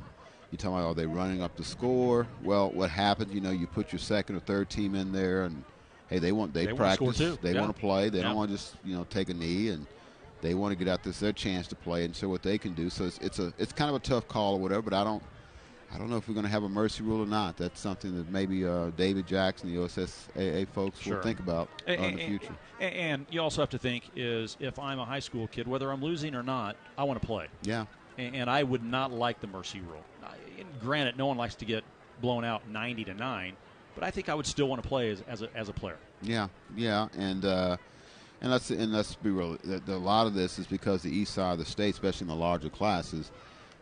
talking about, are they running up the score? Well, what happens, you put your second or third team in there, and hey, they practice, too. they want to play, they Yeah. don't want to just take a knee, and they want to get out there. It's their chance to play and show what they can do. So it's kind of a tough call or whatever. But I don't know if we're going to have a mercy rule or not. That's something that maybe David Jackson, the OSSAA folks, will think about in the future. And you also have to think is if I'm a high school kid, whether I'm losing or not, I want to play. Yeah. And I would not like the mercy rule. Granted, no one likes to get blown out 90-9, but I think I would still want to play as a player. Yeah, and let's be real. A lot of this is because the east side of the state, especially in the larger classes,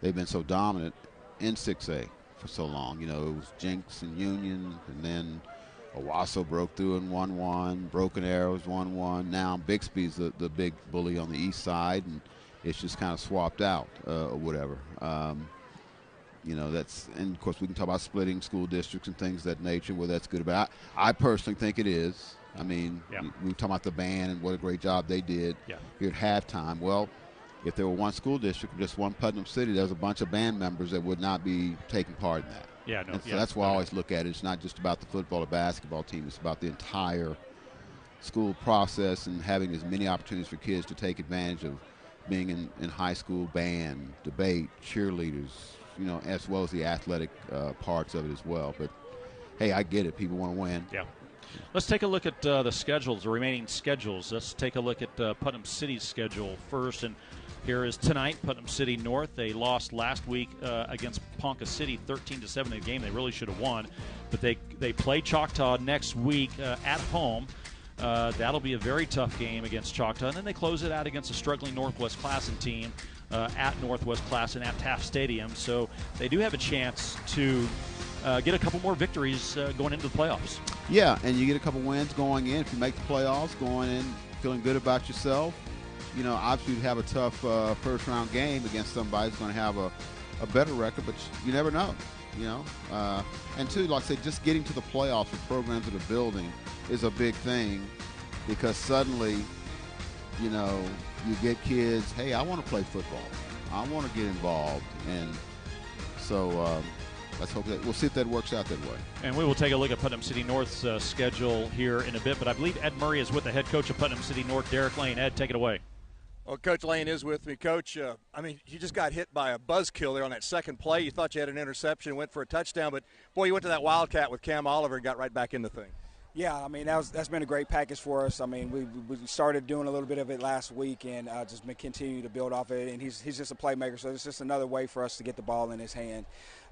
they've been so dominant in 6A for so long. It was Jenks and Union, and then Owasso broke through in 1-1, Broken Arrows 1-1. Now Bixby's the big bully on the east side, and it's just kind of swapped out or whatever. And of course we can talk about splitting school districts and things of that nature, where that's good. But I personally think it is. I mean, we were talking about the band and what a great job they did here at halftime. Well, if there were one school district, just one Putnam City, there's a bunch of band members that would not be taking part in that. So that's why I always look at it. It's not just about the football or basketball team. It's about the entire school process and having as many opportunities for kids to take advantage of being in high school band, debate, cheerleaders, as well as the athletic parts of it as well. But, hey, I get it. People want to win. Yeah. Let's take a look at the schedules, the remaining schedules. Let's take a look at Putnam City's schedule first. And here is tonight, Putnam City North. They lost last week against Ponca City 13-7 in a game they really should have won. But they play Choctaw next week at home. That'll be a very tough game against Choctaw. And then they close it out against a struggling Northwest Classen team at Northwest Classen at Taft Stadium. So they do have a chance to get a couple more victories going into the playoffs. Yeah, and you get a couple wins going in. If you make the playoffs, going in feeling good about yourself, obviously you have a tough first-round game against somebody who's going to have a better record, but you never know, And, two, like I said, just getting to the playoffs for programs that are building is a big thing, because suddenly, you get kids, hey, I want to play football. I want to get involved. And so let's hope that we'll see if that works out that way. And we will take a look at Putnam City North's schedule here in a bit. But I believe Ed Murray is with the head coach of Putnam City North, Derek Lane. Ed, take it away. Well, Coach Lane is with me. Coach, you just got hit by a buzzkill there on that second play. You thought you had an interception, went for a touchdown, but, boy, you went to that Wildcat with Cam Oliver and got right back in the thing. Yeah, that's been a great package for us. We started doing a little bit of it last week and just been continue to build off it. And he's just a playmaker, so it's just another way for us to get the ball in his hand.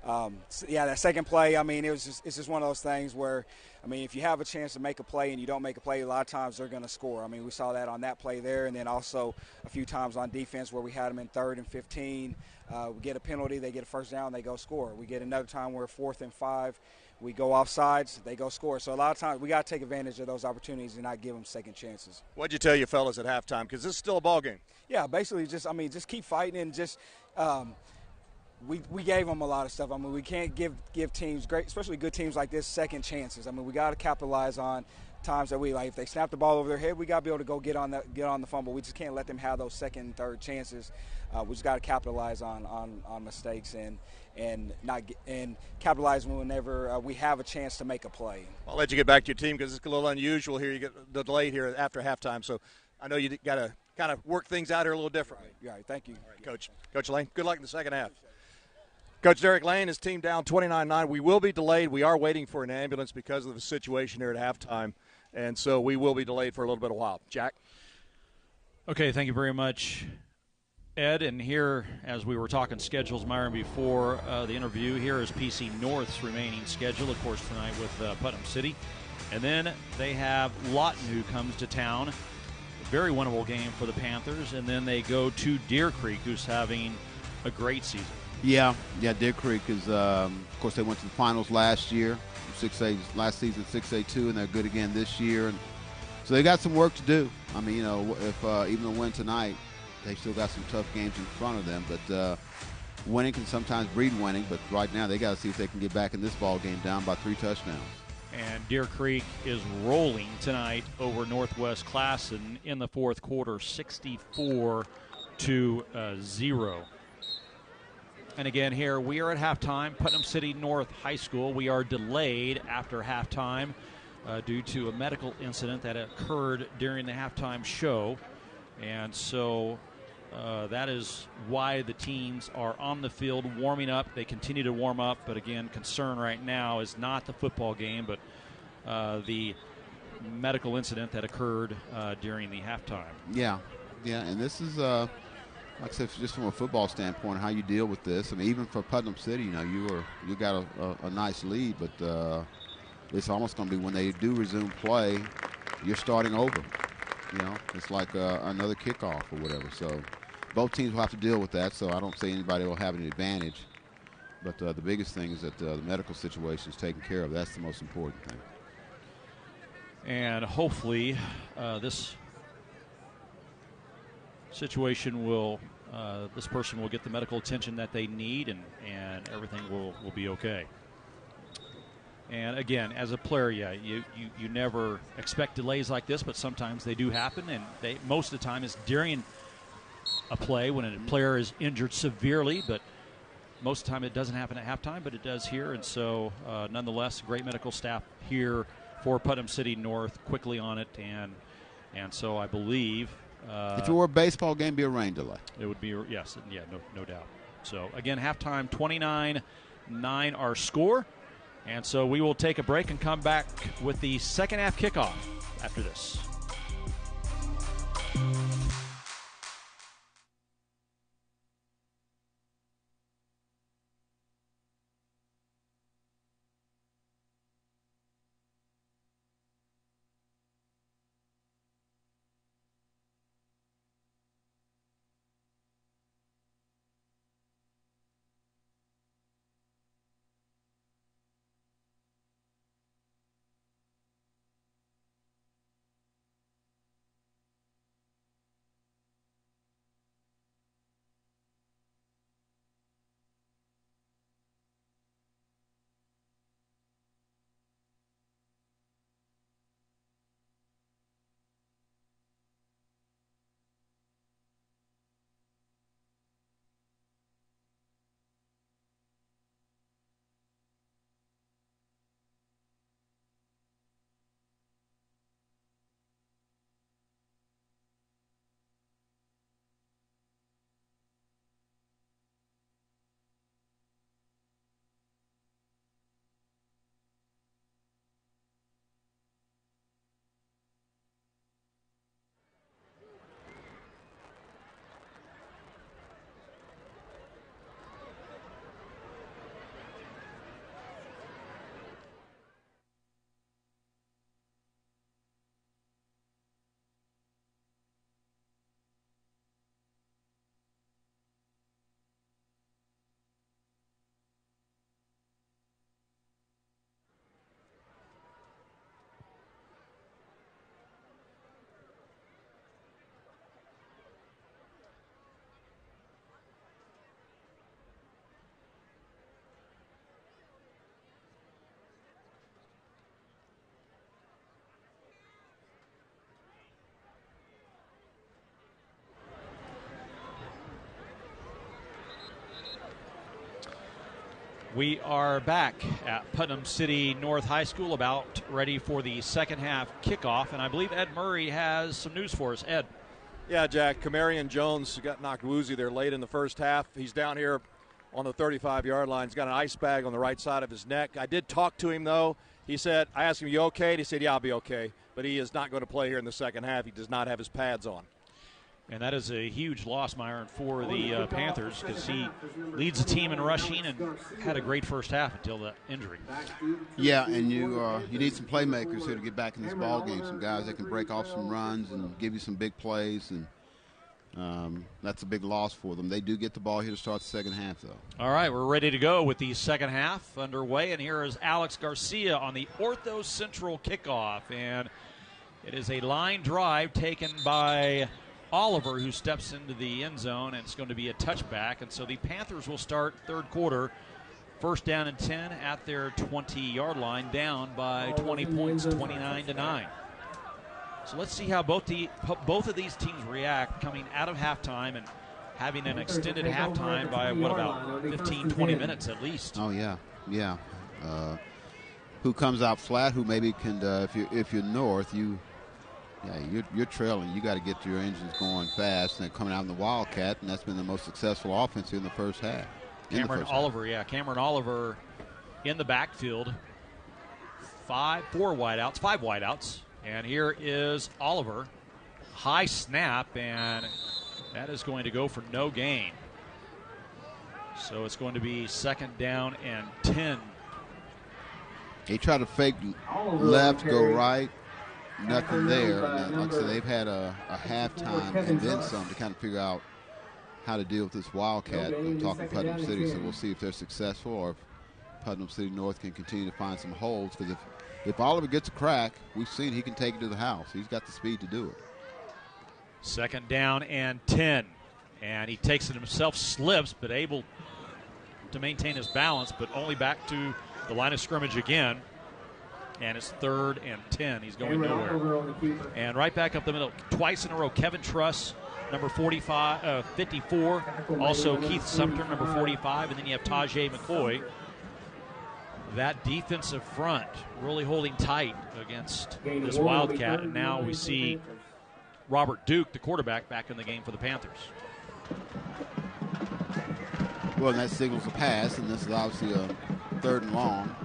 That second play, it's just one of those things where, if you have a chance to make a play and you don't make a play, a lot of times they're going to score. We saw that on that play there, and then also a few times on defense where we had them in 3rd and 15. We get a penalty, they get a first down, they go score. We get another time where 4th and 5. We go off sides, they go score. So a lot of times we got to take advantage of those opportunities and not give them second chances. What'd you tell your fellas at halftime? Because this is still a ball game. Yeah, basically just keep fighting and just we gave them a lot of stuff. We can't give teams, great, especially good teams like this, second chances. We got to capitalize on times that if they snap the ball over their head, we got to be able to go get on the fumble. We just can't let them have those second and third chances. We just got to capitalize on mistakes and capitalize whenever we have a chance to make a play. I'll let you get back to your team because it's a little unusual here. You get the delay here after halftime, so I know you got to kind of work things out here a little differently. Right, thank you. All right, Coach Lane, good luck in the second half. Coach Derek Lane, his team down 29-9. We will be delayed. We are waiting for an ambulance because of the situation here at halftime, and so we will be delayed for a little bit of a while. Jack? Okay, thank you very much, Ed. And here, as we were talking schedules, Myron, before the interview, here is PC North's remaining schedule, of course, tonight with Putnam City. And then they have Lawton, who comes to town. A very winnable game for the Panthers. And then they go to Deer Creek, who's having a great season. Yeah, Deer Creek is, of course, they went to the finals last year, 6A last season, 6A2, and they're good again this year. And so they got some work to do. If even the win tonight, they still got some tough games in front of them. But winning can sometimes breed winning. But right now, they got to see if they can get back in this ball game down by 3 touchdowns. And Deer Creek is rolling tonight over Northwest Classen in the fourth quarter, 64-0. And again, here we are at halftime. Putnam City North High School. We are delayed after halftime due to a medical incident that occurred during the halftime show. And so that is why the teams are on the field warming up. They continue to warm up, but again, concern right now is not the football game, but the medical incident that occurred during the halftime. Yeah, and this is, like I said, just from a football standpoint, how you deal with this. I mean, even for Putnam City, you got a nice lead, but it's almost going to be when they do resume play, you're starting over. It's like another kickoff or whatever. So both teams will have to deal with that, so I don't say anybody will have an advantage. But the biggest thing is that the medical situation is taken care of. That's the most important thing. And hopefully this situation will, this person will get the medical attention that they need, and everything will be okay. And again, as a player, you never expect delays like this, but sometimes they do happen, and most of the time it's during a play when a player is injured severely, but most of the time it doesn't happen at halftime, but it does here. And so nonetheless, great medical staff here for Putnam City North, quickly on it, and so I believe if it were a baseball game, it'd be a rain delay. It would be, yes, no doubt. So again, halftime 29-9 our score. And so we will take a break and come back with the second half kickoff after this. We are back at Putnam City North High School, about ready for the second half kickoff, and I believe Ed Murray has some news for us. Ed. Yeah, Jack, Kamarion Jones got knocked woozy there late in the first half. He's down here on the 35-yard line. He's got an ice bag on the right side of his neck. I did talk to him, though. He said, I asked him, you okay? And he said, yeah, I'll be okay. But he is not going to play here in the second half. He does not have his pads on. And that is a huge loss, Myron, for the Panthers, because he leads the team in rushing and had a great first half until that injury. Yeah, and you need some playmakers here to get back in this ball game. Some guys that can break off some runs and give you some big plays, and that's a big loss for them. They do get the ball here to start the second half, though. All right, we're ready to go with the second half underway, and here is Alex Garcia on the Ortho Central kickoff, and it is a line drive taken by Oliver, who steps into the end zone, and it's going to be a touchback. And so the Panthers will start third quarter, first down and 10 at their 20-yard line, down by 20 points, 29-9. So let's see how both of these teams react coming out of halftime and having an extended halftime by, what, about 15, 20 minutes at least. Oh, yeah. who comes out flat, who maybe can, if you're north, you're trailing. You got to get your engines going fast, and they're coming out in the Wildcat, and that's been the most successful offense here in the first half. Cameron Oliver in the backfield. 5 wideouts, and here is Oliver. High snap, and that is going to go for no gain. So it's going to be 2nd down and 10. They try to fake left, go right. Nothing there. Like I said, they've had a halftime and then some to kind of figure out how to deal with this Wildcat. I'm talking Putnam City, so we'll see if they're successful or if Putnam City North can continue to find some holes. Because if Oliver gets a crack, we've seen he can take it to the house. He's got the speed to do it. 2nd down and 10. And he takes it himself, slips, but able to maintain his balance, but only back to the line of scrimmage again. And it's 3rd and 10. He's going nowhere. And right back up the middle, twice in a row, Kevin Truss, number 54. Also Keith Sumter, number 45. And then you have Tajay McCoy. That defensive front really holding tight against this Wildcat. And now we see Robert Duke, the quarterback, back in the game for the Panthers. Well, and that signals a pass, and this is obviously a 3rd and long.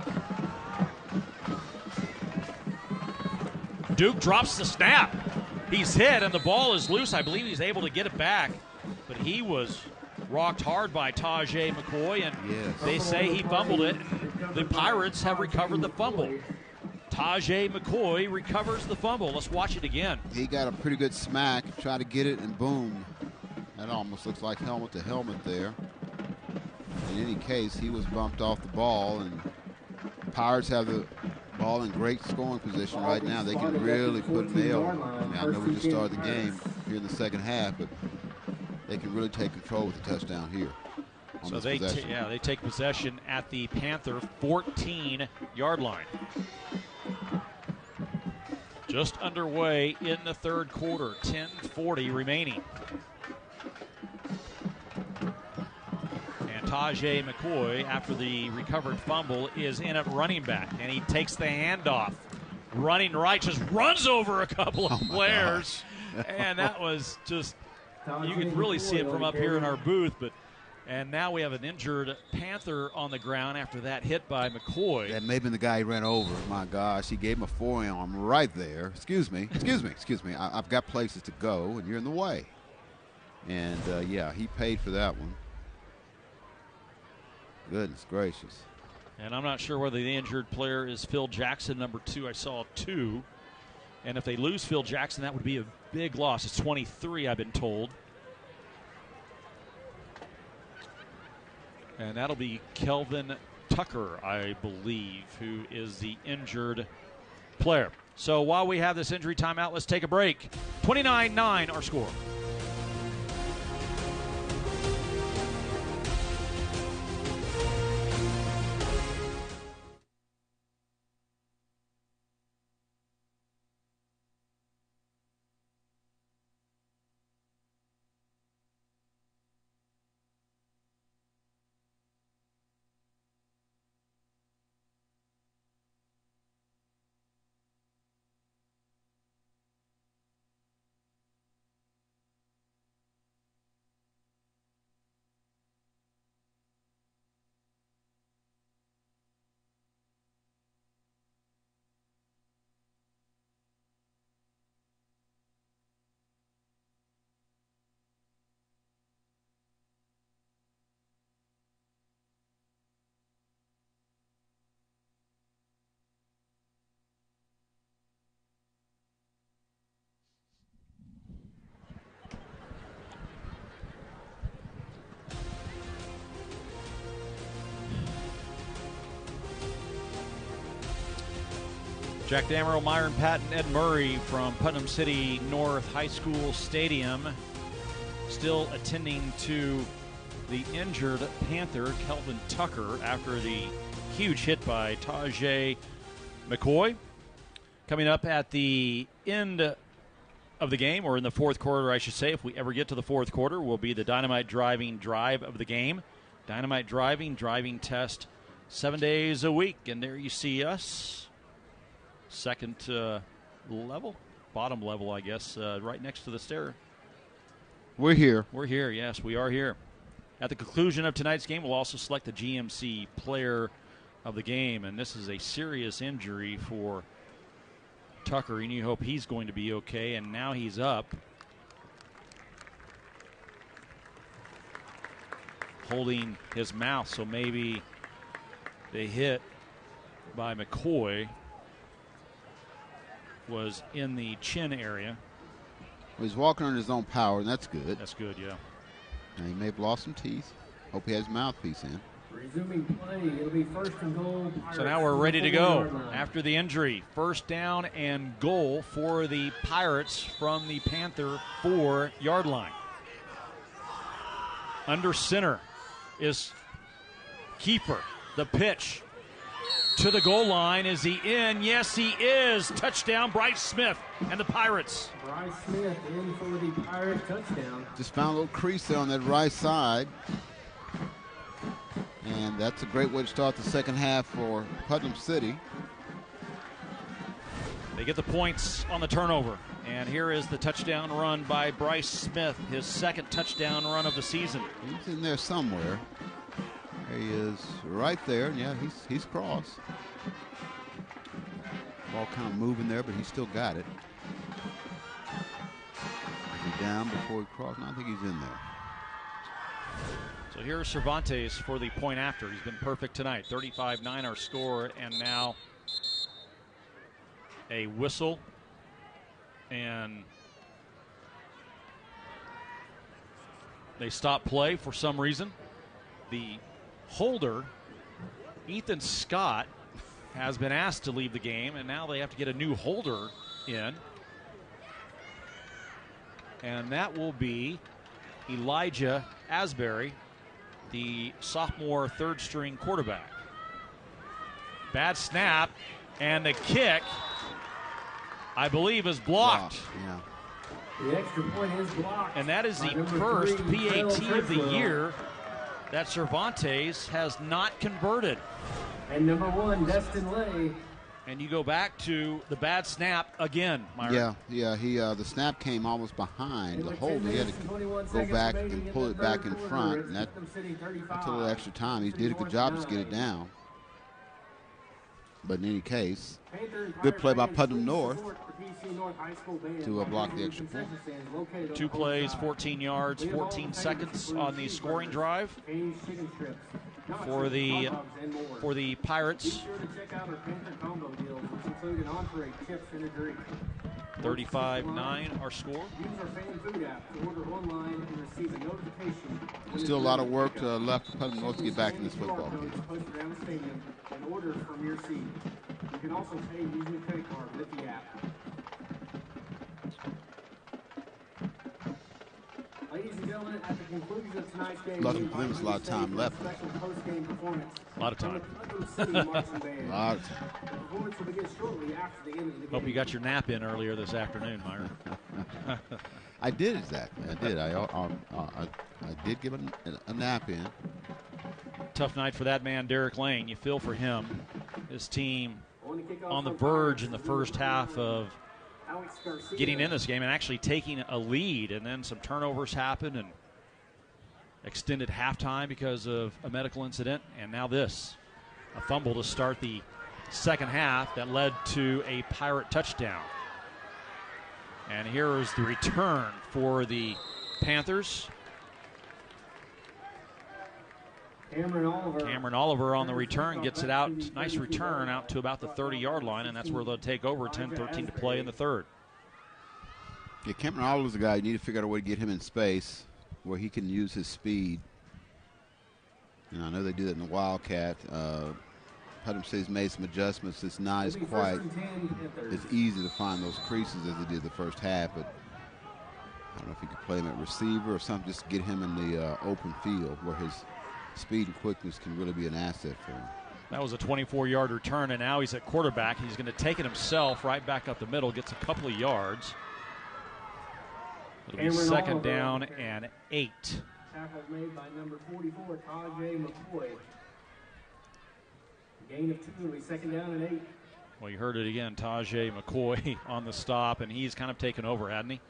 Duke drops the snap. He's hit, and the ball is loose. I believe he's able to get it back, but he was rocked hard by Tajay McCoy, and they say he fumbled it. The Pirates have recovered the fumble. Tajay McCoy recovers the fumble. Let's watch it again. He got a pretty good smack, tried to get it, and boom. That almost looks like helmet to helmet there. In any case, he was bumped off the ball, and the Pirates have the ball in great scoring position right now. They can really put a nail. I know we just started the game here in the second half, but they can really take control with the touchdown here. So they take possession at the Panther 14-yard line. Just underway in the 3rd quarter, 10:40 remaining. And Tajay McCoy, after the recovered fumble, is in at running back, and he takes the handoff. Running right, just runs over a couple of players. And that was just, you can really see it from up here in our booth, and now we have an injured Panther on the ground after that hit by McCoy. That may have been the guy he ran over. My gosh, he gave him a forearm right there. Excuse me. I've got places to go, and you're in the way. And, he paid for that one. Goodness gracious. And I'm not sure whether the injured player is Phil Jackson, number 2. I saw 2. And if they lose Phil Jackson, that would be a big loss. It's 23, I've been told. And that'll be Kelvin Tucker, I believe, who is the injured player. So while we have this injury timeout, let's take a break. 29-9 our score. Jack Damerl, Myron Patton, Ed Murray from Putnam City North High School Stadium, still attending to the injured Panther, Kelvin Tucker, after the huge hit by Tajay McCoy. Coming up at the end of the game, or in the 4th quarter, I should say, if we ever get to the 4th quarter, will be the Dynamite Driving Drive of the game. Dynamite Driving Test 7 days a week, and there you see us. Second level, bottom level, I guess, right next to the stair. We're here. We're here, yes, we are here. At the conclusion of tonight's game, we'll also select the GMC player of the game, and this is a serious injury for Tucker, and you hope he's going to be okay, and now he's up. Holding his mouth, so maybe the hit by McCoy was in the chin area. Well, he's walking on his own power, and that's good. That's good, yeah. And he may have lost some teeth. Hope he has his mouthpiece in. Resuming play, it'll be first and goal. So now we're ready to go after the injury. First down and goal for the Pirates from the Panther 4-yard line. Under center is Kiefer. The pitch to the goal line. Is he in? Yes, he is. Touchdown, Bryce Smith and the Pirates. Bryce Smith in for the Pirates touchdown. Just found a little crease there on that right side. And that's a great way to start the second half for Putnam City. They get the points on the turnover. And here is the touchdown run by Bryce Smith, his second touchdown run of the season. He's in there somewhere. There he is right there. Yeah, he's crossed. Ball kind of moving there, but he still got it. Is he down before he crossed? No, I think he's in there. So here's Cervantes for the point after. He's been perfect tonight. 35-9 our score, and now a whistle. And they stop play for some reason. The holder, Ethan Scott, has been asked to leave the game, and now they have to get a new holder in. And that will be Elijah Asbury, the sophomore third-string quarterback. Bad snap, and the kick, I believe, is blocked. Yeah. The extra point is blocked. And that is the first PAT of the year that Cervantes has not converted. And number 1, Destin Lay. And you go back to the bad snap again, Myron. Yeah. The snap came almost behind the hold. He had to go back and pull it back in front, and that took a little extra time. He did a good job to get it down. But in any case, good play by Putnam North to block the extra point. 2 plays, 14 yards, 14 seconds on the scoring drive for the Pirates. 35-9 our score. Still a lot of work left for Putnam North to get back in this football game. You can also pay using a credit card with the app. Ladies and gentlemen, at the conclusion of tonight's game, There's a lot of time left. A lot of time. Hope you got your nap in earlier this afternoon, Myron. I did, exactly. I did. I did give a nap in. Tough night for that man, Derek Lane. You feel for him. His team on the verge in the first half of getting in this game and actually taking a lead, and then some turnovers happened and extended halftime because of a medical incident, and now this, a fumble to start the second half that led to a Pirate touchdown. And here is the return for the Panthers. Cameron Oliver on the return gets it out. Nice return out to about the 30-yard line, and that's where they'll take over. 10-13 to play in the third. Yeah, Cameron Oliver's a guy. You need to figure out a way to get him in space where he can use his speed. And I know they do that in the Wildcat. Putnam City's made some adjustments. It's not as quite as easy to find those creases as they did the first half, but I don't know if you could play him at receiver or something, just to get him in the open field where his speed and quickness can really be an asset for him. That was a 24-yard return, and now he's at quarterback. He's going to take it himself right back up the middle, gets a couple of yards. It'll be second down and 8. Tackle made by number 44, Tajay McCoy. Gain of 2, it'll be second down and 8. Well, you heard it again, Tajay McCoy on the stop, and he's kind of taken over, hadn't he?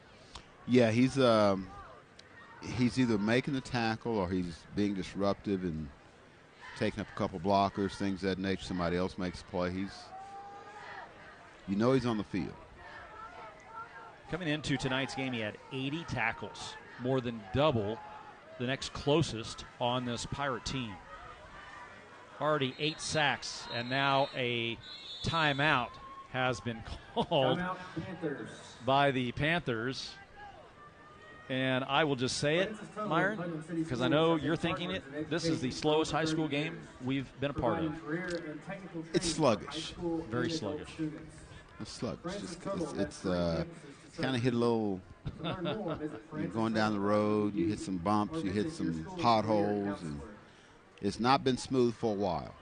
Yeah, he's either making the tackle or he's being disruptive and taking up a couple blockers, things of that nature. Somebody else makes a play. He's on the field. Coming into tonight's game, he had 80 tackles, more than double the next closest on this Pirate team. Already 8 sacks, and now a timeout has been called by the Panthers. And I will just say it, Myron, because I know you're thinking it. This is the slowest high school game we've been a part of. It's sluggish. Very sluggish. It's sluggish. It's kind of hit a little. You're going down the road, you hit some bumps, you hit some potholes, and it's not been smooth for a while.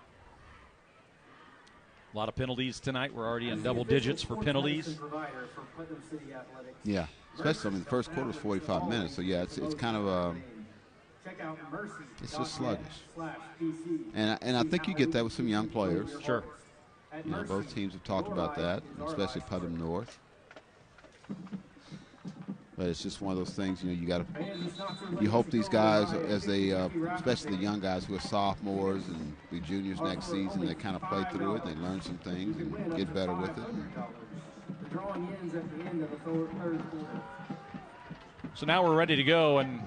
A lot of penalties tonight. We're already in double digits for penalties. Yeah, especially the first quarter was 45 minutes. So yeah, it's kind of it's just sluggish. And I think you get that with some young players. Sure. Both teams have talked about that, especially Putnam North. But it's just one of those things, you hope these guys, as they, especially the young guys who are sophomores and be juniors next season, they kind of play through it, they learn some things and get better with it. So now we're ready to go, and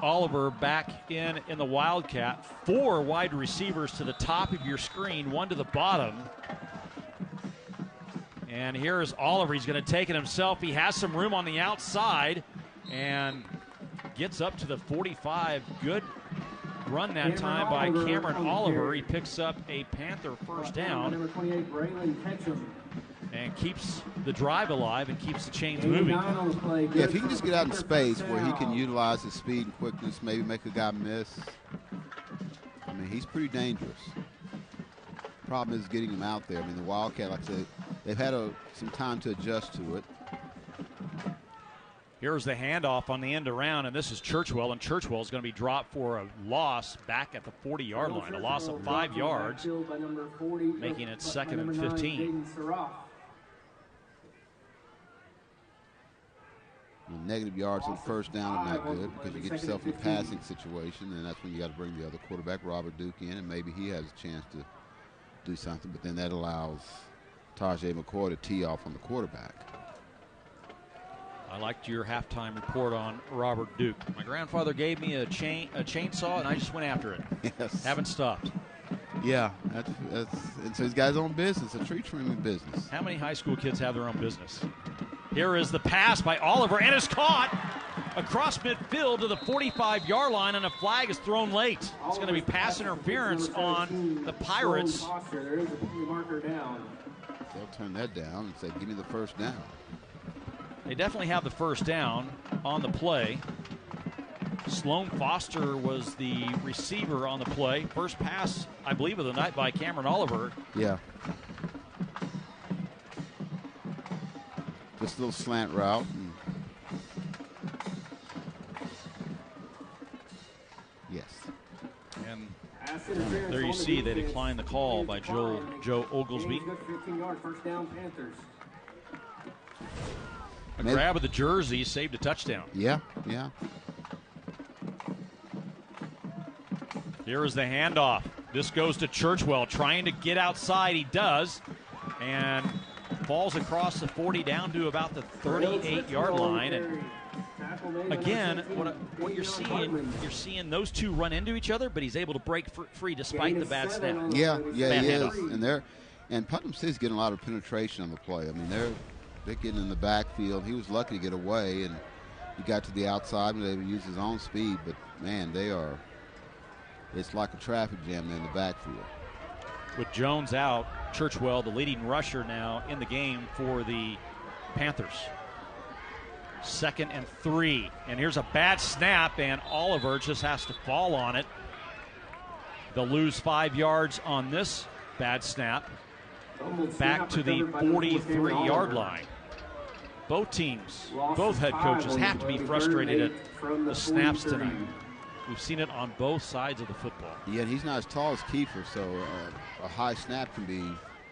Oliver back in the Wildcat. 4 wide receivers to the top of your screen, 1 to the bottom. And here is Oliver. He's going to take it himself. He has some room on the outside and gets up to the 45. Good run that time by Cameron Oliver. He picks up a Panther first down and keeps the drive alive and keeps the chains moving. Yeah, if he can just get out in space where he can utilize his speed and quickness, maybe make a guy miss. I mean, he's pretty dangerous. Problem is getting him out there. I mean, the Wildcat, like I said, they've had some time to adjust to it. Here's the handoff on the end around, and this is Churchwell, and Churchwell is going to be dropped for a loss back at the 40-yard line, a loss of 5 yards, making it 2nd and 15. Negative yards on first down is not good because you get yourself in a passing situation, and that's when you got to bring the other quarterback, Robert Duke, in, and maybe he has a chance to do something, but then that allows Tajay McCoy to tee off on the quarterback. I liked your halftime report on Robert Duke. My grandfather gave me a chainsaw, and I just went after it. Yes. Haven't stopped. Yeah, and so he's got his own business, a tree trimming business. How many high school kids have their own business? Here is the pass by Oliver, and it's caught across midfield to the 45-yard line, and a flag is thrown late. It's going to be pass interference on the Pirates. They'll turn that down and say, give me the first down. They definitely have the first down on the play. Sloan Foster was the receiver on the play. First pass, I believe, of the night by Cameron Oliver. Yeah. Just a little slant route. Yes. And there you see they declined the call by Joe Oglesby. A grab of the jersey saved a touchdown. Yeah, yeah. Here is the handoff. This goes to Churchwell, trying to get outside. He does, and falls across the 40 down to about the 38-yard line. And again, what you're seeing those two run into each other, but he's able to break free despite the bad snap. Yeah, he is. And Putnam City's getting a lot of penetration on the play. I mean, they're getting in the backfield. He was lucky to get away, and he got to the outside and was able to use his own speed. But man, it's like a traffic jam there in the backfield. With Jones out, Churchwell, the leading rusher now in the game for the Panthers. 2nd and 3. And here's a bad snap, and Oliver just has to fall on it. They'll lose 5 yards on this bad snap. Back to the 43-yard line. Both teams, both head coaches have to be frustrated at the snaps tonight. We've seen it on both sides of the football. Yeah, he's not as tall as Kiefer, so a high snap can be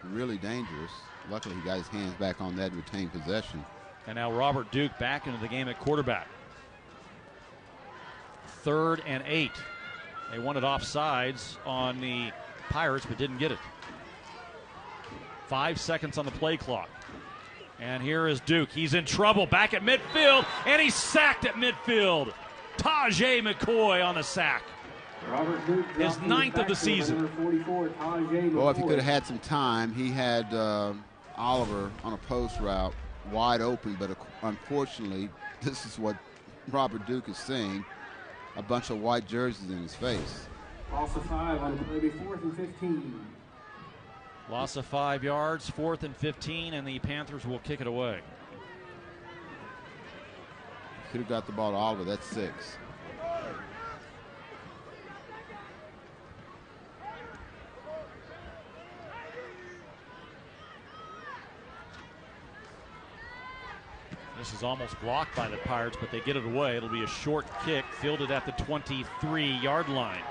really dangerous. Luckily, he got his hands back on that and retained possession. And now Robert Duke back into the game at quarterback. 3rd and 8. They wanted offsides on the Pirates, but didn't get it. 5 seconds on the play clock. And here is Duke. He's in trouble back at midfield, and he's sacked at midfield. Tajay McCoy on the sack. His 9th of the season. Well, if he could have had some time, he had Oliver on a post route wide open, but unfortunately, this is what Robert Duke is seeing. A bunch of white jerseys in his face. Loss of 5 on the play, 4th and 15. Loss of 5 yards, 4th and 15, and the Panthers will kick it away. Could have got the ball to Oliver. That's 6. This is almost blocked by the Pirates, but they get it away. It'll be a short kick, fielded at the 23-yard line.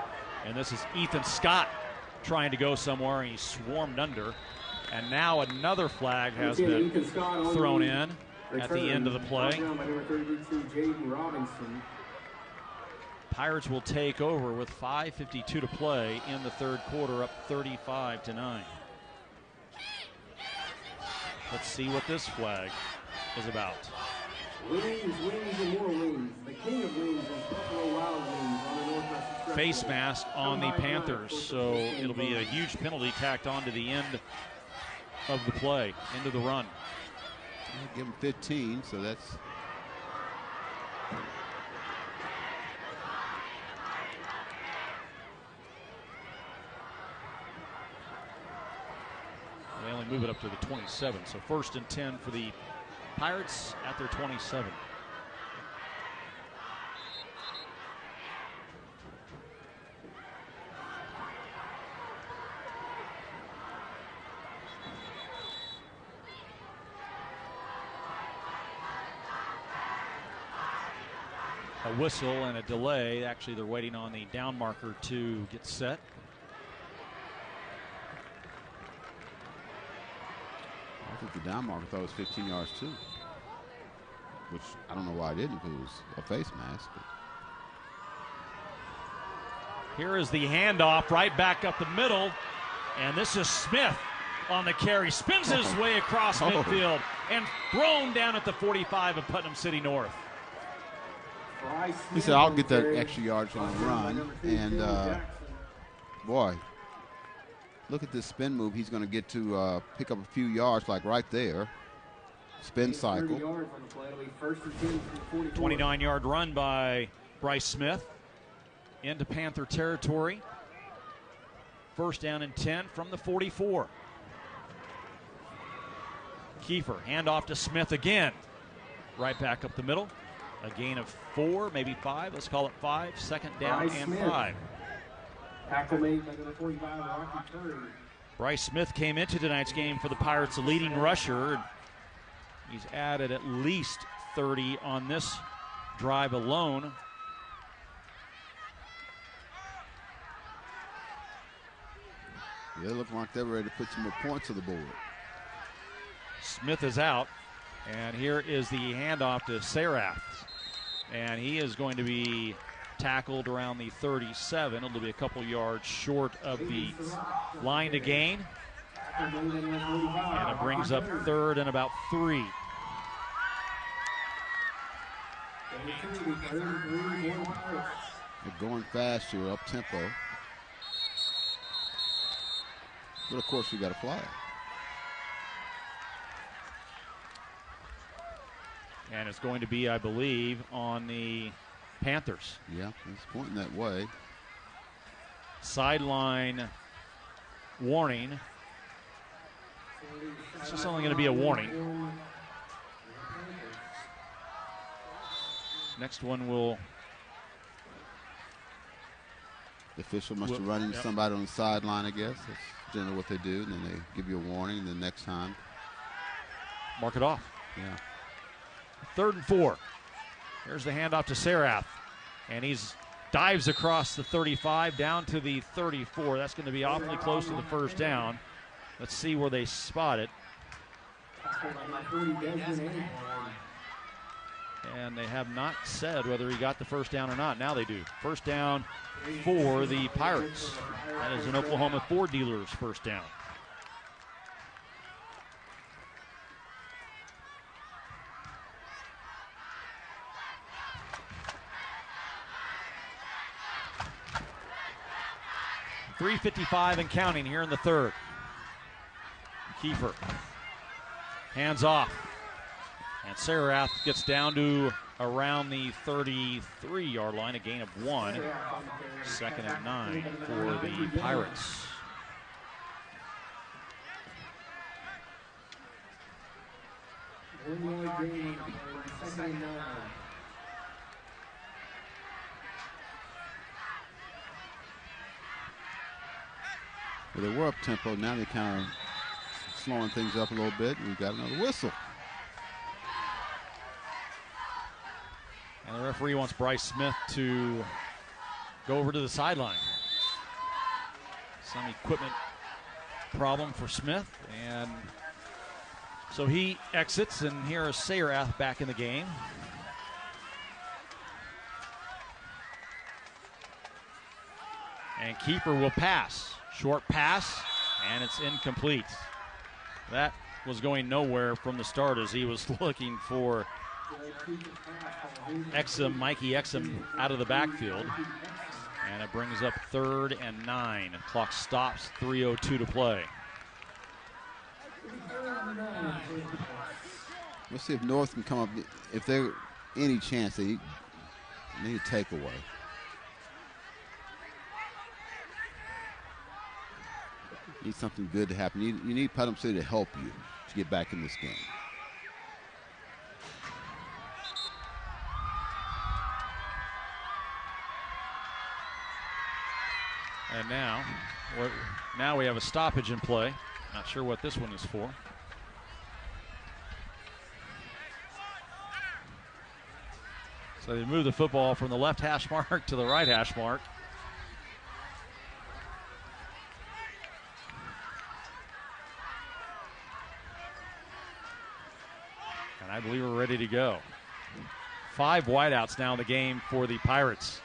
And this is Ethan Scott trying to go somewhere, and he's swarmed under. And now another flag has been thrown in at the end of the play. Pirates will take over with 5:52 to play in the 3rd quarter, up 35-9. Let's see what this flag is about. Wings, and more wings. The king of wings is Buffalo Wild Wings on the Northwest. Face mask on the Panthers, so it'll be a huge penalty tacked on to the end of the play, into the run. I'll give him 15, so that's... They only move it up to the 27, so 1st and 10 for the Pirates at their 27. A whistle and a delay. Actually, they're waiting on the down marker to get set. I think the down marker thought it was 15 yards too, which I don't know why I didn't, if it was a face mask. But. Here is the handoff right back up the middle, and this is Smith on the carry. Spins his way across midfield and thrown down at the 45 of Putnam City North. He said, I'll get that extra yards on the run, and boy, look at this spin move. He's going to get to pick up a few yards, like right there. Spin cycle. 29-yard run by Bryce Smith into Panther territory. 1st down and 10 from the 44. Kiefer, handoff to Smith again. Right back up the middle. A gain of 4, maybe 5. Let's call it 5. 2nd down and 5. Tackle made by the 45, Rocky Curry. Bryce Smith came into tonight's game for the Pirates, a leading rusher. He's added at least 30 on this drive alone. Yeah, they look like they're ready to put some more points on the board. Smith is out, and here is the handoff to Sarath. And he is going to be tackled around the 37. It'll be a couple yards short of the line to gain. And it brings up 3rd and about 3. They're going fast here, up tempo. But of course, we got a flag. And it's going to be, I believe, on the Panthers. Yeah, it's pointing that way. Sideline warning. It's just only going to be a warning. Next one will... The official must have run into somebody on the sideline, I guess. That's generally what they do. And then they give you a warning, and the next time... Mark it off. Yeah. 3rd and 4. Here's the handoff to Sarath. And he's dives across the 35 down to the 34. That's going to be awfully close to the first down. Let's see where they spot it. And they have not said whether he got the first down or not. Now they do. First down for the Pirates. That is an Oklahoma Ford dealer's first down. .355 and counting here in the third. Kiefer. Hands off. And Sarath gets down to around the 33-yard line, a gain of 1. 2nd and 9 for the Pirates. Well, they were up tempo. Now they're kind of slowing things up a little bit. We've got another whistle. And the referee wants Bryce Smith to go over to the sideline. Some equipment problem for Smith. And so he exits, and here is Sarath back in the game. And Kiefer will pass. Short pass, and it's incomplete. That was going nowhere from the start as he was looking for Mikey Exum out of the backfield. And it brings up 3rd and 9. Clock stops, 3:02 to play. Let's see if North can come up. If there's any chance they need a takeaway. Need something good to happen. You need Putnam City to help you to get back in this game. And now we have a stoppage in play. Not sure what this one is for. So they move the football from the left hash mark to the right hash mark. And I believe we're ready to go. 5 wideouts now in the game for the Pirates.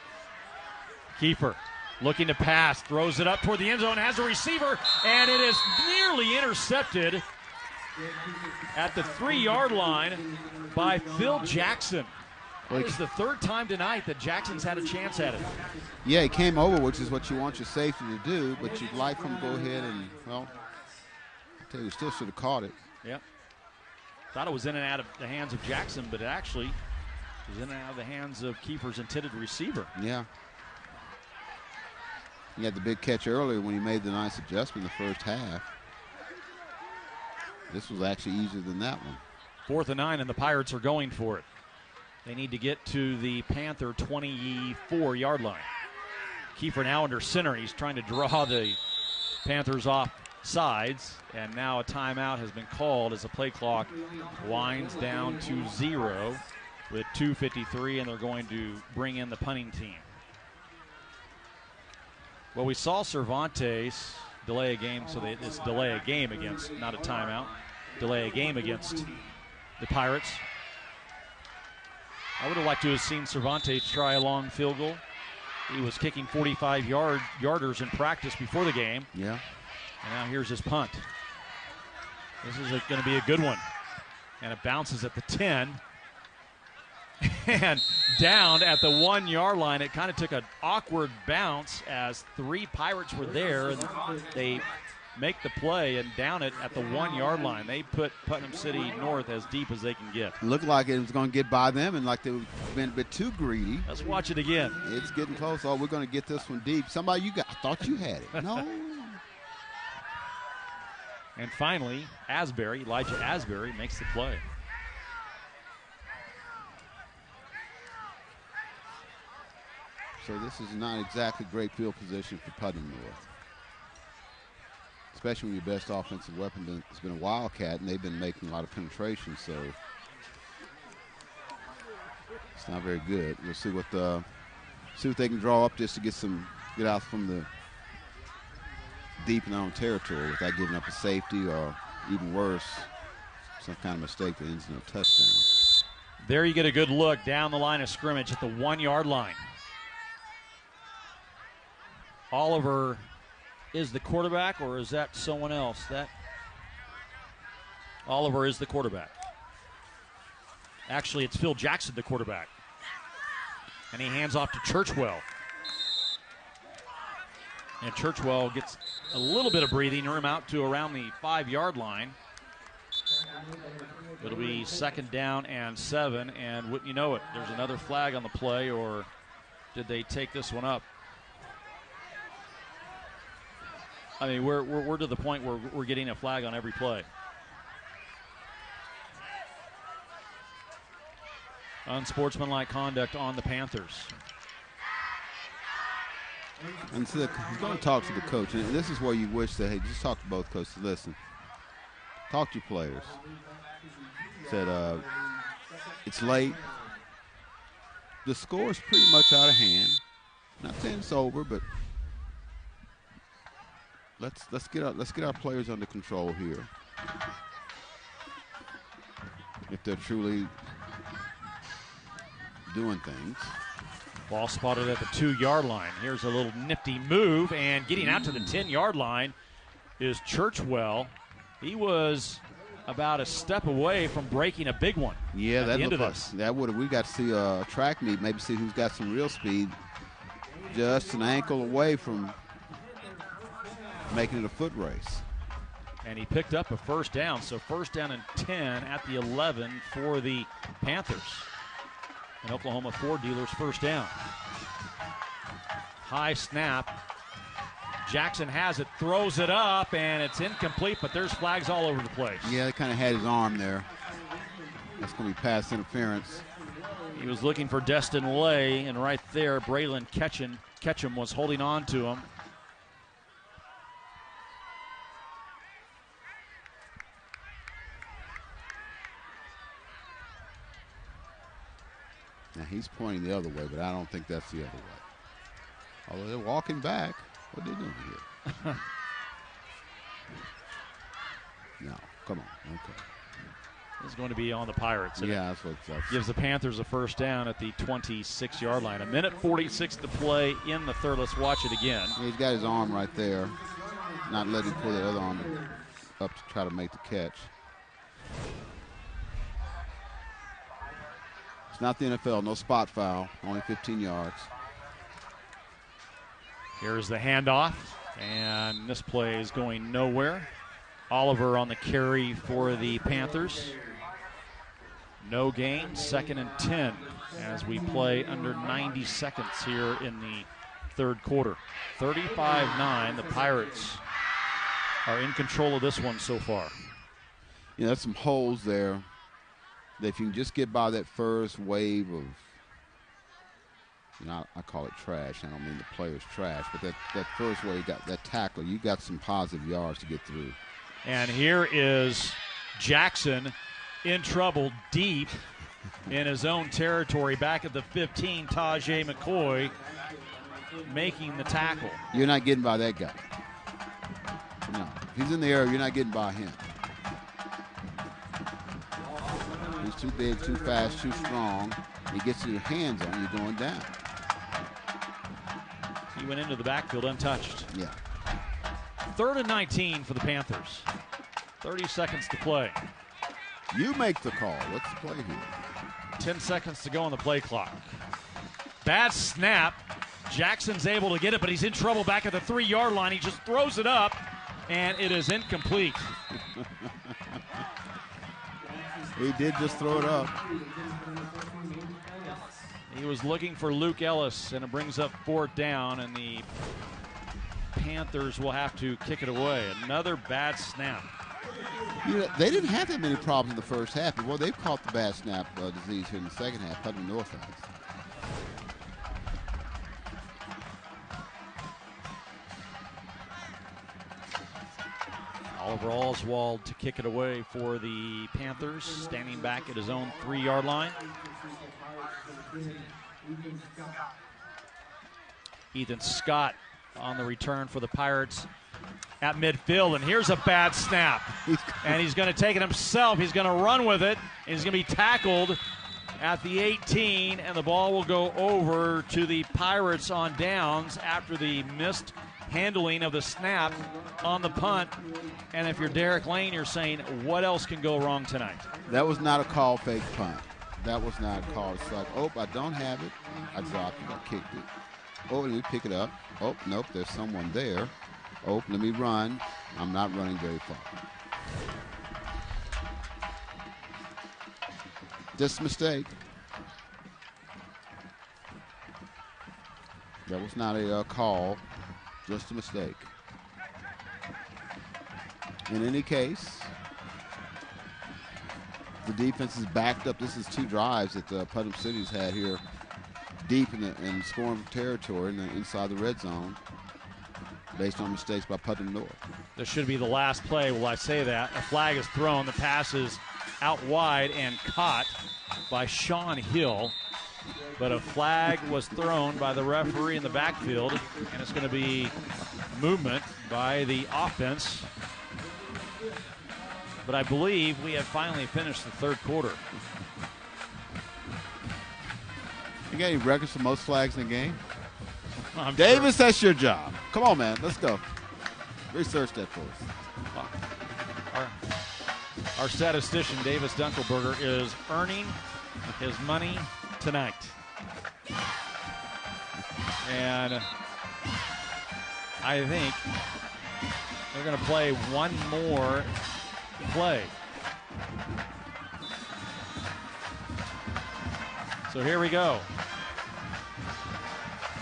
Kiefer looking to pass, throws it up toward the end zone, has a receiver, and it is nearly intercepted at the 3-yard line by Phil Jackson. It was the 3rd time tonight that Jackson's had a chance at it. Yeah, he came over, which is what you want your safety to do, but you'd like him to go ahead and, well, I tell you, still should have caught it. Yep. Thought it was in and out of the hands of Jackson, but it actually was in and out of the hands of Kiefer's intended receiver. Yeah. He had the big catch earlier when he made the nice adjustment in the first half. This was actually easier than that one. 4th and 9, and the Pirates are going for it. They need to get to the Panther 24-yard line. Kiefer now under center. He's trying to draw the Panthers off sides, and now a timeout has been called as the play clock winds down to 0 with 2:53, and they're going to bring in the punting team. Well, we saw Cervantes delay a game, so it's delay a game against, not a timeout, delay a game against the Pirates. I would have liked to have seen Cervantes try a long field goal. He was kicking 45-yarders in practice before the game. Yeah. And now here's his punt. This is going to be a good one. And it bounces at the 10. And down at the 1-yard line. It kind of took an awkward bounce as 3 Pirates were there. And they make the play and down it at the 1-yard line. They put Putnam City North as deep as they can get. Looked like it was going to get by them, and like they've been a bit too greedy. Let's watch it again. It's getting close. Oh, we're going to get this one deep. Somebody I thought you had it. No. And finally, Elijah Asbury makes the play. So this is not exactly great field position for Putnam North. Especially when your best offensive weapon has been a Wildcat, and they've been making a lot of penetration, so it's not very good. We'll see what the see what they can draw up just to get out from the deep in their own territory without giving up a safety or even worse, some kind of mistake that ends in a touchdown. There you get a good look down the line of scrimmage at the 1 yard line. Oliver is the quarterback, or is that someone else? That Oliver is the quarterback. Actually, it's Phil Jackson, the quarterback. And he hands off to Churchwell. And Churchwell gets a little bit of breathing room out to around the 5 yard line. It'll be 2nd down and 7, and wouldn't you know it, there's another flag on the play, or did they take this one up? I mean, we're to the point where we're getting a flag on every play. Unsportsmanlike conduct on the Panthers. And so he's going to talk to the coach, and this is where you wish that, hey, just talk to both coaches. Listen, talk to your players. Said, it's late. The score is pretty much out of hand. Not saying it's over, but let's get our players under control here. If they're truly doing things. Ball spotted at the 2 yard line. Here's a little nifty move, and getting out to the 10 yard line is Churchwell. He was about a step away from breaking a big one. Yeah, at the end of this. That would we got to see a track meet, maybe see who's got some real speed. Just an ankle away from making it a foot race. And he picked up a 1st down, so 1st down and 10 at the 11 for the Panthers. And Oklahoma Ford dealers 1st down. High snap. Jackson has it, throws it up, and it's incomplete, but there's flags all over the place. Yeah, they kind of had his arm there. That's going to be pass interference. He was looking for Destin Lay, and right there, Braylon Ketchum was holding on to him. Now he's pointing the other way, but I don't think that's the other way. Although they're walking back. What are they doing here? No, come on. Okay. This is going to be on the Pirates. Yeah, that's what gives the Panthers a 1st down at the 26 yard line. 1:46 to play in the 3rd. Let's watch it again. Yeah, he's got his arm right there. Not letting him pull that other arm up to try to make the catch. It's not the NFL, no spot foul, only 15 yards. Here's the handoff, and this play is going nowhere. Oliver on the carry for the Panthers. No gain, 2nd and 10 as we play under 90 seconds here in the 3rd quarter. 35-9, the Pirates are in control of this one so far. Yeah, there's some holes there that if you can just get by that first wave of, I call it trash. I don't mean the player's trash, but that first wave, got that tackle, you got some positive yards to get through. And here is Jackson in trouble deep in his own territory back at the 15. Tajay McCoy making the tackle. You're not getting by that guy. No, if he's in the air, you're not getting by him. He's too big, too fast, too strong. He gets your hands on you, you're going down. He went into the backfield untouched. Yeah. 3rd and 19 for the Panthers. 30 seconds to play. You make the call. What's the play here? 10 seconds to go on the play clock. Bad snap. Jackson's able to get it, but he's in trouble back at the 3 yard line. He just throws it up, and it is incomplete. He did just throw it up. He was looking for Luke Ellis, and it brings up 4th down, and the Panthers will have to kick it away. Another bad snap. They didn't have that many problems in the first half, but they've caught the bad snap disease here in the second half. Putnam North has. Oliver Oswald to kick it away for the Panthers, standing back at his own 3 yard line. Ethan Scott on the return for the Pirates at midfield, and here's a bad snap. And he's going to take it himself. He's going to run with it, and he's going to be tackled at the 18, and the ball will go over to the Pirates on downs after the missed handling of the snap on the punt. And if you're Derek Lane, you're saying, what else can go wrong tonight? That was not a call fake punt. That was not a call. It's like, oh, I don't have it. I dropped it. I kicked it. Oh, let me pick it up. Oh, nope, there's someone there. Oh, let me run. I'm not running very far. Just a mistake. That was not a call. Just a mistake. In any case, the defense is backed up. This is 2 drives that Putnam City's had here deep in scoring territory inside the red zone based on mistakes by Putnam North. This should be the last play. Will I say that? A flag is thrown. The pass is out wide and caught by Sean Hill. But a flag was thrown by the referee in the backfield, and it's going to be movement by the offense. But I believe we have finally finished the third quarter. You got any records for most flags in the game? I'm Davis, sure. that's your job. Come on, man. Let's go. Research that for us. Our statistician, Davis Dunkelberger, is earning his money tonight. And I think they're going to play one more play. So here we go.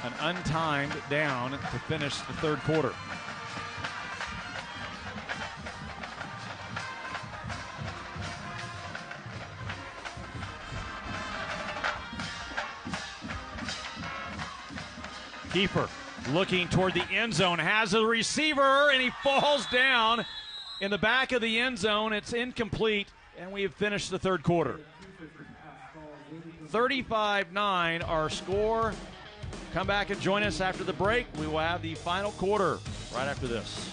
An untimed down to finish the third quarter. Keeper looking toward the end zone, has a receiver, and he falls down in the back of the end zone. It's incomplete, and we have finished the third quarter. 35-9 our score. Come back and join us after the break. We will have the final quarter right after this.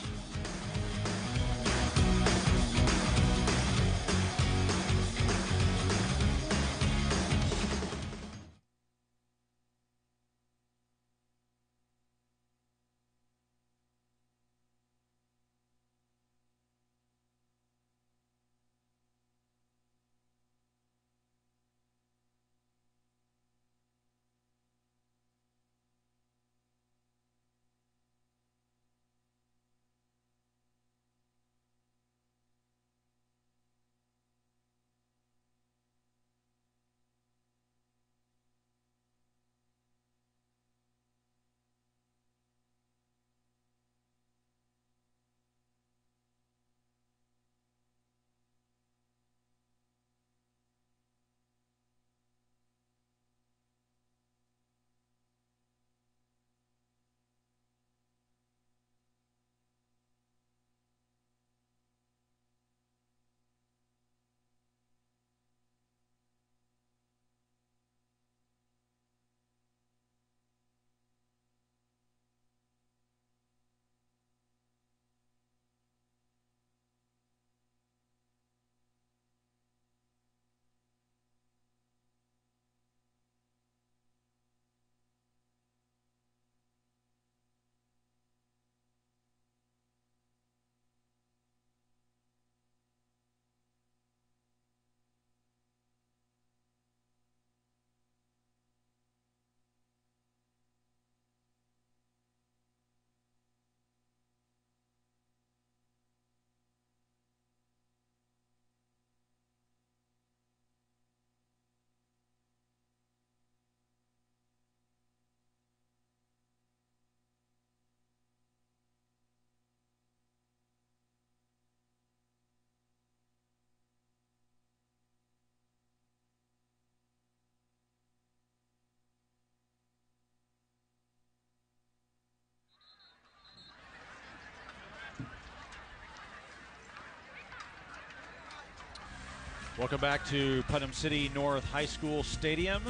Welcome back to Putnam City North High School Stadium.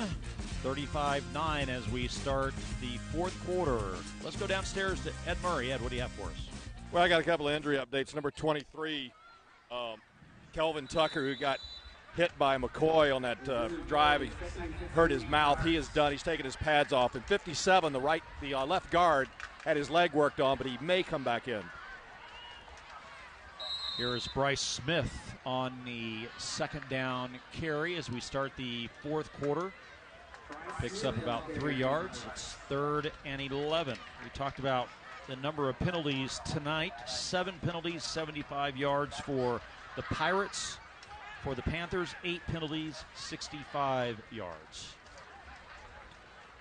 35-9 as we start the fourth quarter. Let's go downstairs to Ed Murray. Ed, what do you have for us? Well, I got a couple of injury updates. Number 23, Kelvin Tucker, who got hit by McCoy on that drive. He hurt his mouth. He is done. He's taken his pads off. And 57, the left guard, had his leg worked on, but he may come back in. Here is Bryce Smith on the second down carry as we start the fourth quarter. Picks up about 3 yards. It's 3rd and 11. We talked about the number of penalties tonight. 7 penalties, 75 yards for the Pirates. For the Panthers, 8 penalties, 65 yards.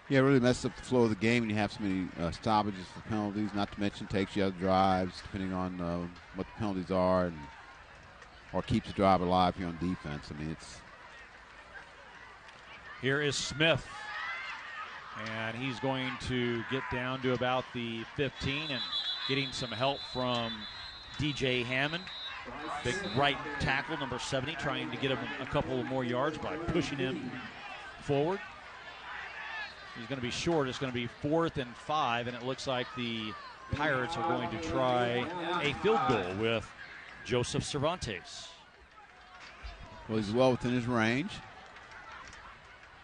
Yeah, it really messes up the flow of the game when you have so many stoppages for penalties, not to mention takes you other drives, depending on what the penalties are, or keeps the drive alive here on defense. I mean, it's... Here is Smith, and he's going to get down to about the 15 and getting some help from DJ Hammond. Big right tackle, number 70, trying to get him a couple of more yards by pushing him forward. He's going to be short. It's going to be 4th and 5, and it looks like the Pirates are going to try a field goal with Joseph Cervantes. Well, he's well within his range.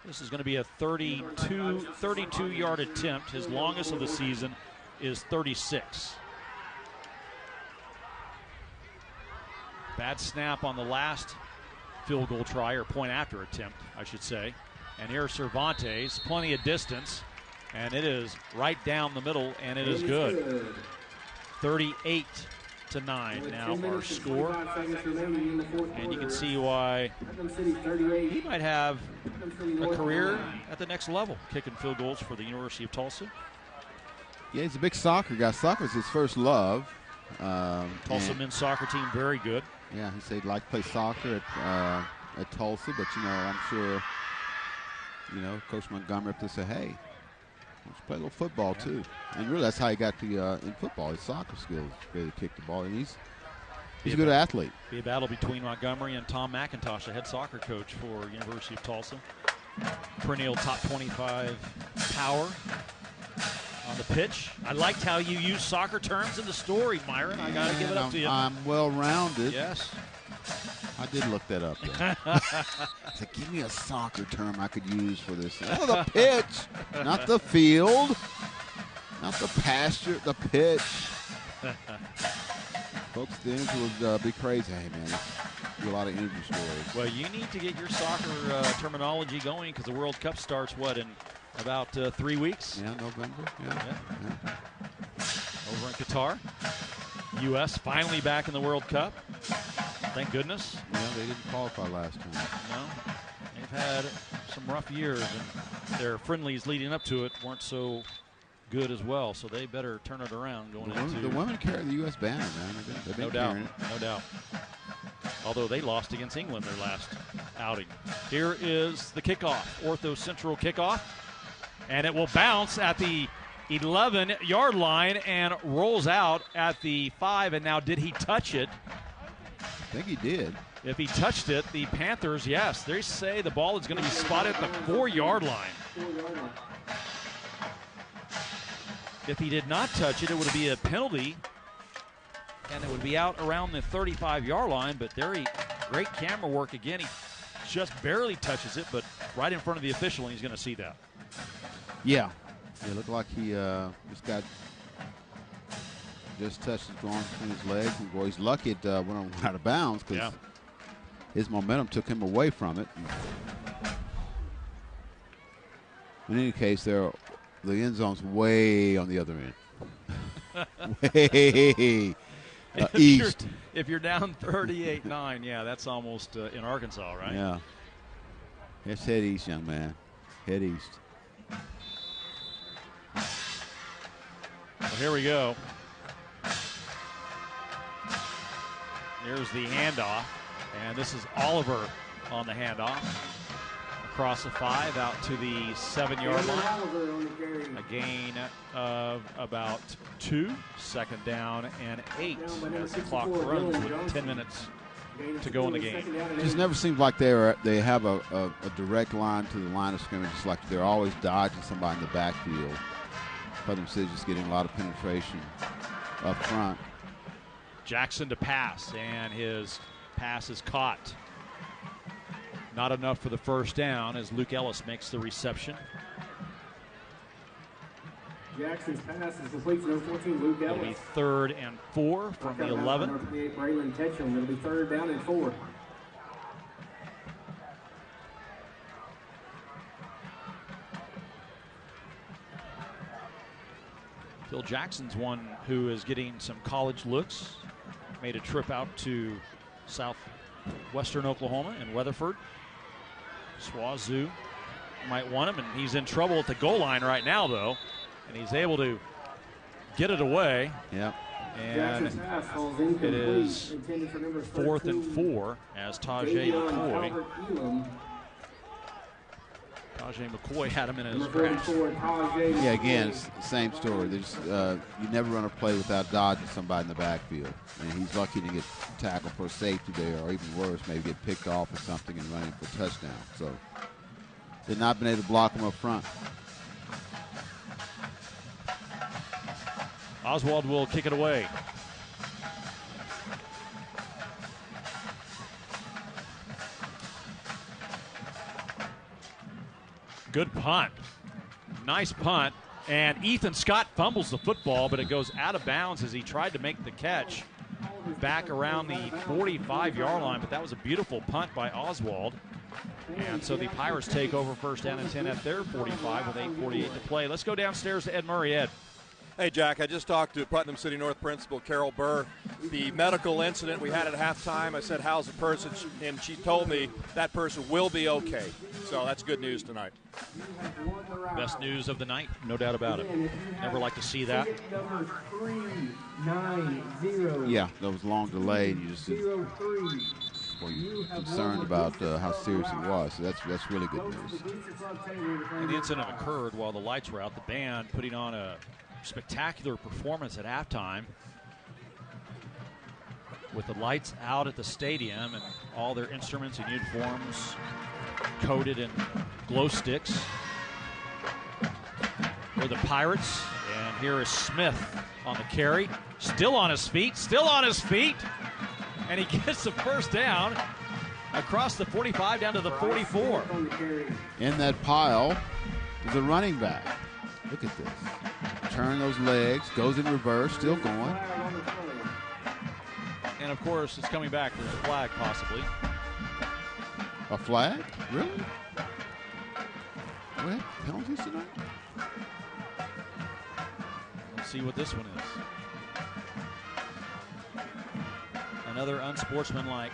This is going to be a 32-yard attempt. His longest of the season is 36. Bad snap on the last field goal try, or point after attempt, I should say. And here's Cervantes, plenty of distance, and it is right down the middle, and it is good. 38-9 now our score. And you can see why he might have a career at the next level, kicking field goals for the University of Tulsa. Yeah, he's a big soccer guy. Soccer's his first love. Tulsa men's soccer team, very good. Yeah, he said he'd like to play soccer at Tulsa, but, I'm sure, Coach Montgomery up there said, hey, let's play a little football, too. And really, that's how he got in football, his soccer skills, to kick the ball. And he's a good athlete. Be a battle between Montgomery and Tom McIntosh, the head soccer coach for University of Tulsa. Perennial top 25 power on the pitch. I liked how you use soccer terms in the story, Myron. I got to give it up to you. I'm well-rounded. Yes. I did look that up, though. I said, give me a soccer term I could use for this. Oh, the pitch, not the field, not the pasture, the pitch. Folks, the interview would be crazy. Hey, man, do a lot of interview stories. Well, you need to get your soccer terminology going because the World Cup starts, in about 3 weeks? Yeah, November. Yeah. Over in Qatar. U.S. finally back in the World Cup. Thank goodness. Yeah, they didn't qualify last time. No. They've had some rough years, and their friendlies leading up to it weren't so good as well, so they better turn it around going into... The women carry the U.S. banner, man. They've been carrying it. No doubt. Although they lost against England their last outing. Here is the kickoff, Ortho Central kickoff, and it will bounce at the 11-yard line and rolls out at the 5, and now did he touch it? I think he did. If he touched it, the Panthers, yes, they say the ball is going to be spotted at the 4-yard line. If he did not touch it, it would be a penalty, and it would be out around the 35-yard line, but great camera work again. He just barely touches it, but right in front of the official, and he's going to see that. Yeah. It looked like he just touched his arm between his legs. And boy, he's lucky it went out of bounds because his momentum took him away from it. In any case, the end zone's way on the other end. Way east. If you're down 38-9, yeah, that's almost in Arkansas, right? Yeah. Let's head east, young man. Head east. Well, here we go. Here's the handoff, and this is Oliver on the handoff. Across the 5, out to the 7-yard line. A gain of about 2, second down and 8 as the clock runs with 10 minutes to go in the game. It just never seems like they have a direct line to the line of scrimmage. It's like they're always dodging somebody in the backfield. Putnam City just getting a lot of penetration up front. Jackson to pass, and his pass is caught. Not enough for the first down as Luke Ellis makes the reception. Jackson's pass is complete for number 14, Luke Ellis. It'll be 3rd and 4 from the 11. Number 28, Braylon Ketchum. It'll be 3rd down and 4. Phil Jackson's one who is getting some college looks. Made a trip out to southwestern Oklahoma and Weatherford. Swazu might want him, and he's in trouble at the goal line right now, though. And he's able to get it away. Yep. And it is 4th and 4 as Tajay McCoy had him in his grasp. Yeah, again, it's the same story. There's you never run a play without dodging somebody in the backfield. And he's lucky to get tackled for a safety there, or even worse, maybe get picked off or something and running for a touchdown. So they've not been able to block him up front. Oswald will kick it away. Good punt. Nice punt. And Ethan Scott fumbles the football, but it goes out of bounds as he tried to make the catch back around the 45-yard line. But that was a beautiful punt by Oswald. And so the Pirates take over 1st down and 10 at their 45 with 8:48 to play. Let's go downstairs to Ed Murray. Ed. Hey, Jack, I just talked to Putnam City North Principal Carol Burr. The medical incident we had at halftime, I said, how's the person? And she told me that person will be okay. So that's good news tonight. Best news of the night, no doubt about it. Never like to see that. Yeah, that was a long delay, and you just you're concerned about how serious it was. So that's really good news. And the incident occurred while the lights were out. The band putting on a spectacular performance at halftime with the lights out at the stadium and all their instruments and uniforms coated in glow sticks. For the Pirates, and here is Smith on the carry, still on his feet, and he gets the first down across the 45 down to the 44. In that pile is a running back. Look at this. Turn those legs, goes in reverse, still going. And of course, it's coming back. There's a flag, possibly. A flag? Really? What? Penalties tonight? Let's see what this one is. Another unsportsmanlike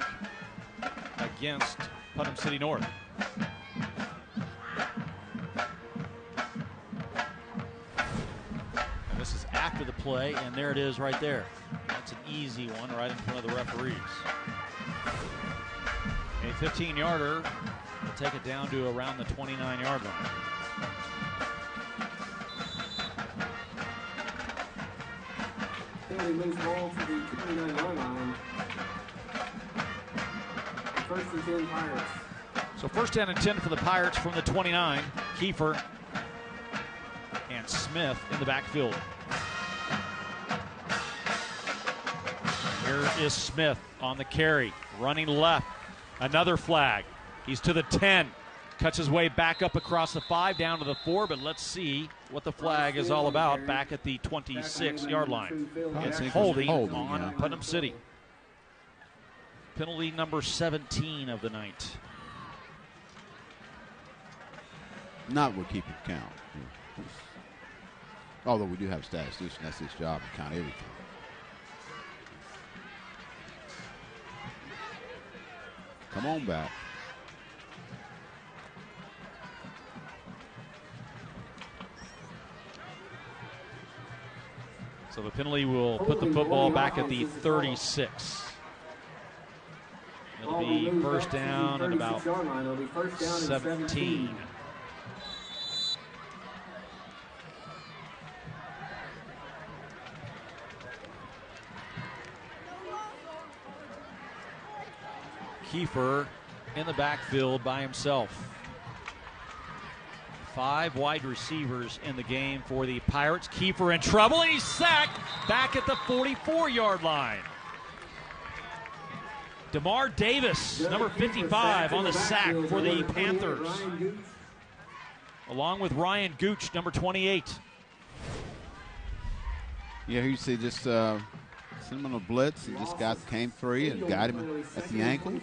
against Putnam City North. And this is after the play, and there it is right there. That's an easy one right in front of the referees. A 15-yarder will take it down to around the 29-yard line. Penalty moves ball to the 29-yard line. 1st and 10 Pirates. So 1st down and 10 for the Pirates from the 29. Kiefer and Smith in the backfield. Here is Smith on the carry, running left. Another flag. He's to the 10. Cuts his way back up across the 5 down to the 4, but let's see what the flag is all about back at the 26-yard line. It's holding on Putnam City. Penalty number 17 of the night. Not we're keeping count. Although we do have a statistician, that's his job to count everything. Come on back. So the penalty will put the football back at the 36. It'll be 1st down at about 17. Kiefer in the backfield by himself. 5 wide receivers in the game for the Pirates. Kiefer in trouble, and he's sacked back at the 44-yard line. DeMar Davis, number 55, on the sack for the Panthers, along with Ryan Gooch, number 28. Yeah, here you see just sent him on a blitz and just came free and got him at the ankles.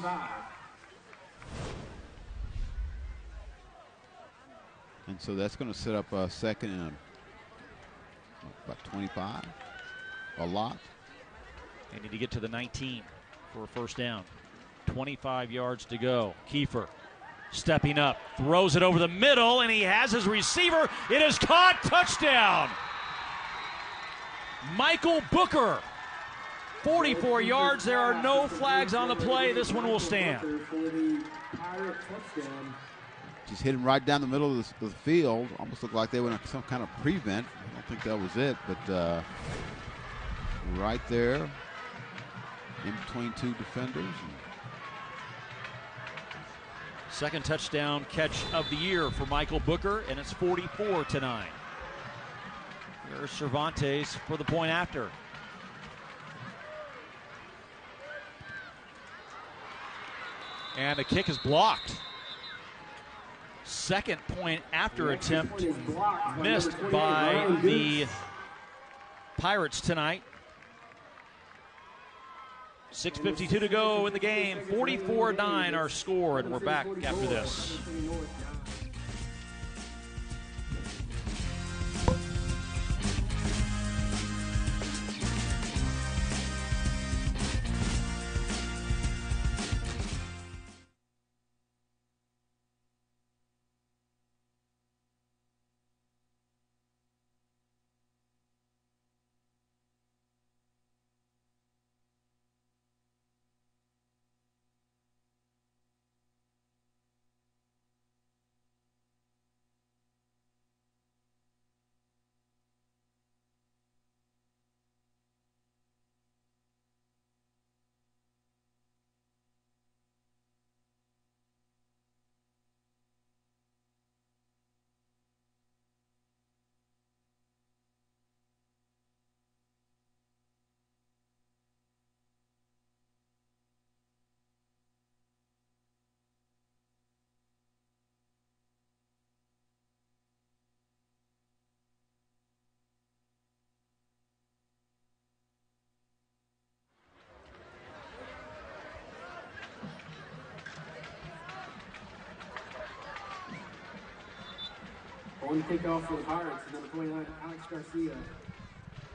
And so that's going to set up a second and about 25, a lot. They need to get to the 19 for a first down. 25 yards to go. Kiefer stepping up, throws it over the middle, and he has his receiver. It is caught. Touchdown. Michael Booker, 44 yards. There are no flags on the play. This one will stand. Just hit him right down the middle of the field. Almost looked like they went on some kind of prevent. I don't think that was it, but right there in between 2 defenders. Second touchdown catch of the year for Michael Booker, and it's 44-9. There's Cervantes for the point after. And the kick is blocked. Second point after attempt missed by the Pirates tonight. 6:52 to go in the game. 44-9 our score, and we're back after this. On kickoff for the Pirates, number 29, Alex Garcia.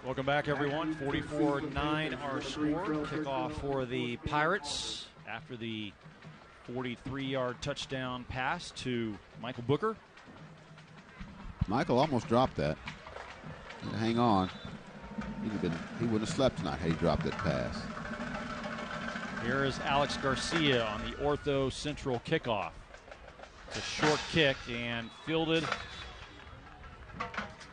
Welcome back, everyone. 44-9 our score. Kickoff for the Pirates after the 43-yard touchdown pass to Michael Booker. Michael almost dropped that. Hang on. He wouldn't have slept tonight had he dropped that pass. Here is Alex Garcia on the Ortho Central kickoff. It's a short kick and fielded.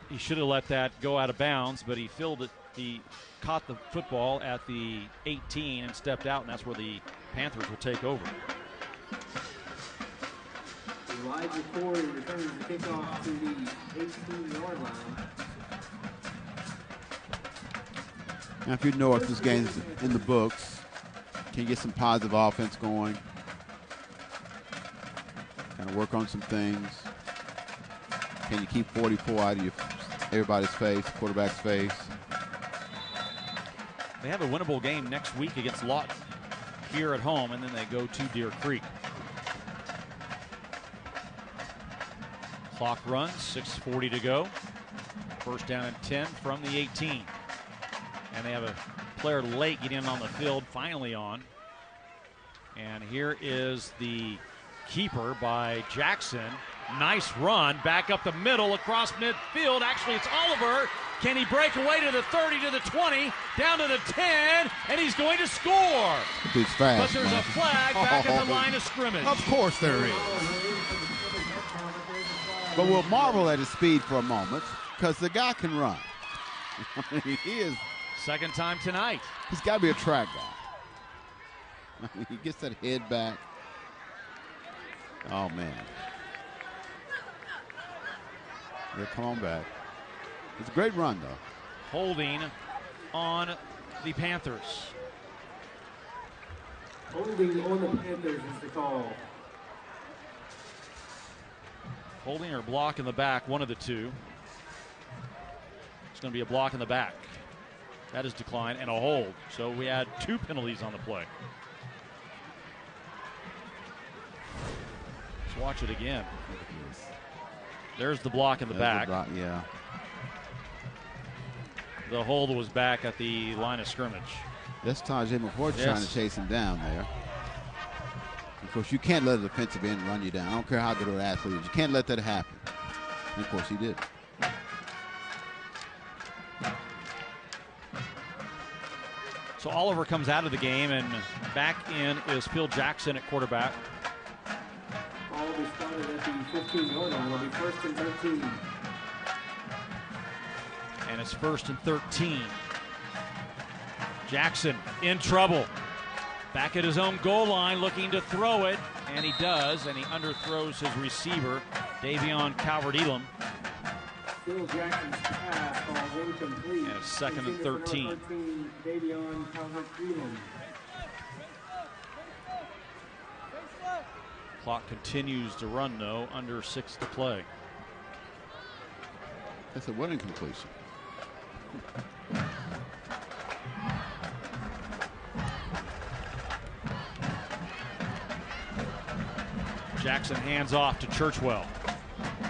He should have let that go out of bounds, but he fielded it. He caught the football at the 18 and stepped out, and that's where the Panthers will take over. Elijah Corey returns the kickoff to the 18-yard line. Now, if you're North, this game's in the books. Can you get some positive offense going? Kind of work on some things. Can you keep 44 out of everybody's face, quarterback's face? They have a winnable game next week against Lawton here at home, and then they go to Deer Creek. Clock runs, 6:40 to go. First down and 10 from the 18. And they have a player late getting in on the field, finally on. And here is the keeper by Jackson. Nice run, back up the middle, across midfield. Actually, it's Oliver. Can he break away to the 30, to the 20, down to the 10, and he's going to score. He's fast. But there's a flag back at the line of scrimmage. Of course there is. But we'll marvel at his speed for a moment, because the guy can run. I mean, he is. Second time tonight. He's got to be a track guy. He gets that head back. Oh, man. Yeah, come on back. It's a great run, though. Holding on the Panthers. Holding on the Panthers is the call. Holding or block in the back, one of the two. It's going to be a block in the back. That is declined, and a hold. So we had 2 penalties on the play. Let's watch it again. There's the block in the back. Yeah. The hold was back at the line of scrimmage. That's Tajay McCoy trying to chase him down there. Of course, you can't let a defensive end run you down. I don't care how good of an athlete is. You can't let that happen. And of course, he did. So Oliver comes out of the game, and back in is Phil Jackson at quarterback. Ball will be started at the 15-yard line. It'll be 1st and 13. And it's 1st and 13. Jackson in trouble. Back at his own goal line looking to throw it, and he does, and he underthrows his receiver, Davion Calvert-Elam. Phil Jackson's pass falls incomplete. And it's 2nd and 13. Davion Calvert-Elam. Clock continues to run, though, under 6 to play. That's a what incompletion? Jackson hands off to Churchwell.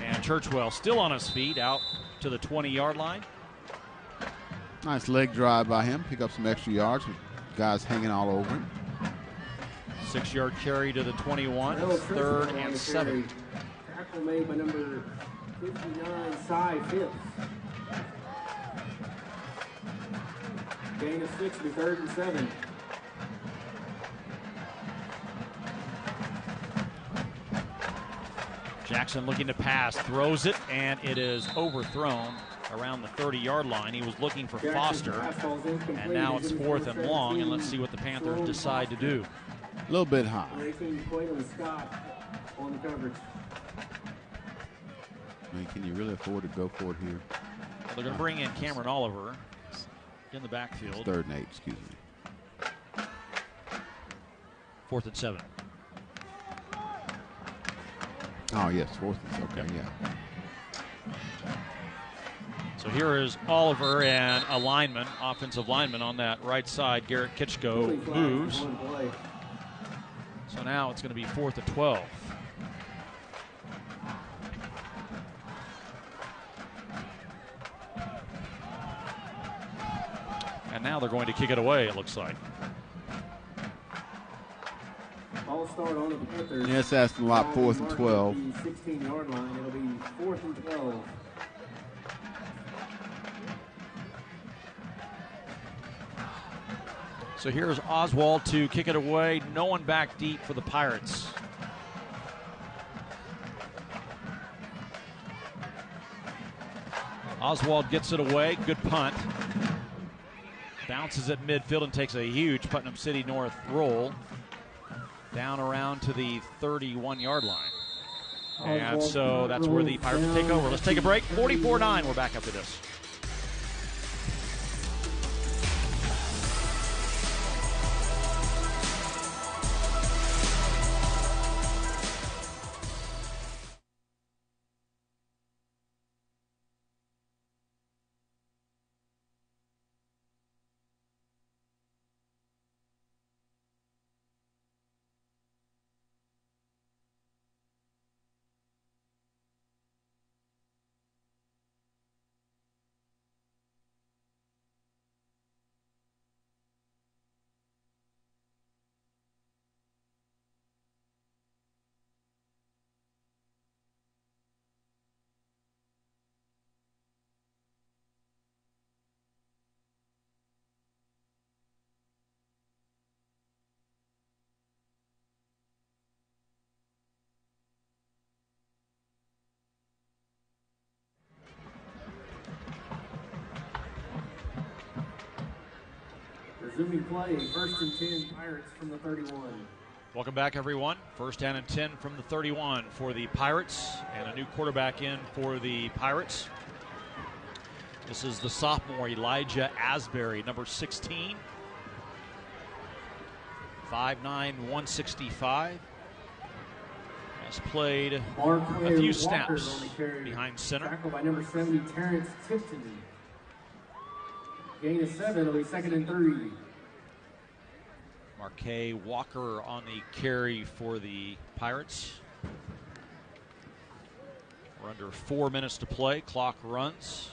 And Churchwell still on his feet out to the 20-yard line. Nice leg drive by him. Pick up some extra yards with guys hanging all over him. 6-yard carry to the 21. 3rd and 7. Tackle made by number 59, Cy Phipps. Gain of 6 to 3rd and 7. Jackson looking to pass, throws it, and it is overthrown around the 30-yard line. He was looking for Foster, and now it's 4th and long, and let's see what the Panthers decide to do. A little bit high. Scott on the coverage. I mean, can you really afford to go for it here? Well, they're going to bring in Cameron Oliver in the backfield. It's 3rd and 8, excuse me. 4th and 7. Oh, yes, 4th and 7. Okay, yeah. So here is Oliver and a lineman, offensive lineman on that right side. Garrett Kitchko moves. So now it's going to be 4th and 12. And now they're going to kick it away, it looks like. Ball start on the Panthers. Yes, that's a lot, 4th and 12. 16-yard line. It'll be 4th and 12. So here's Oswald to kick it away. No one back deep for the Pirates. Oswald gets it away. Good punt. Bounces at midfield and takes a huge Putnam City North roll down around to the 31-yard line. And so that's where the Pirates take over. Let's take a break. 44-9. We're back after this. Resuming play, 1st and 10, Pirates from the 31. Welcome back, everyone. 1st down and 10 from the 31 for the Pirates, and a new quarterback in for the Pirates. This is the sophomore Elijah Asbury, number 16. 5'9", 165. Has played a few snaps behind center. Tackled by number 70, Terrence Tipton. Gain of 7, it'll be 2nd and 3. Marquez Walker on the carry for the Pirates. We're under 4 minutes to play. Clock runs.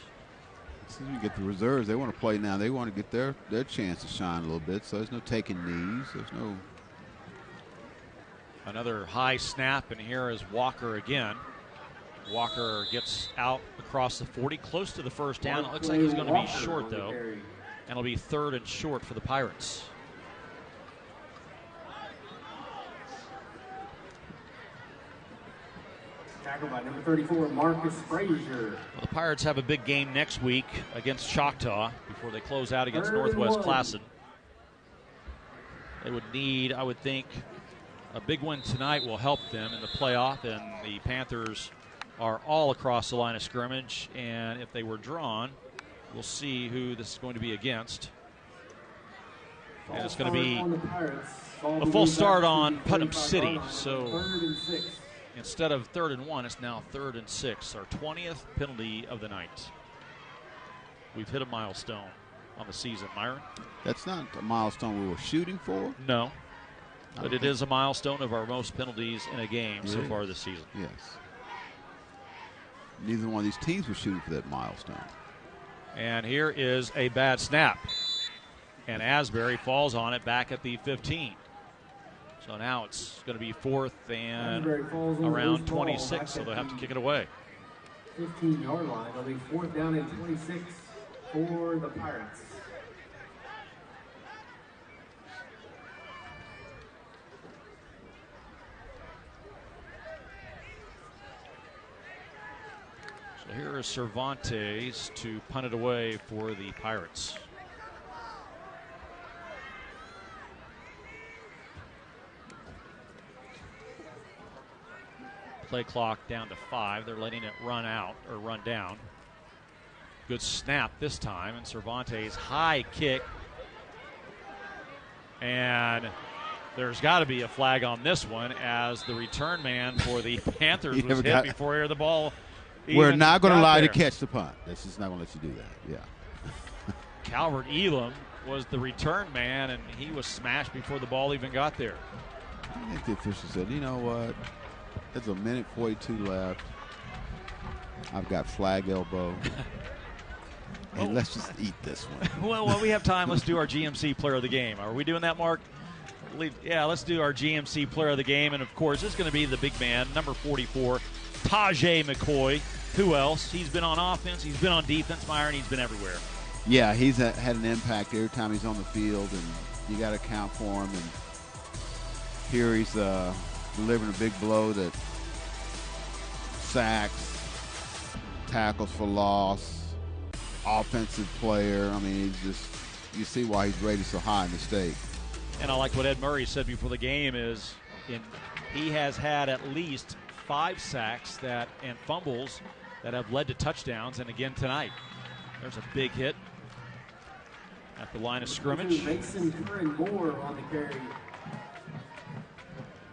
As soon as we get the reserves, they want to play now. They want to get their chance to shine a little bit. So there's no taking knees. There's no. Another high snap, and here is Walker again. Walker gets out across the 40, close to the first down. It looks like he's going to be short, though. And it'll be 3rd and short for the Pirates. Tackled by number 34, Marcus Frazier. Well, the Pirates have a big game next week against Choctaw before they close out against Northwest Classen. They would need, I would think, a big win tonight will help them in the playoff, and the Panthers are all across the line of scrimmage, and if they were drawn, we'll see who this is going to be against. And it's going to be a full start on Putnam City, so instead of 3rd and 1, it's now 3rd and 6, our 20th penalty of the night. We've hit a milestone on the season, Myron. That's not a milestone we were shooting for? No, but it is a milestone of our most penalties in a game so far this season. Yes. Neither one of these teams was shooting for that milestone. And here is a bad snap. And Asbury falls on it back at the 15. So now it's going to be 4th and around 26, so they'll have to kick it away. 15-yard line. It'll be 4th down and 26 for the Pirates. So here is Cervantes to punt it away for the Pirates. Play clock down to 5. They're letting it run out or run down. Good snap this time, and Cervantes high kick. And there's got to be a flag on this one as the return man for the Panthers was hit before the ball. We're not going to allow you to catch the punt. That's just not going to let you do that. Yeah. Calvert Elam was the return man, and he was smashed before the ball even got there. I think the official said, you know what? There's a minute 42 left. I've got flag elbow. And let's just eat this one. Well, while we have time, let's do our GMC player of the game. Are we doing that, Mark? Yeah, let's do our GMC player of the game. And, of course, it's going to be the big man, number 44, Tajay McCoy. Who else? He's been on offense. He's been on defense, Myron. He's been everywhere. Yeah, he's had an impact every time he's on the field, and you got to account for him. And here he's delivering a big blow that sacks, tackles for loss, offensive player. I mean, he's just, you see why he's rated so high in the state. And I like what Ed Murray said before the game is he has had at least 5 sacks and fumbles that have led to touchdowns. And again tonight, there's a big hit at the line of scrimmage. Mason Curran Moore on the carry.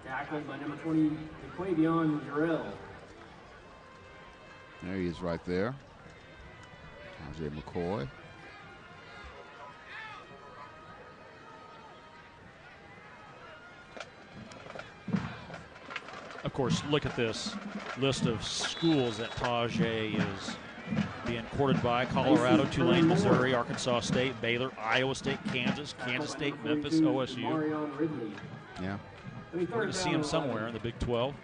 Tackled by number 20, Quavion Jarrell. There he is right there. Tajay McCoy. Of course, look at this list of schools that Tajay is being courted by: Colorado, Tulane, Missouri, Arkansas State, Baylor, Iowa State, Kansas State, Memphis, OSU. Yeah. We're going to see him somewhere in the Big 12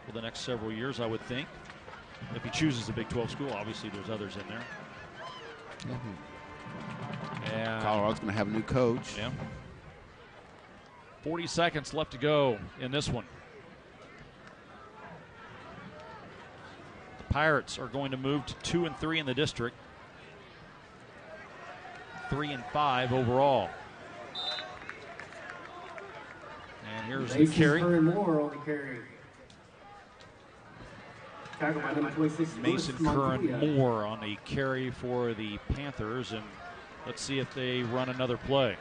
for the next several years, I would think. If he chooses a Big 12 school, obviously there's others in there. And Colorado's going to have a new coach. Yeah. 40 seconds left to go in this one. The Pirates are going to move to 2-3 in the district. 3-5 overall. There's the carry. Moore on the carry. Tackle by number 26, Mason Curran Moore on the carry for the Panthers, and let's see if they run another play.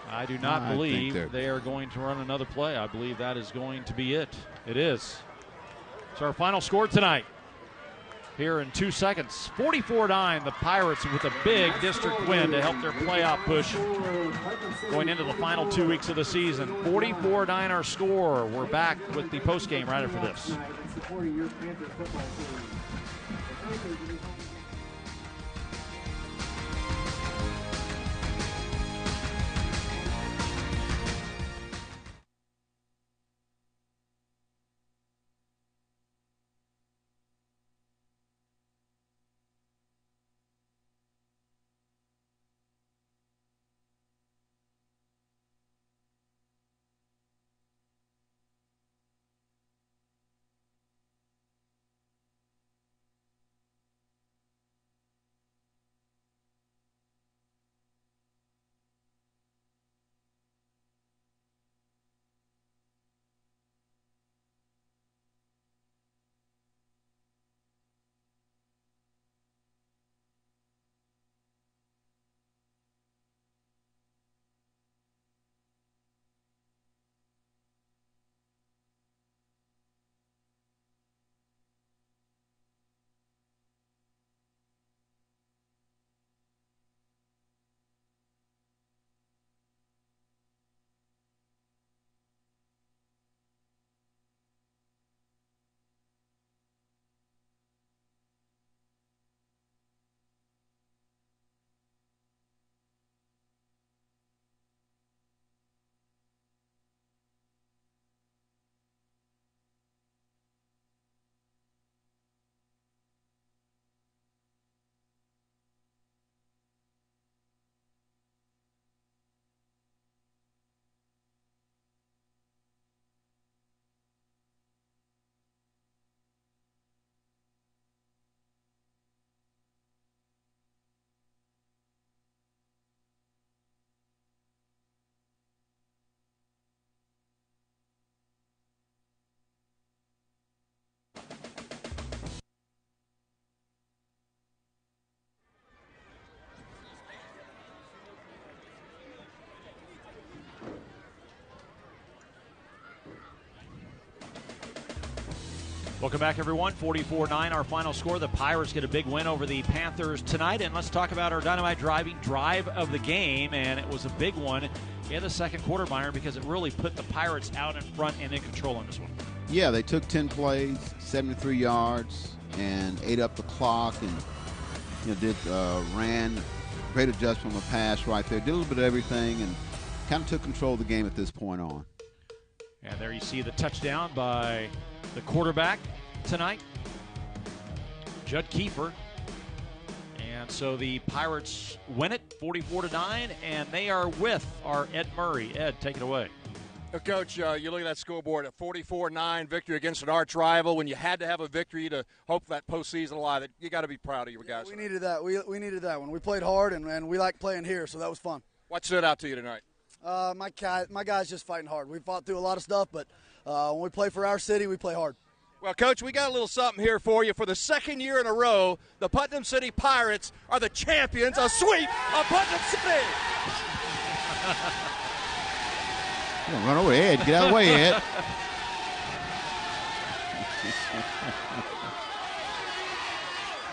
I do not believe they are going to run another play. I believe that is going to be it. It is. It's our final score tonight. Here in 2 seconds. 44-9, the Pirates with a big district win to help their playoff push going into the final 2 weeks of the season. 44-9 our score. We're back with the postgame right after this. Welcome back, everyone. 44-9, our final score. The Pirates get a big win over the Panthers tonight. And let's talk about our dynamite driving drive of the game. And it was a big one in the second quarter, Byron, because it really put the Pirates out in front and in control on this one. Yeah, they took 10 plays, 73 yards, and ate up the clock, and ran great adjustment on the pass right there. Did a little bit of everything, and kind of took control of the game at this point on. And there you see the touchdown by the quarterback tonight, Judd Kiefer. And so the Pirates win it 44-9, and they are with our Ed Murray. Ed, take it away. Coach, you look at that scoreboard, a 44-9 victory against an arch rival. When you had to have a victory to hope that postseason alive, you got to be proud of your guys. We needed that. We needed that one. We played hard, and we like playing here, so that was fun. What stood out to you tonight? My guys just fighting hard. We fought through a lot of stuff, but when we play for our city, we play hard. Well, Coach, we got a little something here for you. For the second year in a row, the Putnam City Pirates are the champions, a sweep of Putnam City. Run over Ed. Get out of the way, Ed.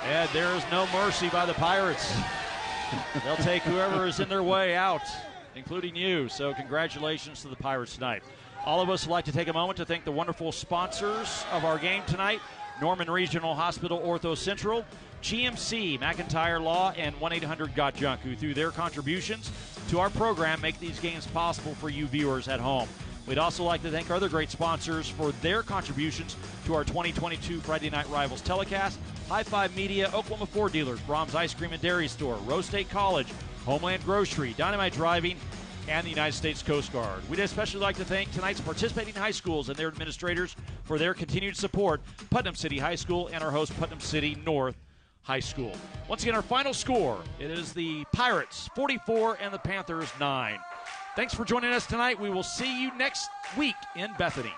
Ed, there is no mercy by the Pirates. They'll take whoever is in their way out, including you. So congratulations to the Pirates tonight. All of us would like to take a moment to thank the wonderful sponsors of our game tonight: Norman Regional Hospital Ortho Central, GMC, McIntyre Law, and 1-800-GOT-JUNK, who through their contributions to our program make these games possible for you viewers at home. We'd also like to thank our other great sponsors for their contributions to our 2022 Friday Night Rivals telecast: High Five Media, Oklahoma Ford Dealers, Brahms Ice Cream and Dairy Store, Rose State College, Homeland Grocery, Dynamite Driving, and the United States Coast Guard. We'd especially like to thank tonight's participating high schools and their administrators for their continued support: Putnam City High School and our host, Putnam City North High School. Once again, our final score, it is the Pirates 44 and the Panthers 9. Thanks for joining us tonight. We will see you next week in Bethany.